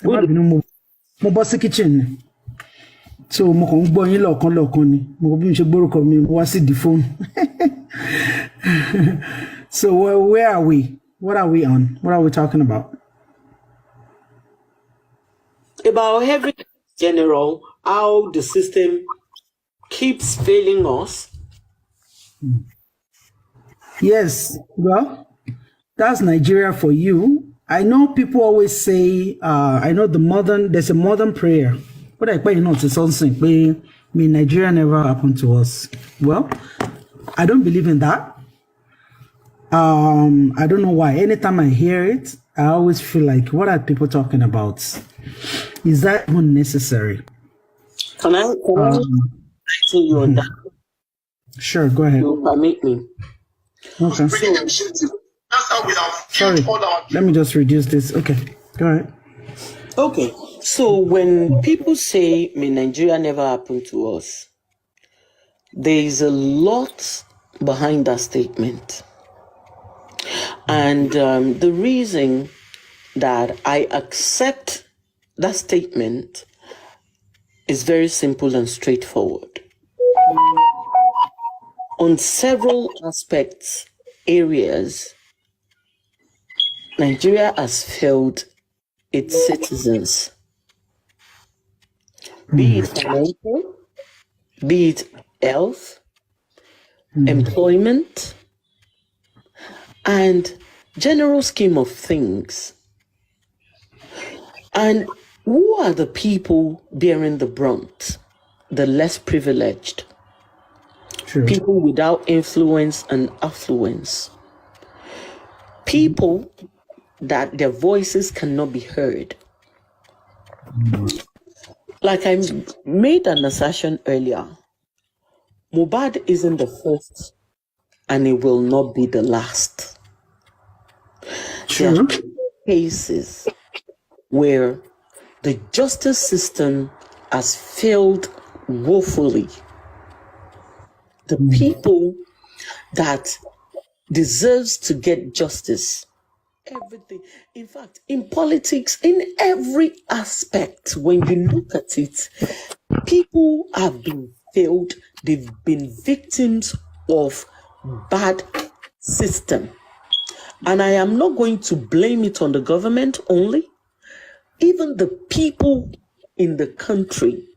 Mo boss kitchen. So mo kon gbo yin lọ́kàn ni. Mo bí mi ṣe gbórúkọ mi mo wá sí the phone. So where are we? What are we on? What are we talking about? About every general, how the system keeps failing us. Yes, well, that's Nigeria for you. I know people always say, I know there's a modern prayer. But I quite know it's something. May Nigeria never happen to us. Well, I don't believe in that. I don't know why. Anytime I hear it, I always feel like, what are people talking about? Is that even necessary? Can I say you on that? Sure, go ahead. You permit me. Okay. Sorry, let me just reduce this. Okay, go ahead. Okay, so when people say, may Nigeria never happen to us, there is a lot behind that statement. And the reason that I accept that statement is very simple and straightforward. On several aspects, areas, Nigeria has failed its citizens, be it financial, be it health, employment, and general scheme of things. And who are the people bearing the brunt? The less privileged. True. People without influence and affluence. People that their voices cannot be heard. Like I made an assertion earlier, Mohbad isn't the first and it will not be the last. There are cases where the justice system has failed woefully. The people that deserves to get justice, everything. In fact, in politics, in every aspect, when you look at it, people have been failed. They've been victims of bad system. And I am not going to blame it on the government only. Even the people in the country,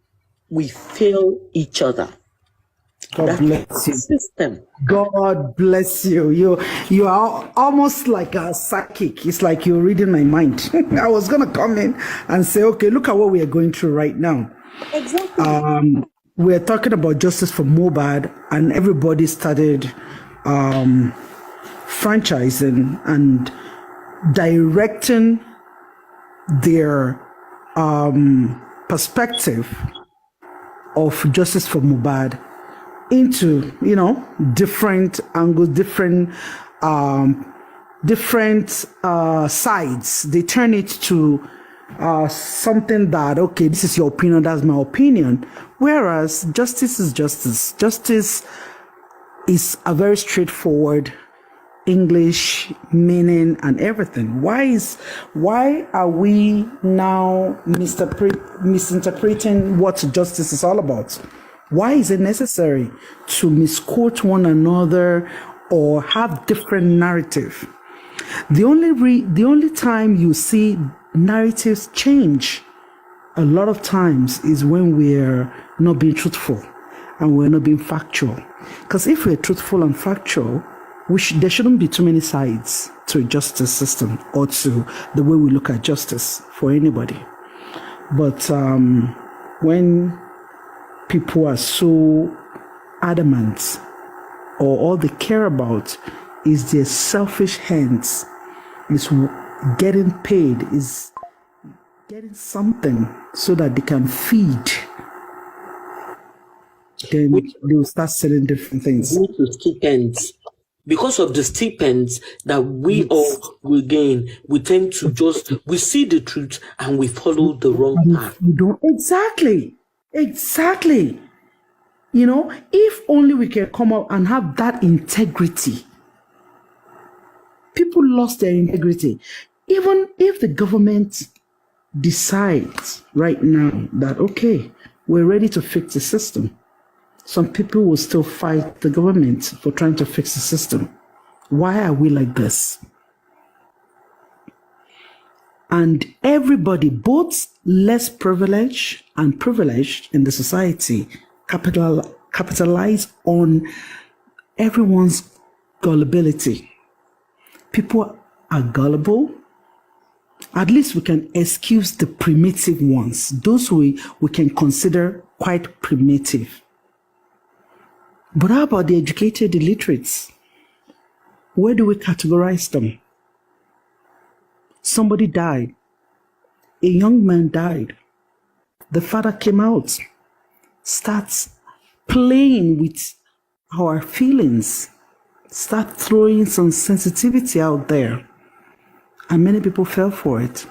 we fail each other. God bless you. System. God bless you. You are almost like a psychic. It's like you're reading my mind. I was gonna come in and say, okay, look at what we are going through right now. Exactly. We're talking about justice for Mohbad, and everybody started franchising and directing their perspective of justice for Mohbad into, different angles, different sides. They turn it to something that, okay, this is your opinion, that's my opinion. Whereas justice is justice. Justice is a very straightforward English meaning and everything. Why are we now misinterpreting what justice is all about? Why is it necessary to misquote one another or have different narrative? The only time you see narratives change a lot of times is when we're not being truthful and we're not being factual. Because if we're truthful and factual, there shouldn't be too many sides to a justice system or to the way we look at justice for anybody. But when people are so adamant, or all they care about is their selfish hands, is getting paid, is getting something so that they can feed, then they will start selling different things. Stipends. Because of the stipends that we all will gain, we tend to we see the truth and we follow the wrong path. We don't exactly. If only we can come out and have that integrity. People lost their integrity. Even if the government decides right now that, okay, we're ready to fix the system, some people will still fight the government for trying to fix the system. Why are we like this? And everybody, both less privileged and privileged in the society, capitalize on everyone's gullibility. People are gullible. At least we can excuse the primitive ones. Those we can consider quite primitive. But how about the educated illiterates? Where do we categorize them? Somebody died. A young man died. The father came out, starts playing with our feelings, start throwing some sensitivity out there. And many people fell for it.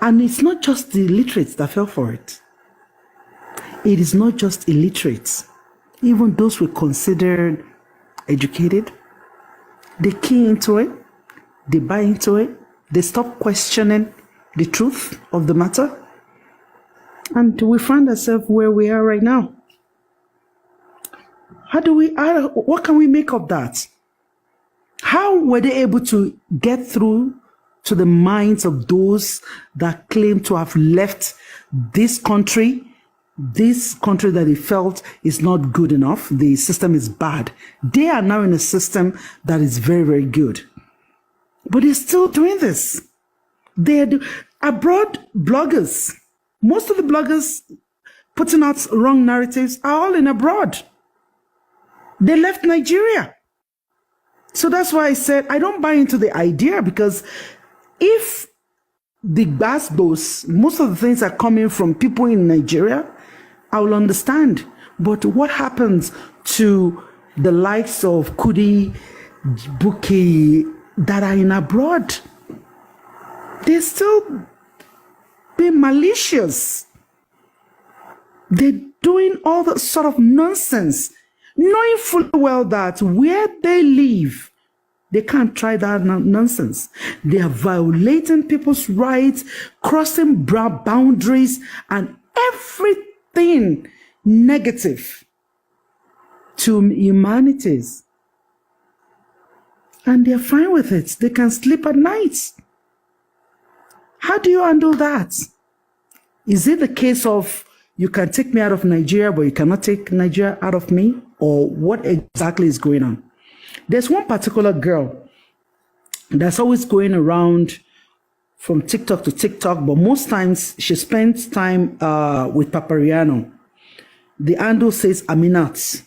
And it's not just the illiterates that fell for it. It is not just illiterates. Even those we considered educated, they key into it, they buy into it, they stop questioning the truth of the matter, and we find ourselves where we are right now. What can we make of that? How were they able to get through to the minds of those that claim to have left this country that they felt is not good enough, the system is bad? They are now in a system that is very, very good. But they're still doing this. Abroad bloggers, most of the bloggers putting out wrong narratives are all in abroad. They left Nigeria. So that's why I said I don't buy into the idea, because if the Gbasgbos, most of the things are coming from people in Nigeria, I will understand. But what happens to the likes of Kudi, Buki, that are in abroad? They're still being malicious. They're doing all that sort of nonsense, knowing full well that where they live, they can't try that nonsense. They are violating people's rights, crossing boundaries, and everything negative to humanities. And they're fine with it. They can sleep at night. How do you handle that? Is it the case of you can take me out of Nigeria, but you cannot take Nigeria out of me? Or what exactly is going on? There's one particular girl that's always going around from TikTok to TikTok, but most times she spends time with Papariano. The handle says Aminat.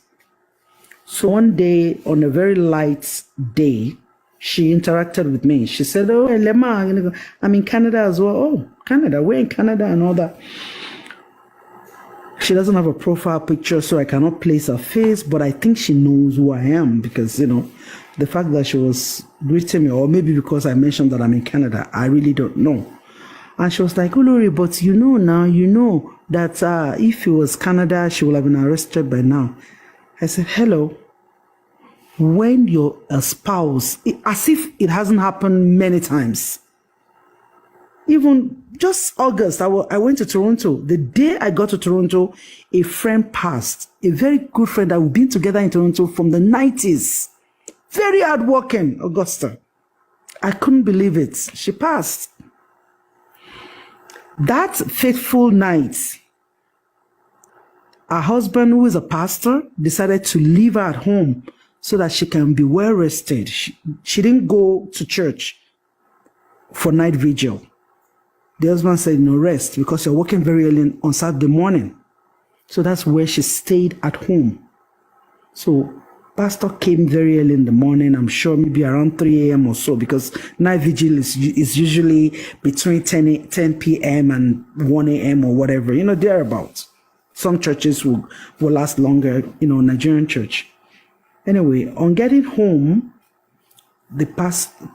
So one day, on a very light day, she interacted with me. She said, "Oh, Lema, I'm in Canada as well." "Oh, Canada, we're in Canada," and all that. She doesn't have a profile picture, so I cannot place her face, but I think she knows who I am, because, the fact that she was greeting me, or maybe because I mentioned that I'm in Canada, I really don't know. And she was like, "Olori, but that if it was Canada, she would have been arrested by now." I said, "Hello, when you're a spouse," as if it hasn't happened many times. Even just August, I went to Toronto. The day I got to Toronto, a friend passed, a very good friend that we've been together in Toronto from the 90s. Very hardworking, Augusta. I couldn't believe it. She passed. That fateful night, her husband, who is a pastor, decided to leave her at home so that she can be well rested. She didn't go to church for night vigil. The husband said, no, rest, because you're working very early on Saturday morning. So that's where she stayed at home. So pastor came very early in the morning, I'm sure maybe around 3 a.m. or so, because night vigil is usually between 10 p.m. and 1 a.m. or whatever, thereabouts. Some churches will last longer, Nigerian church. Anyway, on getting home, the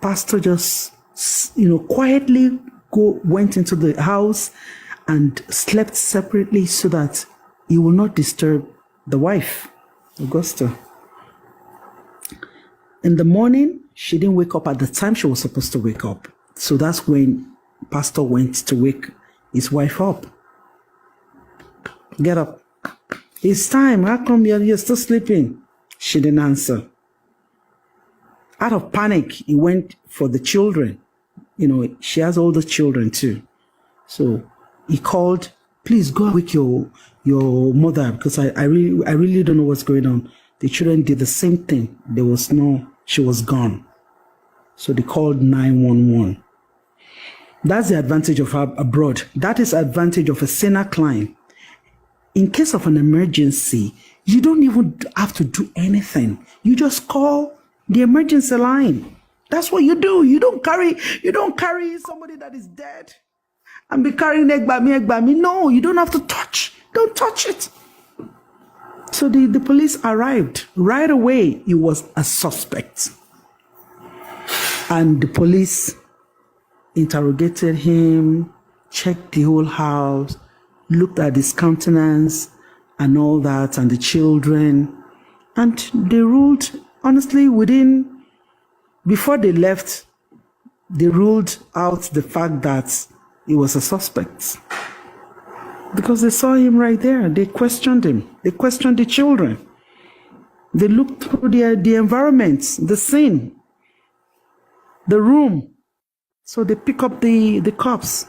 pastor just, quietly went into the house and slept separately so that he will not disturb the wife, Augusta. In the morning, she didn't wake up at the time she was supposed to wake up. So that's when pastor went to wake his wife up. Get up. It's time. How come you're still sleeping? She didn't answer. Out of panic, he went for the children. She has older children too. So he called, please go wake your mother, because I really don't know what's going on. The children did the same thing. She was gone. So they called 911. That's the advantage of abroad. That is the advantage of a senior client. In case of an emergency, you don't even have to do anything. You just call the emergency line. That's what you do. You don't carry somebody that is dead and be carrying egbami. No, you don't have to touch. Don't touch it. So the police arrived. Right away, he was a suspect. And the police interrogated him, checked the whole house, looked at his countenance and all that, and the children. And they ruled, honestly, before they left, they ruled out the fact that he was a suspect. Because they saw him right there. They questioned him. They questioned the children. They looked through the environment, the scene, the room. So they pick up the cops.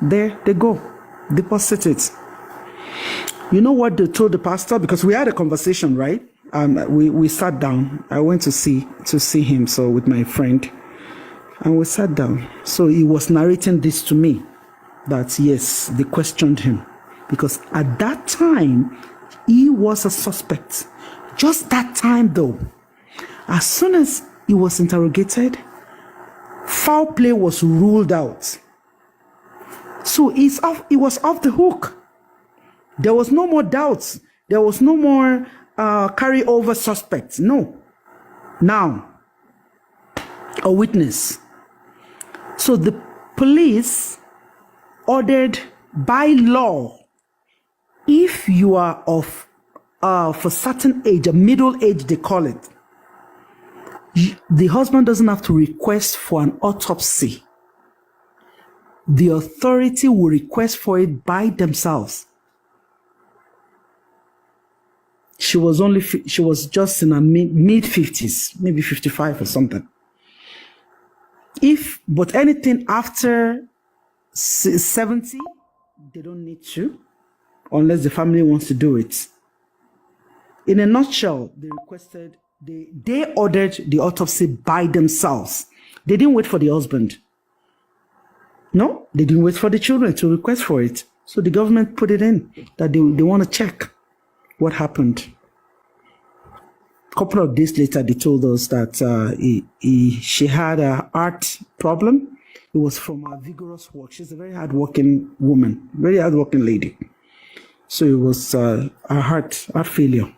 There they go. Deposit it. You know what they told the pastor? Because we had a conversation, right? We sat down. I went to see him, so with my friend, and we sat down. So he was narrating this to me, that yes, they questioned him, because at that time he was a suspect. Just that time, though, as soon as he was interrogated, foul play was ruled out. So he was off the hook. There was no more doubts. There was no more carry-over suspects. No. Now, a witness. So the police ordered by law, if you are of for certain age, a middle age they call it, the husband doesn't have to request for an autopsy. The authority will request for it by themselves. She was just in her mid 50s, maybe 55 or something. But anything after 70, they don't need to, unless the family wants to do it. In a nutshell, they ordered the autopsy by themselves. They didn't wait for the husband. No, they didn't wait for the children to request for it. So the government put it in that they want to check what happened. A couple of days later, they told us that she had a heart problem. It was from her vigorous work. She's a very hardworking woman, very hardworking lady. So it was a heart failure.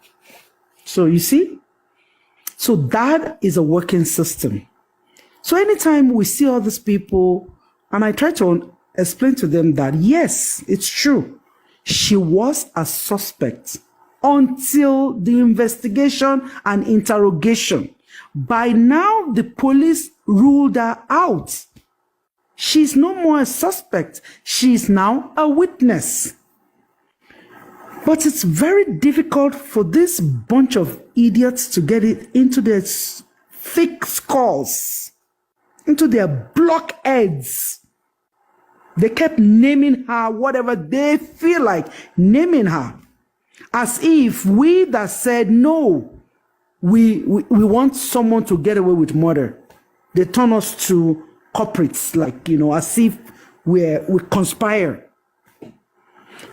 So you see, so that is a working system. So anytime we see all these people, and I try to explain to them that, yes, it's true. She was a suspect until the investigation and interrogation. By now, the police ruled her out. She's no more a suspect. She's now a witness. But it's very difficult for this bunch of idiots to get it into their thick skulls, into their blockheads, They kept naming her whatever they feel like naming her. As if we that said no, we want someone to get away with murder. They turn us to culprits, like, as if we conspire.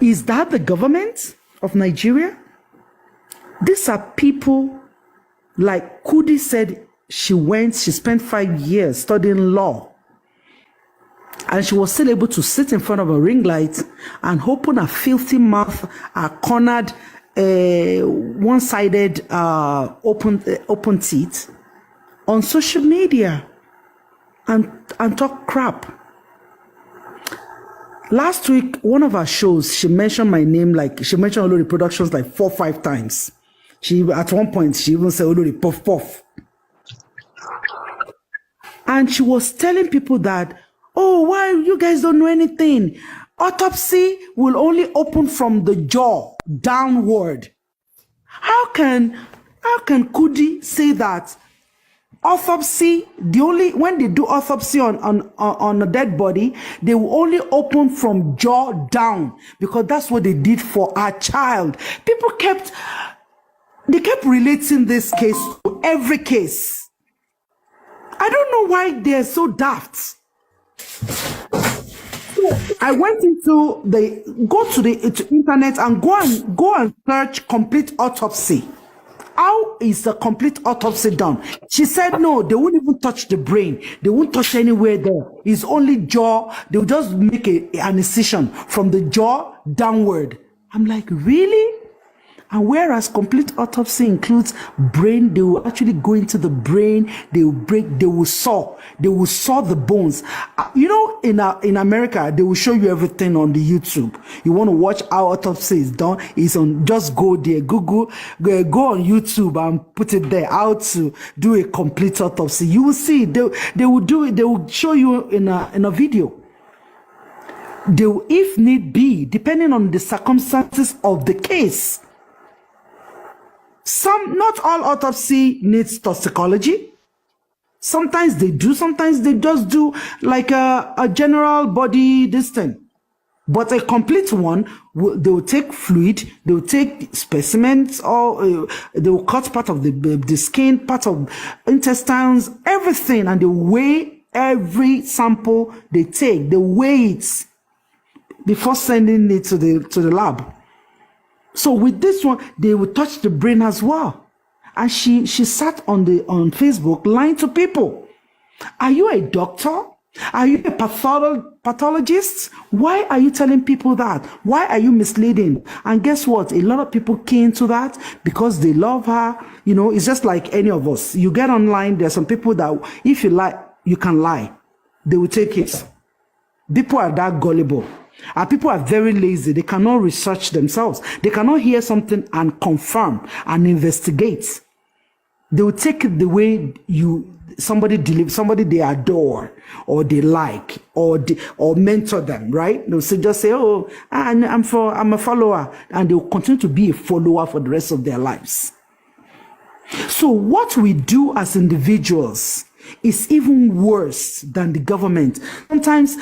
Is that the government of Nigeria? These are people, like Kudi said, she spent 5 years studying law. And she was still able to sit in front of a ring light and open her filthy mouth, her cornered, one-sided, open teeth on social media and talk crap. Last week, one of our shows, she mentioned my name, she mentioned Olori Productions 4 or 5 times. At one point, she even said Olori Puff Puff. And she was telling people that, oh, why you guys don't know anything? Autopsy will only open from the jaw downward. How can Kudi say that? Autopsy, when they do autopsy on a dead body, they will only open from jaw down, because that's what they did for our child. People kept relating this case to every case. I don't know why they're so daft. I went into go to the internet and go and search complete autopsy. How is a complete autopsy done? She said no, they won't even touch the brain. They won't touch anywhere there. It's only jaw. They'll just make an incision from the jaw downward. I'm like, really? And whereas complete autopsy includes brain, they will actually go into the brain, they will saw the bones. In America, they will show you everything on the YouTube. You want to watch how autopsy is done, just go there, Google, go on YouTube and put it there, how to do a complete autopsy. You will see, they will do it, they will show you in a video. They will, if need be, depending on the circumstances of the case. Not all autopsy needs toxicology. Sometimes they do, sometimes they just do like a general body this thing. But a complete one, they will take fluid, they will take specimens, or they will cut part of the skin, part of intestines, everything, and they weigh every sample they take. They weigh it before sending it to the lab. So with this one, they will touch the brain as well. And she sat on Facebook lying to people. Are you a doctor? Are you a pathologist? Why are you telling people that? Why are you misleading? And guess what? A lot of people came to that because they love her. It's just like any of us. You get online, there's some people that if you lie, you can lie. They will take it. People are that gullible. And people are very lazy. They cannot research themselves. They cannot hear something and confirm and investigate. They will take it the way somebody they adore or they like or mentor them, right? They'll just say, oh, I'm a follower, and they'll continue to be a follower for the rest of their lives. So what we do as individuals is even worse than the government. Sometimes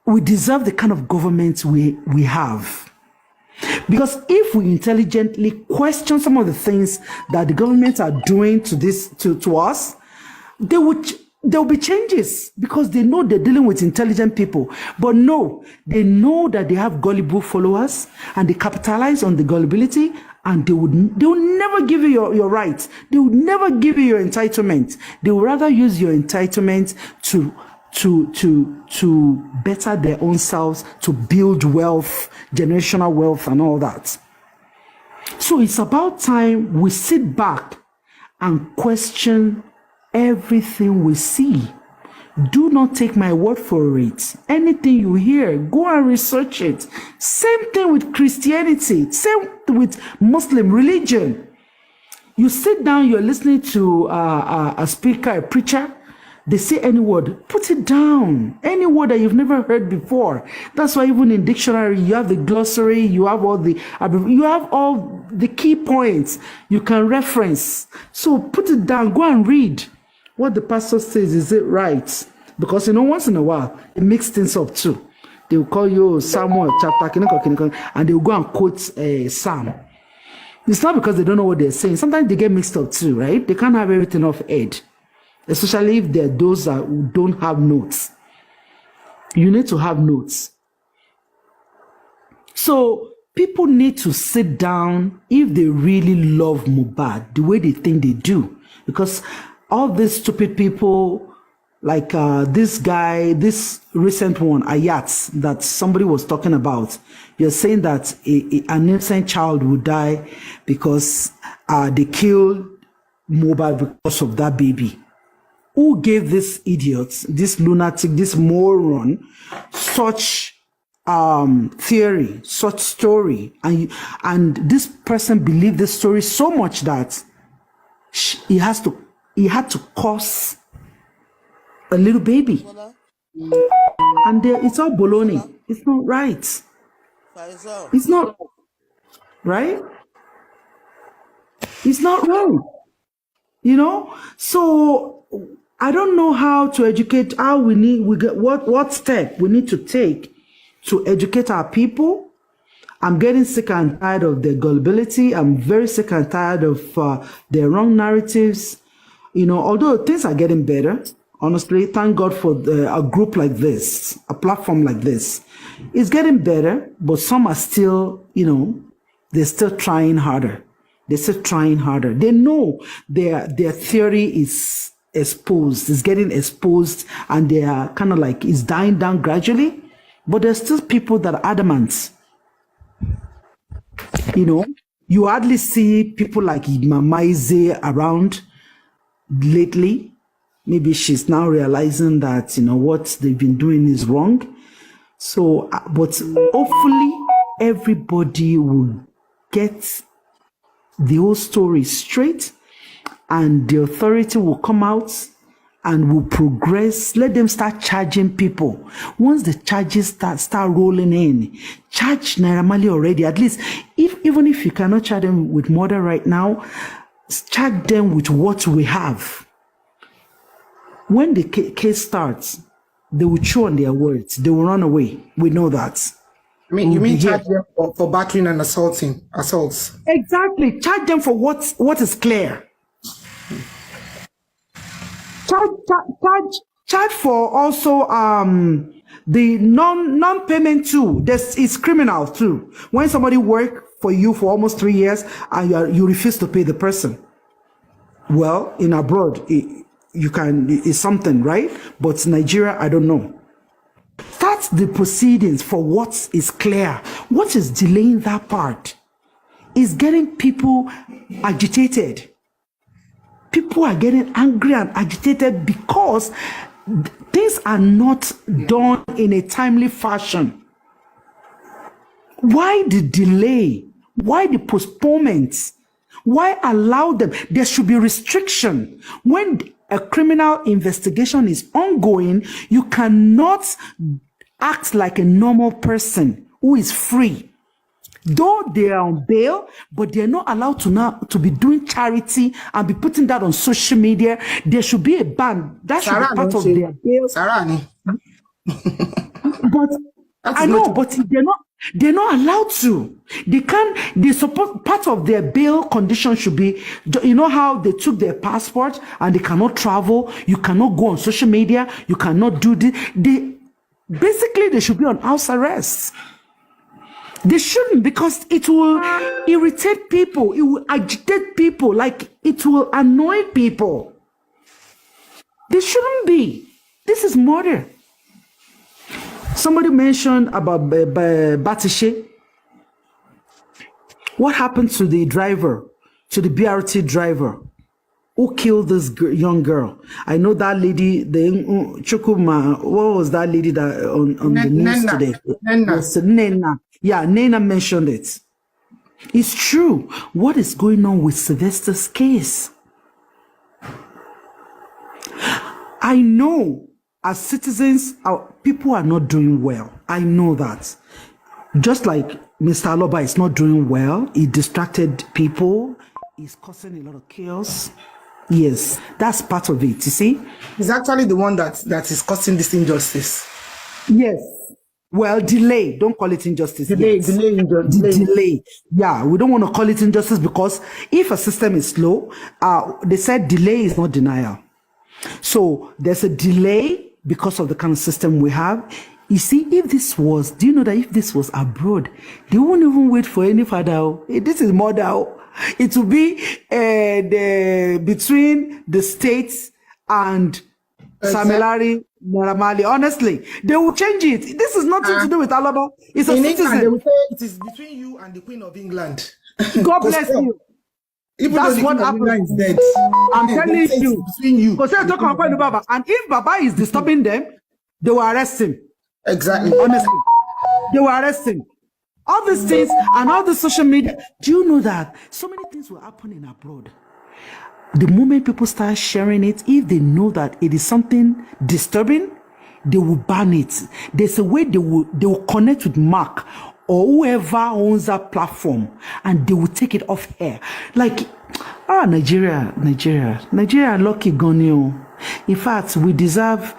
we deserve the kind of government we have. Because if we intelligently question some of the things that the government are doing to us, there will be changes, because they know they're dealing with intelligent people. But no, they know that they have gullible followers, and they capitalize on the gullibility, and they will never give you your rights. They will never give you your entitlement. They will rather use your entitlement to better their own selves, to build wealth, generational wealth, and all that. So it's about time we sit back and question everything we see. Do not take my word for it. Anything you hear, go and research it. Same thing with Christianity, same with Muslim religion. You sit down, you're listening to a speaker, a preacher, they say any word, put it down. Any word that you've never heard before. That's why even in dictionary, you have the glossary, you have all the key points you can reference. So put it down, go and read what the pastor says. Is it right? Because once in a while, it makes things up too. They will call you Samuel chapter, and they will go and quote Psalm. It's not because they don't know what they're saying. Sometimes they get mixed up too, right? They can't have everything off head, especially if they're those who don't have notes. You need to have notes. So people need to sit down if they really love Mohbad the way they think they do, because all these stupid people, like this guy, this recent one, Ayat, that somebody was talking about, you're saying that an innocent child will die because they killed Mohbad because of that baby. Who gave this idiot, this lunatic, this moron, such theory, such story, and this person believed this story so much that he had to curse a little baby, and it's all baloney. It's not right. It's not right. It's not wrong. So I don't know how to educate. What step we need to take to educate our people. I'm getting sick and tired of their gullibility. I'm very sick and tired of their wrong narratives. Although things are getting better, honestly, thank God for a group like this, a platform like this. It's getting better, but some are still, they're still trying harder. They're still trying harder. They know their theory is exposed, is getting exposed, and they are kind of like, it's dying down gradually. But there's still people that are adamant. You hardly see people like Maize around lately. Maybe she's now realizing that, what they've been doing is wrong. So, but hopefully everybody will get the whole story straight, and the authority will come out and will progress. Let them start charging people. Once the charges start rolling in, charge Naira Marley already. At least, even if you cannot charge them with murder right now, charge them with what we have. When the case starts, they will chew on their words. They will run away. We know that. You mean charge them for battering and assaults? Exactly. Charge them for what is clear. Charge for also the non-payment too. It's criminal too. When somebody worked for you for almost 3 years and you refuse to pay the person. Well, in abroad, it's something, right? But Nigeria, I don't know. Start the proceedings for what is clear. What is delaying that part is getting people agitated. People are getting angry and agitated because things are not done in a timely fashion. Why the delay? Why the postponements? Why allow them? There should be restriction. When a criminal investigation is ongoing, you cannot act like a normal person who is free. Though they are on bail, but they're not allowed to be doing charity and be putting that on social media. There should be a ban. That should be part of their bail. But I know, but they're not allowed to. They can't. They support part of their bail condition should be. You know how they took their passport and they cannot travel. You cannot go on social media. You cannot do this. They should be on house arrest. They shouldn't, because it will irritate people. It will agitate people. Like, it will annoy people. They shouldn't be. This is murder. Somebody mentioned about Batishe. What happened to the driver, to the BRT driver who killed this young girl? I know that lady, the Chukuma, what was that lady that on the news today? Nena. Yeah, Nena mentioned it. It's true. What is going on with Sylvester's case? I know as citizens, people are not doing well. I know that. Just like Mr. Aloba is not doing well, he distracted people, he's causing a lot of chaos. Yes, that's part of it, you see? He's actually the one that is causing this injustice. Yes. Well, delay. Don't call it injustice. Delay. Delay. Yeah, we don't want to call it injustice because if a system is slow, they said delay is not denial. So there's a delay because of the kind of system we have. You see, do you know that if this was abroad, they won't even wait for any father. This is murder. It will be between the states and Samilari, Naramali. Honestly, they will change it. This is nothing to do with Alaba. It's a citizen. They will say it is between you and the Queen of England. God bless you. Even that's what happens. Dead. I'm telling you. Between you. And if Baba is disturbing them, they will arrest him. Exactly. Honestly, they will arrest him. All these things and all the social media. Do you know that so many things will happen in abroad? The moment people start sharing it, if they know that it is something disturbing, they will ban it. There's a way they will connect with Mark or whoever owns that platform, and they will take it off air. Like, Nigeria, lucky gone. In fact, we deserve.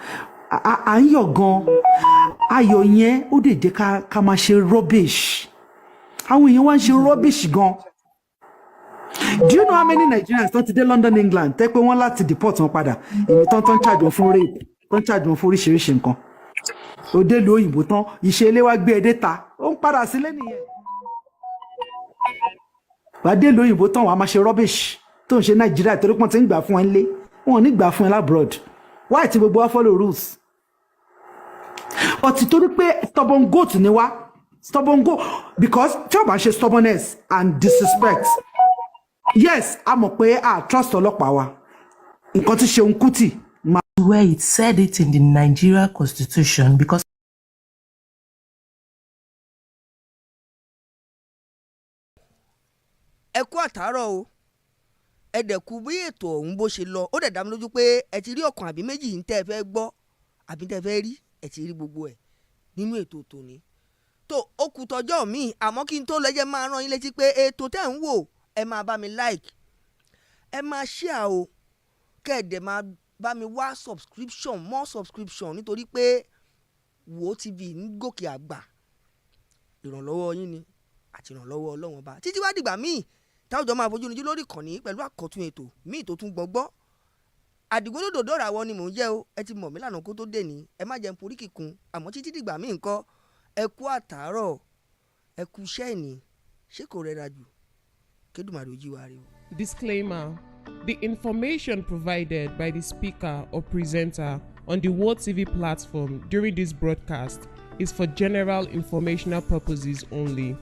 You're gone. Ayonye, who did Kamashe rubbish? How will you want your rubbish gone? Do you know how many Nigerians don't today London, England? Take one lot to deport on pada. You don't charge one for rape. Don't charge one for restoration. O de lo oyinbo tan ìṣẹ̀lẹ̀ wa gbé data. Ó ń padà sílé nìyẹn. Wa de lo oyinbo tan wa máa ṣe rubbish. Tó ń ṣe Nigeria torí pọ́n ti ń gbà fún ẹ nlé. Wọ́n ní gbà fún ẹ abroad. Why ti gbogbo wa follow rules? But torí pé stubborn goat ni wa. Stubborn goat because tí o bá ṣe stubbornness and disrespect. Yes, I'm okay. I trust ọlọ́pàá wa. Nǹkan tí Ṣeun Kútì. Where it said it in the Nigeria Constitution because ẹ kú àtàárọ̀ o ẹ dẹ̀kú bí ètò ọ̀hún bó ṣe lọ ó dẹ̀ dá mi lójú pé ẹ ti rí ọ̀kan àbí méjì ń tẹ́ ẹ fẹ́ gbọ́ àbí tẹ́ ẹ fẹ́ rí ẹ ti rí gbogbo ẹ̀ nínú ètò tòní tó ó kù tọjọ́ mi àmọ́ kí n tó lẹ́jẹ́ máa rán yín létí pé ètò tẹ́ ń wò ẹ máa bá mi like ẹ máa share o kẹ́ẹ̀dẹ̀ máa bá mi wá more subscription nítorí pé Wo TV ń gòkè àgbà ìrànlọ́wọ́ yín ni àti ìrànlọ́wọ́ Ọlọ́run Ọba títí wá dìgbà míì táwùjọ máa fojú níjú lórí ìkànnì pẹ̀lú àkọ́tún ètò míì tó tún gbọ́ngbọ́ àdìgbòlódò dọ́ra wọn ni mò ń jẹ́ o ẹ ti mọ̀ mí lànà kó tó dé ní ẹ má jẹun porí kíkun àmọ́ títí dìgbà míì ńkọ́ ẹ kú àtàárọ̀ ẹ kú iṣẹ́ ìní ṣé kò rẹra jù kédùmarè ojú wa rè o. Disclaimer. The information provided by the speaker or presenter on the World TV platform during this broadcast is for general informational purposes only.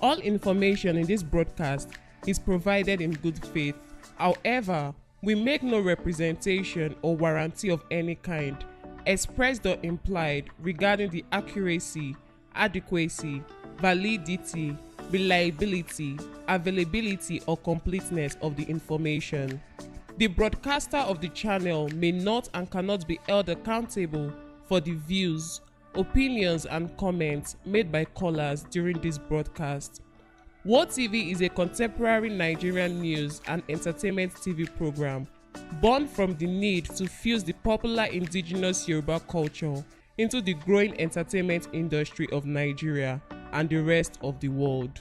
All information in this broadcast is provided in good faith. However, we make no representation or warranty of any kind, expressed or implied, regarding the accuracy, adequacy, validity, reliability, availability, or completeness of the information. The broadcaster of the channel may not and cannot be held accountable for the views, opinions, and comments made by callers during this broadcast. World TV is a contemporary Nigerian news and entertainment TV program born from the need to fuse the popular indigenous Yoruba culture into the growing entertainment industry of Nigeria and the rest of the world.